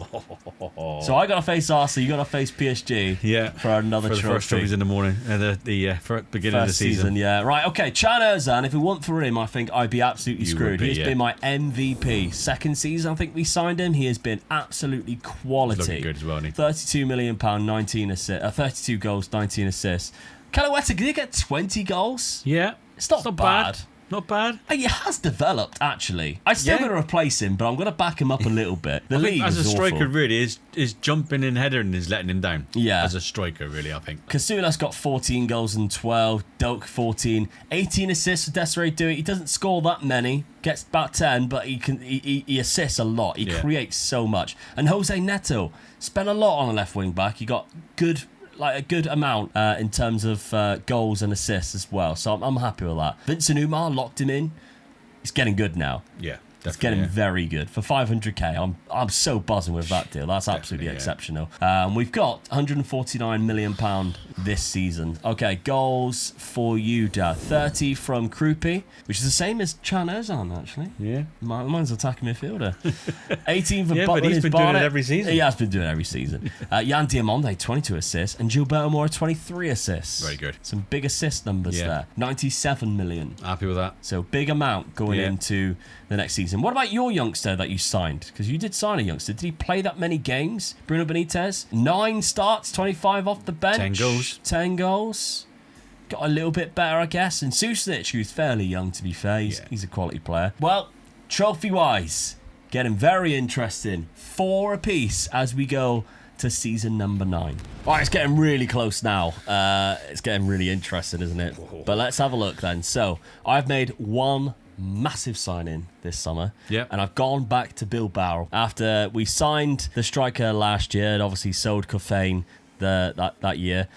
So I got to face Arsenal. You got to face PSG. Yeah. For another trophy. For the first trophies in the morning. For beginning of the season. Yeah. Right, okay. Can Özcan, if it weren't for him, I think I'd be absolutely screwed. He's been my MVP. Second season, I think we signed him. He has been absolutely quality. He's looking good as well, isn't he? £32 million, 19 assists, 32 goals, 19 assists. Calaweta, did he get 20 goals? Yeah. It's not bad. Not bad. He has developed, actually. I'm still going to replace him, but I'm going to back him up a little bit. The league as a striker, awful. Really, is jumping in header and is letting him down. Yeah. As a striker, really, I think. Kasulas got 14 goals and 12. Doak 14. 18 assists for Desiree Douy. He doesn't score that many. Gets about 10, but he assists a lot. He creates so much. And Jose Neto spent a lot on the left wing back. He got a good amount in terms of goals and assists as well. So I'm happy with that. Vincent Umar locked him in. He's getting good now. Yeah. It's getting very good. For 500k, I'm so buzzing with that deal. That's absolutely exceptional. We've got £149 million this season. Okay, goals for you, Dad. 30 from Krupi, which is the same as Can Özcan, actually. Yeah. Mine's attacking midfielder. 18 for but he's been doing it every season. He has been doing it every season. Jan Diamonde, 22 assists, and Gilberto Mora, 23 assists. Very good. Some big assist numbers there. 97 million. Happy with that. So big amount going into the next season. What about your youngster that you signed? Because you did sign a youngster. Did he play that many games? Bruno Benitez? 9 starts, 25 off the bench. 10 goals. 10 goals. Got a little bit better, I guess. And Susnic, who's fairly young, to be fair. He's a quality player. Well, trophy-wise, getting very interesting. 4 apiece as we go to season number 9. All right, it's getting really close now. It's getting really interesting, isn't it? But let's have a look then. So, I've made one massive signing this summer. And I've gone back to Bilbao. After we signed the striker last year and obviously sold Cofain that year,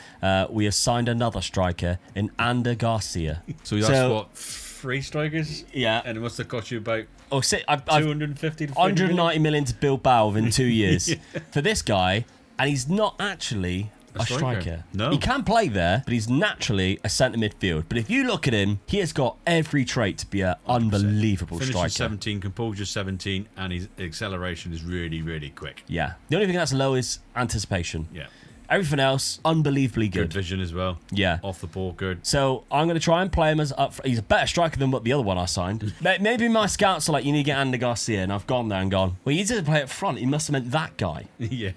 we have signed another striker in Ander Garcia. So that's what, 3 strikers? Yeah. And it must have cost you about 250 to 190 million to Bilbao within 2 years for this guy, and he's not actually a striker. No. He can play there, but he's naturally a centre midfield. But if you look at him, he has got every trait to be an unbelievable striker. 17, composure 17, and his acceleration is really, really quick. Yeah. The only thing that's low is anticipation. Yeah. Everything else, unbelievably good. Good vision as well. Yeah. Off the ball, good. So I'm going to try and play him as up. He's a better striker than what the other one I signed. Maybe my scouts are like, you need to get Ander Garcia, and I've gone there and gone, well, you didn't play up front. He must have meant that guy. Yeah.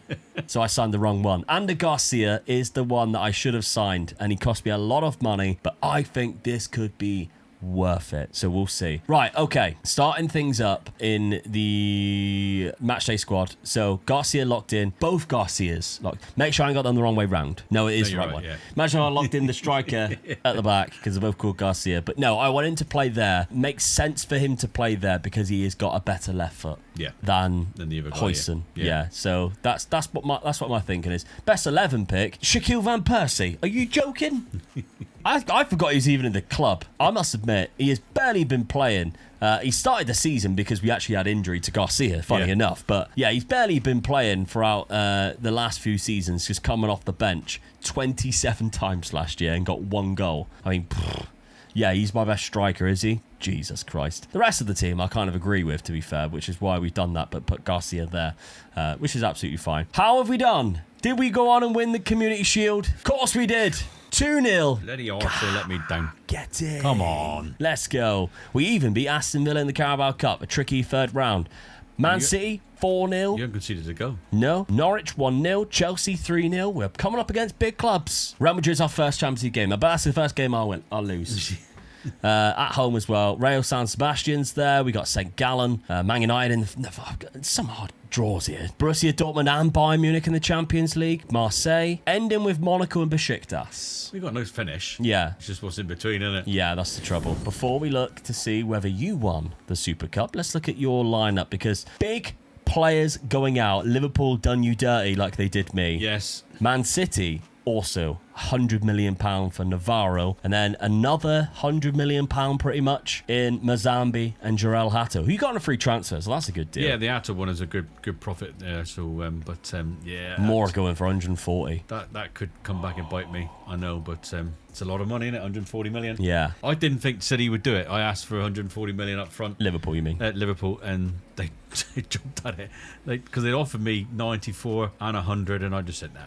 So I signed the wrong one. Ander Garcia is the one that I should have signed, and he cost me a lot of money, but I think this could be worth it. So we'll see. Right, okay. Starting things up in the matchday squad. So Garcia locked in. Both Garcias locked. Make sure I ain't got them the wrong way round. No, it is the right one. Yeah. Imagine I locked in the striker at the back because they're both called Garcia. But no, I want him to play there. Makes sense for him to play there because he has got a better left foot than the other guy. Huijsen. Yeah. So that's what my thinking is. Best 11 pick, Shaquille Van Persie. Are you joking? I forgot he was even in the club. I must admit, he has barely been playing. He started the season because we actually had injury to Garcia, funny enough. But yeah, he's barely been playing throughout the last few seasons, just coming off the bench 27 times last year and got 1 goal. I mean, yeah, he's my best striker, is he? Jesus Christ. The rest of the team I kind of agree with, to be fair, which is why we've done that, but put Garcia there, which is absolutely fine. How have we done? Did we go on and win the Community Shield? Of course we did. 2-0. Bloody Arsenal let me down. Get it. Come on. Let's go. We even beat Aston Villa in the Carabao Cup, a tricky third round. Man City, 4-0. You haven't conceded a goal. No. Norwich, 1-0. Chelsea, 3-0. We're coming up against big clubs. Real Madrid's our first Champions League game. But that's the first game I'll lose. At home as well. Real San Sebastian's there. We got St. Gallen. Man United in some hard draws here. Borussia Dortmund and Bayern Munich in the Champions League. Marseille. Ending with Monaco and Besiktas. We got no finish. Yeah. It's just what's in between, isn't it? Yeah, that's the trouble. Before we look to see whether you won the Super Cup, let's look at your lineup because big players going out. Liverpool done you dirty like they did me. Yes. Man City also £100 million for Navarro, and then another £100 million pretty much in Mazambi and Jarell Hato, who you got on a free transfer, so that's a good deal. Yeah, the Hato one is a good profit there. So, yeah, more going for 140. That could come back and bite me. I know, but it's a lot of money, isn't it? 140 million. Yeah, I didn't think City would do it. I asked for 140 million up front. Liverpool, you mean? Liverpool, and they jumped at it because they'd offered me 94 and 100, and I just said, nah.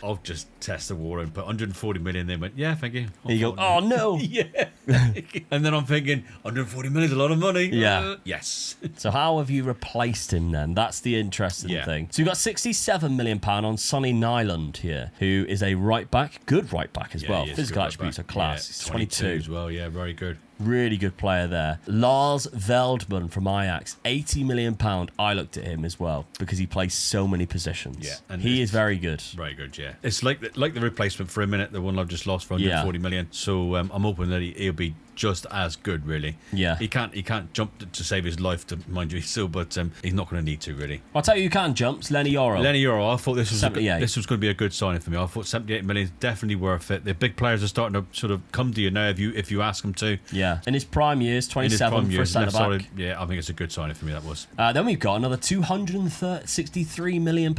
I'll just test the water and put 140 million. They went, yeah, thank you. You go, oh no. Yeah. And then I'm thinking, 140 million is a lot of money. Yeah. Yes. So how have you replaced him then? That's the interesting thing. So you've got £67 million on Sonny Nyland here, who is a right back, good right back as well. Physical attributes are class. He's 22 as well. Yeah, very good. Really good player there. Lars Veldman from Ajax, £80 million. I looked at him as well because he plays so many positions. Yeah, and he is very good. Very good, yeah. It's like the replacement for a minute, the one I've just lost for 140 million. So I'm hoping that he'll be just as good, really. Yeah. He can't jump to save his life, to mind you. So, but he's not going to need to, really. I'll tell you who can jump. Lenny Yoro. Lenny Yoro. I thought this was going to be a good signing for me. I thought 78 million is definitely worth it. The big players are starting to sort of come to you now if you ask them to. Yeah. In his prime years, 27 for a centre back. Yeah, I think it's a good signing for me. That was. Then we've got another £263 million.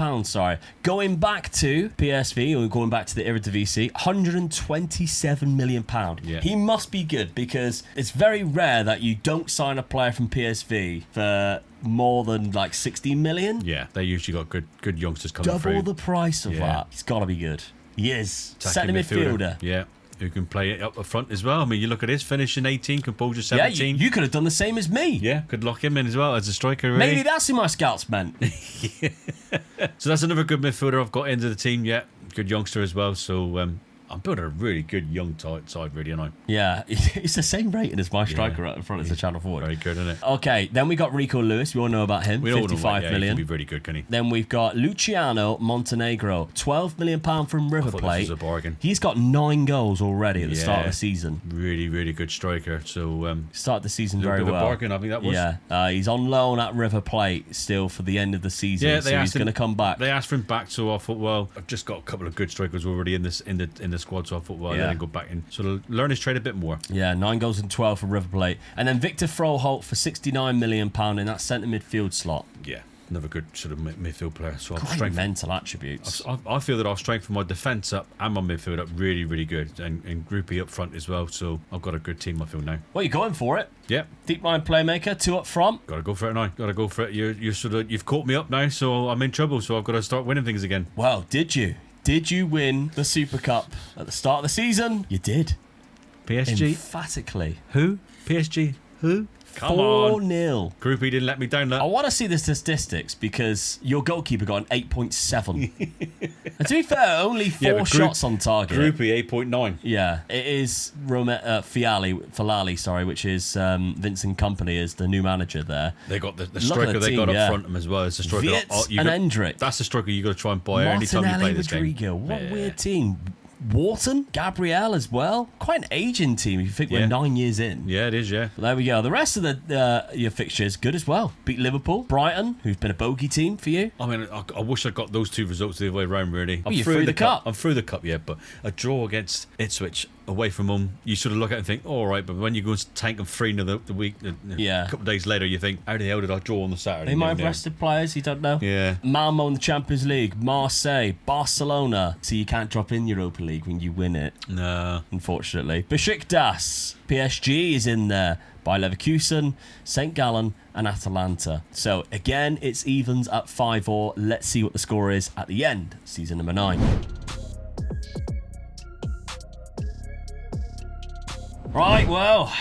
Going back to PSV, or going back to the Eredivisie, £127 million. Yeah. He must be good because it's very rare that you don't sign a player from PSV for more than like 60 million. Yeah, they usually got good youngsters coming through. Double the price of that. He's got to be good. He is. Centre midfielder. Yeah. Who can play it up the front as well. I mean, you look at his finishing 18, composure 17. Yeah, you could have done the same as me. Yeah, could lock him in as well as a striker, really. Maybe that's who my scouts meant. So that's another good midfielder I've got into the team, yeah. Good youngster as well, so I'm building a really good young side, really, aren't I? Yeah, it's the same rating as my striker right in front as the channel forward. Very good, isn't it? Okay, then we got Rico Lewis. We all know about him. 55 million. He can be really good, can he? Then we've got Luciano Montenegro, £12 million from River Plate. This was a bargain. He's got 9 goals already at the start of the season. Really, really good striker. So start the season very well. A bargain, I think that was. Yeah, he's on loan at River Plate still for the end of the season. Yeah, so he's going to come back. They asked for him back, so I thought, well, I've just got a couple of good strikers already in the squad, so I thought, well, let him go back and sort of learn his trade a bit more. Yeah, 9 goals and 12 for River Plate. And then Victor Froholt for £69 million in that centre midfield slot. Yeah, another good sort of midfield player. So great mental attributes. I feel that I've strengthened my defence up and my midfield up really, really good. And groupie up front as well. So I've got a good team, I feel, now. Well, you're going for it. Yeah. Deep line playmaker, 2 up front. Got to go for it now. Got to go for it. You've caught me up now, so I'm in trouble. So I've got to start winning things again. Well, did you? Did you win the Super Cup at the start of the season? You did. PSG. Emphatically. Who? PSG. Who? Come on. 4-0. Groupie didn't let me down. I That. want to see the statistics because your goalkeeper got an 8.7. And to be fair, only four shots on target. Groupie 8.9. Yeah, it is Filali, sorry, which is Vincent Kompany is the new manager there. They got the Look at striker the they team, got yeah. up front of them as well. It's a striker. Vietz and Hendrick. That's the striker you got to try and buy anytime you play this game. Rodrigo, what a weird team. Wharton, Gabriel as well. Quite an aging team if you think we're 9 years in. Yeah, it is, yeah. There we go. The rest of your fixtures, good as well. Beat Liverpool, Brighton, who's been a bogey team for you. I mean, I wish I got those two results the other way around, really. You're through the cup. I'm through the cup, yeah, but a draw against Ipswich away from home, you sort of look at it and think, all right, but when you go and tank them 3-0 the week, a couple of days later, you think, how the hell did I draw on the Saturday? They might have rested players, you don't know. Yeah. Malmo in the Champions League, Marseille, Barcelona. So you can't drop in Europa League when you win it. No. Unfortunately. Besiktas, PSG is in there by Leverkusen, St. Gallen and Atalanta. So again, it's evens at 5-4. Let's see what the score is at the end. Season number 9. Right, well,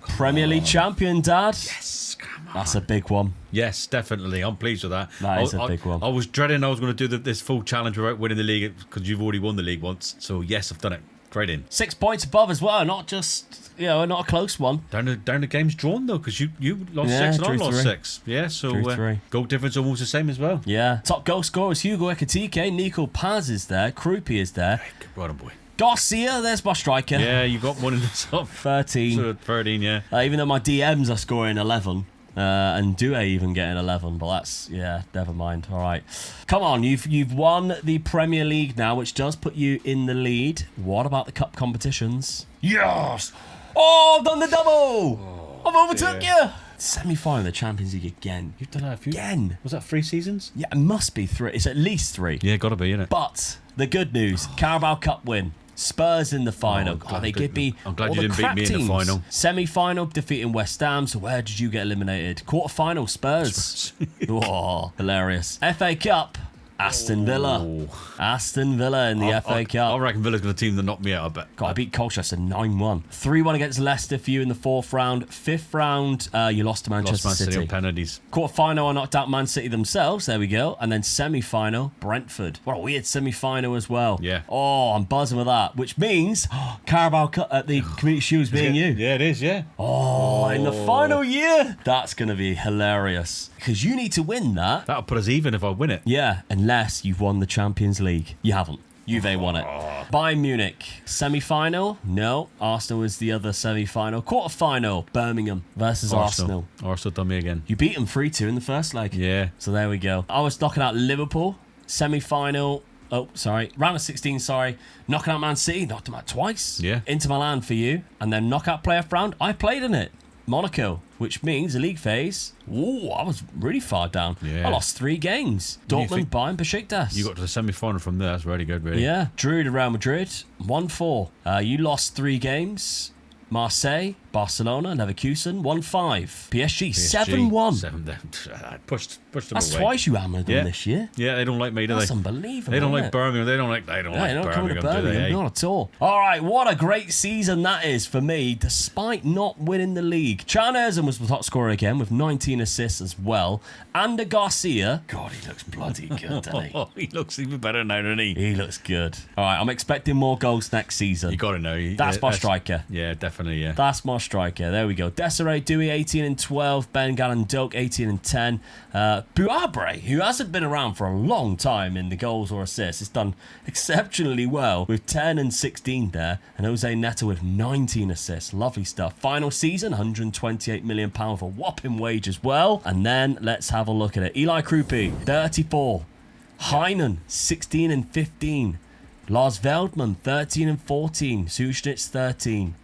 Premier League champion, Dad. Yes, come on. That's a big one. Yes, definitely. I'm pleased with that. That is a big one. I was dreading I was going to do this full challenge without winning the league because you've already won the league once. So, yes, I've done it. Great in. 6 points above as well, not just, not a close one. Down the game's drawn, though, because you lost 6 and I lost 3. 6. Yeah, so goal difference almost the same as well. Yeah. Top goal scorers, Hugo Ekitike, Nico Paz is there, Krupi is there. Hey, well done, boy. Garcia, there's my striker. Yeah, you got one in the top. 13. So 13, yeah. Even though my DMs are scoring 11. And Due even getting 11, but that's, never mind. All right. Come on, you've won the Premier League now, which does put you in the lead. What about the cup competitions? Yes! Oh, I've done the double! I've overtook you! Semi-final of the Champions League again. You've done that a few. Again. Was that 3 seasons? Yeah, it must be 3. It's at least 3. Yeah, gotta be, innit? But the good news, Carabao Cup win. Spurs in the final. They could be. I'm glad all you the didn't beat crap me in the teams. final. Semi-final defeating West Ham. So where did you get eliminated? Quarter-final Spurs. Oh, hilarious. FA Cup. Aston Villa. Aston Villa in the FA Cup. I reckon Villa's going to team that knocked me out, I bet. God, I beat Colchester 9-1. 3-1 against Leicester for you in the 4th round. 5th round, you lost to Manchester Lost Man City. on penalties. Quarter-final, I knocked out Man City themselves. There we go. And then semi-final, Brentford. What a weird semi-final as well. Yeah. Oh, I'm buzzing with that. Which means Carabao Cup at the Community Shields being you. Yeah, it is, yeah. Oh, in the final year. That's going to be hilarious. Because you need to win that. That'll put us even if I win it. Yeah, unless you've won the Champions League. You haven't. Juve won it. Bayern Munich. Semi-final? No. Arsenal was the other semi-final. Quarter-final. Birmingham versus Arsenal. Arsenal done me again. You beat them 3-2 in the first leg. Yeah. So there we go. I was knocking out Liverpool. Semi-final. Oh, sorry. Round of 16, sorry. Knocking out Man City. Knocked them out twice. Yeah. Inter Milan for you. And then knockout playoff round. I played in it. Monaco, which means the league phase. Ooh, I was really far down. Yeah. I lost 3 games. Dortmund, Bayern, Besiktas. You got to the semi-final from there. That's really good, really. Yeah. Drew to Real Madrid. 1-4. You lost 3 games. Marseille, Barcelona, Leverkusen, 1-5. PSG, 7-1. 7 pushed them That's away. twice you hammered them this year. Yeah, they don't like me, do That's they? unbelievable. They don't isn't like it? Birmingham. They don't like They don't come to Birmingham, Birmingham, do they? not at all. All right, what a great season that is for me, despite not winning the league. Chan Erzan was the top scorer again with 19 assists as well. Ander Garcia, God, he looks bloody good, doesn't he? Oh, he looks even better now, doesn't he? He looks good. All right, I'm expecting more goals next season. You got to know. That's my striker. Yeah, definitely, yeah. That's my striker. There we go. Desiree Dewey, 18 and 12. Ben Gallen Doak, 18 and 10. Buabre, who hasn't been around for a long time in the goals or assists, has done exceptionally well with 10 and 16 there. And Jose Neto with 19 assists. Lovely stuff. Final season, £128 million for a whopping wage as well. And then let's have a look at it. Eli Krupi, 34. Heinen, 16 and 15. Lars Veldman, 13 and 14. Sušnitz, 13.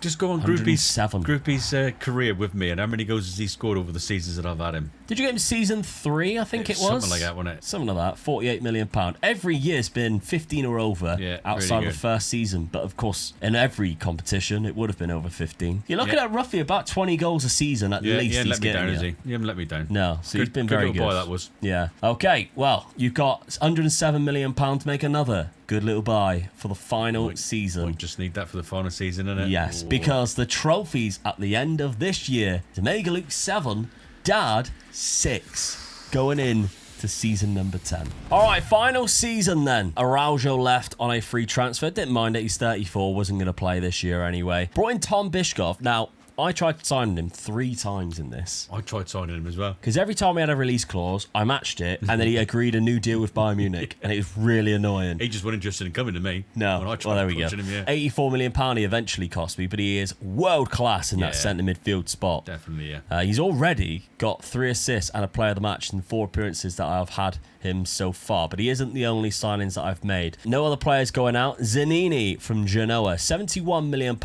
Just go on 107. Groupie's career with me and how many goals has he scored over the seasons that I've had him? Did you get him season 3? I think it was something like that, wasn't it? Something like that. £48 million. Every year's been 15 or over outside really of the first season. But of course, in every competition, it would have been over 15. You're looking at roughly about 20 goals a season at least. Yeah, he's let me getting down, is he? He haven't let me down. No, so he's been good very little good. boy, that was. Yeah. Okay. Well, you've got £107 million to make another good little buy for the final season. We just need that for the final season, innit? Yes, Ooh. because the trophies at the end of this year, Omega Luke 7, Dad 6, going in to season number 10. All right, final season then. Araujo left on a free transfer. Didn't mind it. He's 34. Wasn't going to play this year anyway. Brought in Tom Bishkov. Now, I tried signing him 3 times in this. I tried signing him as well. Because every time we had a release clause, I matched it, and then he agreed a new deal with Bayern Munich, and it was really annoying. He just wasn't interested in coming to me. No, when I tried well, there we go. him, yeah. £84 million he eventually cost me, but he is world class in that centre midfield spot. Definitely, yeah. He's already got 3 assists and a player of the match in 4 appearances that I've had him so far, but he isn't the only signings that I've made. No other players going out. Zanini from Genoa, £71 million.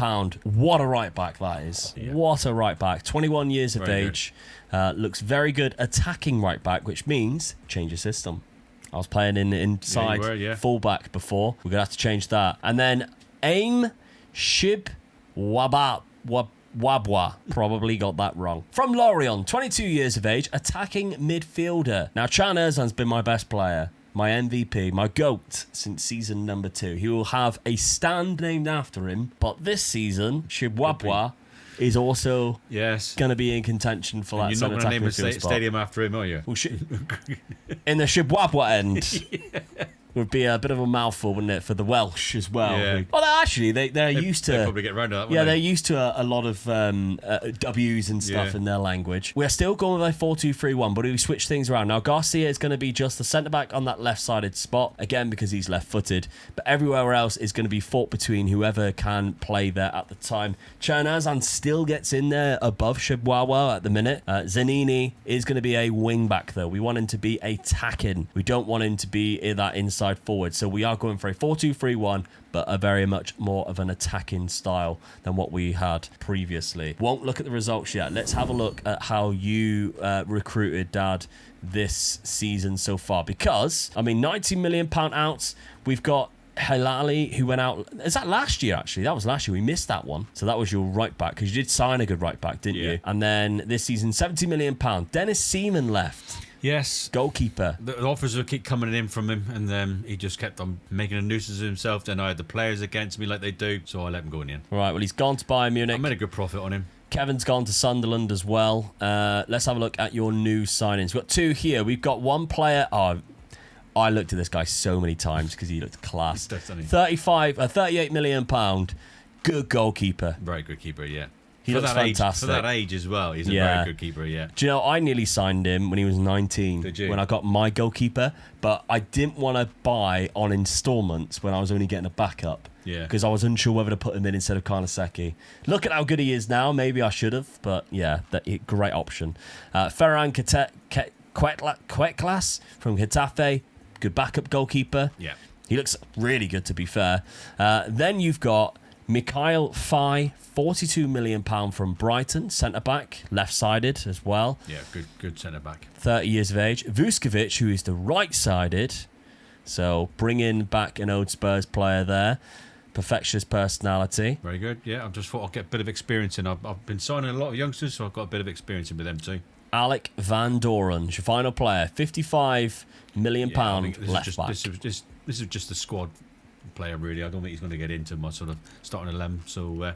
What a right back that is. Yeah. What a right back. 21 years of age. Looks very good attacking right back, which means change your system. I was playing inside fullback before. We're going to have to change that. And then Aim Shib Wabwa, probably got that wrong. From Lorient, 22 years of age, attacking midfielder. Now, Can Erzan's been my best player, my MVP, my GOAT since season number 2. He will have a stand named after him, but this season, Shibwabwa is also going to be in contention for that. You're not going to name a stadium after him, are you? Well, in the Shibwabwa end. Would be a bit of a mouthful, wouldn't it, for the Welsh as well? Yeah. Well, actually, they're used to. They probably get around to that. Yeah, they're used to a lot of W's and stuff in their language. We're still going with a 4-2-3-1, but we switch things around. Now, Garcia is going to be just the centre back on that left-sided spot again because he's left-footed. But everywhere else is going to be fought between whoever can play there at the time. Chernazan still gets in there above Shibwawa at the minute. Zanini is going to be a wing back though. We want him to be attacking. We don't want him to be in that inside forward. So we are going for a 4-2-3-1, but a very much more of an attacking style than what we had previously. Won't look at the results yet. Let's have a look at how you recruited Dad this season so far. Because, I mean, £90 million out. We've got Hilali, who went out. Is that last year, actually? That was last year. We missed that one. So that was your right back, because you did sign a good right back, didn't you? And then this season, £70 million. Dennis Seaman left. Yes. Goalkeeper. The offers would keep coming in from him, and then he just kept on making a nuisance of himself. Then I had the players against me like they do, so I let him go in the end. Right, well, he's gone to Bayern Munich. I made a good profit on him. Kevin's gone to Sunderland as well. Let's have a look at your new signings. We've got 2 here. We've got one player. Oh, I looked at this guy so many times because he looked class. 38 million pound. Good goalkeeper. Very good keeper, yeah. He looks fantastic. For that age as well, he's a very good keeper, yeah. Do you know, I nearly signed him when he was 19. Did you? When I got my goalkeeper, but I didn't want to buy on installments when I was only getting a backup. Yeah. Because I was unsure whether to put him in instead of Karnaseki. Look at how good he is now. Maybe I should have, but yeah, great option. Ferran Quetlas from Getafe, good backup goalkeeper. Yeah. He looks really good, to be fair. Then you've got Mikhail Fai, £42 million from Brighton, centre-back, left-sided as well. Yeah, good centre-back. 30 years of age. Vuskovic, who is the right-sided. So bringing back an old Spurs player there. Perfectionist personality. Very good, yeah. I just thought I'd get a bit of experience in. I've been signing a lot of youngsters, so I've got a bit of experience in with them too. Alec Van Doren, your final player, £55 million left-back. This is just the squad player, really. I don't think he's going to get into my sort of starting 11, so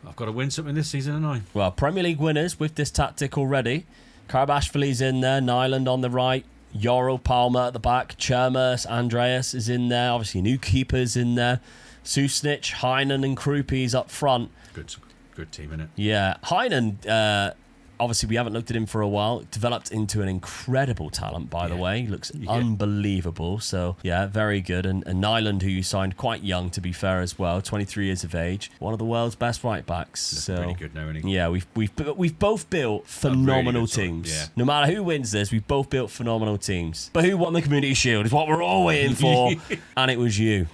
I've got to win something this season, haven't I? Well, Premier League winners with this tactic already. Karabashvili's in there, Nyland on the right, Yoro Palmer at the back, Chermas, Andreas is in there, obviously new keepers in there, Susnich, Heinen and Krupi's up front. Good team, innit? Yeah, Heinen, obviously we haven't looked at him for a while, developed into an incredible talent, by the way. He looks unbelievable, so yeah, very good. And Nyland, who you signed quite young, to be fair as well, 23 years of age, one of the world's best right backs. So really good now, isn't he? Yeah, we've both built phenomenal teams. Yeah. No matter who wins this, we've both built phenomenal teams. But who won the Community Shield is what we're all waiting for, and it was you.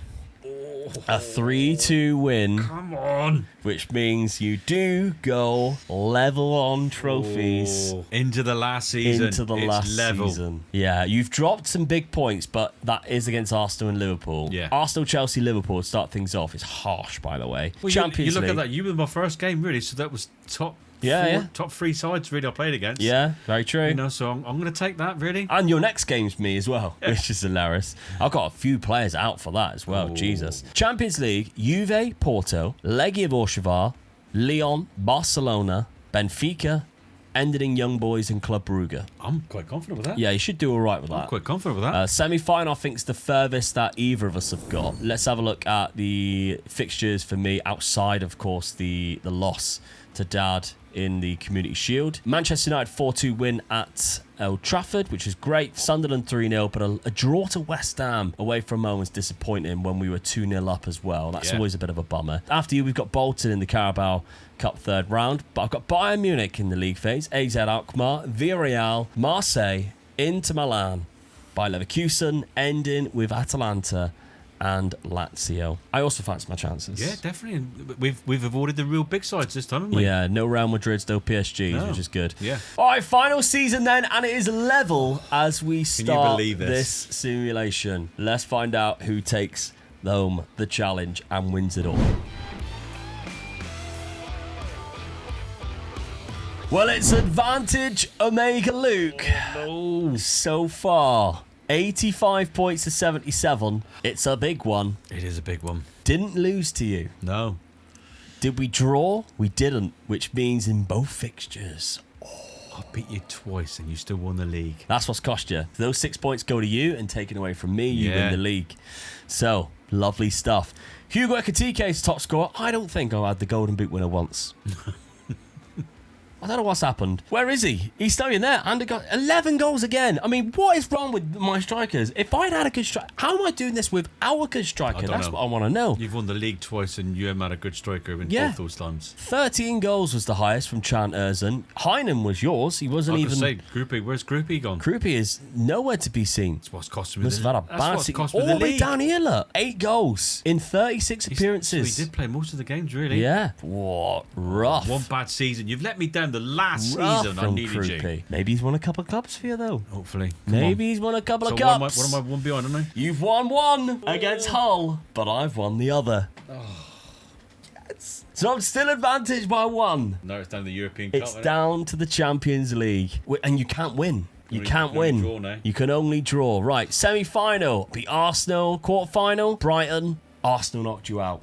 A 3-2 win, Come on. which means you do go level on trophies. Into the last season. Into the It's last level. season. Yeah, you've dropped some big points, but that is against Arsenal and Liverpool. Yeah. Arsenal, Chelsea, Liverpool to start things off. It's harsh, by the way. Well, Champions you look League. at that. You were my first game, really, so that was top top 3 sides, really, I played against. Yeah, very true. You know, so I'm going to take that, really. And your next game's me as well, which is hilarious. I've got a few players out for that as well. Ooh. Jesus. Champions League, Juve, Porto, Legia Warszawa, Lyon, Barcelona, Benfica, ended in Young Boys and Club Brugge. I'm quite confident with that. Yeah, you should do all right with that. I'm quite confident with that. Semi-final, I think, is the furthest that either of us have got. Let's have a look at the fixtures for me outside, of course, the loss to Dad in the Community Shield. Manchester United 4-2 win at Old Trafford, which is great. Sunderland 3-0, but a draw to West Ham away from home was disappointing when we were 2-0 up as well. That's always a bit of a bummer. After you, we've got Bolton in the Carabao Cup third round, but I've got Bayern Munich in the league phase, AZ Alkmaar, Villarreal, Marseille, Inter Milan, Bayer Leverkusen, ending with Atalanta and Lazio. I also fancy my chances. Yeah, definitely. We've avoided the real big sides this time, haven't we? Yeah, no Real Madrids, no PSGs, No. which is good. Yeah. All right, final season then, and it is level as we start believe this simulation. Let's find out who takes home the challenge and wins it all. Well, it's advantage Omega Luke. Oh, So far, 85 points to 77. It's a big one. it is a big one. Didn't lose to you. No. Did we draw? We didn't, which means in both fixtures. I beat you twice and you still won the league. That's what's cost you. Those 6 points go to you and taken away from me, you Yeah. win the league. So, lovely stuff. Hugo Ekitike's top scorer. I don't think I had the Golden Boot winner once. I don't know what's happened. Where is he? He's still in there. And got 11 goals again. I mean, what is wrong with my strikers? If I'd had a good striker, how am I doing this with our good striker? I don't That's know. what I want to know. You've won the league twice and you haven't had a good striker in Yeah. both those times. 13 goals was the highest from Chan Erzan. Heinen was yours. He wasn't I even... could say, Groupie, where's Groupie gone? Kroupy is nowhere to be seen. That's what's cost me Must the have had a That's bad what's season. cost me All the the way league. down here, look. 8 goals in 36 appearances. So he did play most of the games, really. Yeah. What? Rough. One bad season. You've let me down the last Rough season. I from needed you. Kroupy. Maybe he's won a couple of cups for you, though. Hopefully. Come Maybe on. he's won a couple So of what cups. am I one behind, haven't I? You've won one against Hull, but I've won the other. Yes. So I'm still advantaged by 1. No, it's down to the European Cup. It's isn't it? down to the Champions League. And you can't win. You can't can only win. draw now. You can only draw. Right, semi-final. Beat Arsenal. Quarter-final. Brighton. Arsenal knocked you out.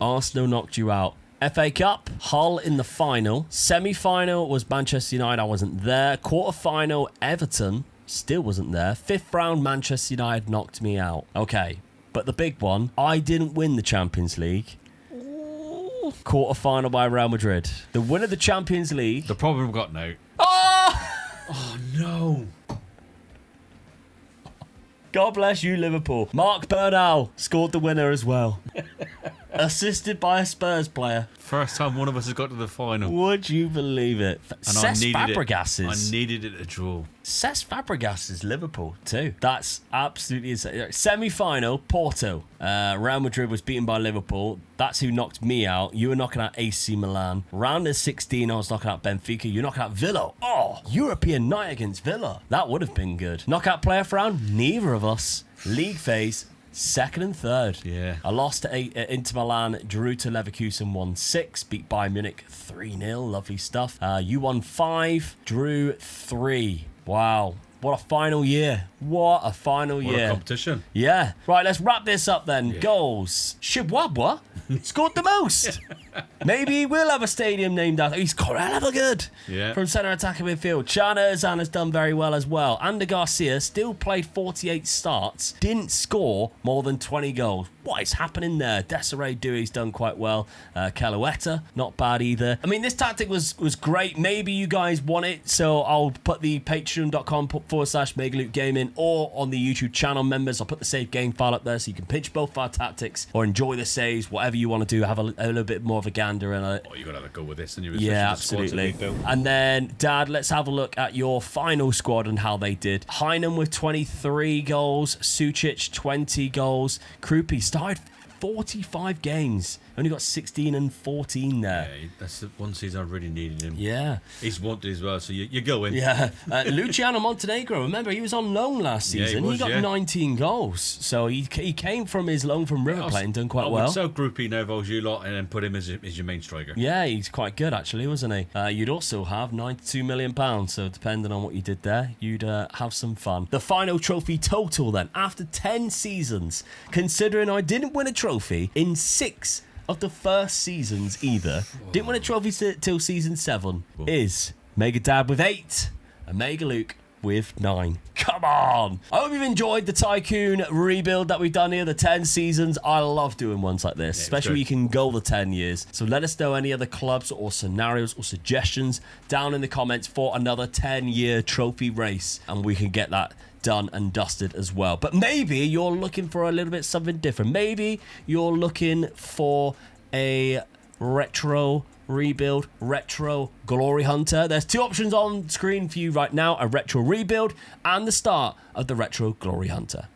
Arsenal knocked you out. FA Cup, Hull in the final. Semi-final was Manchester United. I wasn't there. Quarter-final, Everton. Still wasn't there. 5th round, Manchester United knocked me out. Okay, but the big one, I didn't win the Champions League. Quarter-final by Real Madrid. The winner of the Champions League. The problem we've got now. Oh! Oh, no. God bless you, Liverpool. Mark Bernal scored the winner as well. Assisted by a Spurs player. First time one of us has got to the final. Would you believe it? And Cesc Fabregas I is... needed it to draw. Cesc Fabregas is Liverpool too. That's absolutely insane. Semi-final, Porto. Real Madrid was beaten by Liverpool. That's who knocked me out. You were knocking out AC Milan. Round of 16, I was knocking out Benfica. You're knocking out Villa. Oh, European night against Villa. That would have been good. Knockout playoff round, neither of us. League phase, 2nd and 3rd. Yeah. I lost to Inter Milan, drew to Leverkusen 1-6, beat Bayern Munich 3-0. Lovely stuff. You won 5, drew 3. Wow. What a final year. What a final What year. a competition. Yeah. Right, let's wrap this up then. Goals. Shibwabwa scored the most. Maybe he will have a stadium named after. He's got hella good. Yeah. From centre attacking midfield. Chan Erzan has done very well as well. Ander Garcia still played 48 starts. Didn't score more than 20 goals. What is happening there? Desiree Dewey's done quite well. Calueta, not bad either. I mean, this tactic was great. Maybe you guys want it, so I'll put the patreon.com/Megaloot Gaming or on the YouTube channel members. I'll put the save game file up there so you can pinch both our tactics or enjoy the saves, whatever you want to do. Have a little bit more of a gander and a... Oh, you got to have a go with this. And Yeah, absolutely. And then, Dad, let's have a look at your final squad and how they did. Heinen with 23 goals, Sucic 20 goals, Kroupy started 45 games. Only got 16 and 14 there. Yeah, that's the one season I really needed him. Yeah. He's wanted as well, so you go in. Yeah. Luciano Montenegro, remember, he was on loan last season. he he got 19 goals. So he came from his loan from River Plate and done quite well. So groupie now if I was you lot and then put him as your main striker. Yeah, he's quite good actually, wasn't he? You'd also have £92 million. So depending on what you did there, you'd have some fun. The final trophy total then, after 10 seasons, considering I didn't win a trophy in 6 of the first seasons either, didn't win a trophy till season 7, is Mega Dad with 8 and Mega Luke with 9. Come on! I hope you've enjoyed the Tycoon rebuild that we've done here, the 10 seasons. I love doing ones like this, especially when you can go the 10 years. So let us know any other clubs or scenarios or suggestions down in the comments for another 10-year trophy race, and we can get that done and dusted as well. But maybe you're looking for a little bit something different. Maybe you're looking for a retro rebuild, retro glory hunter. There's 2 options on screen for you right now, a retro rebuild and the start of the retro glory hunter.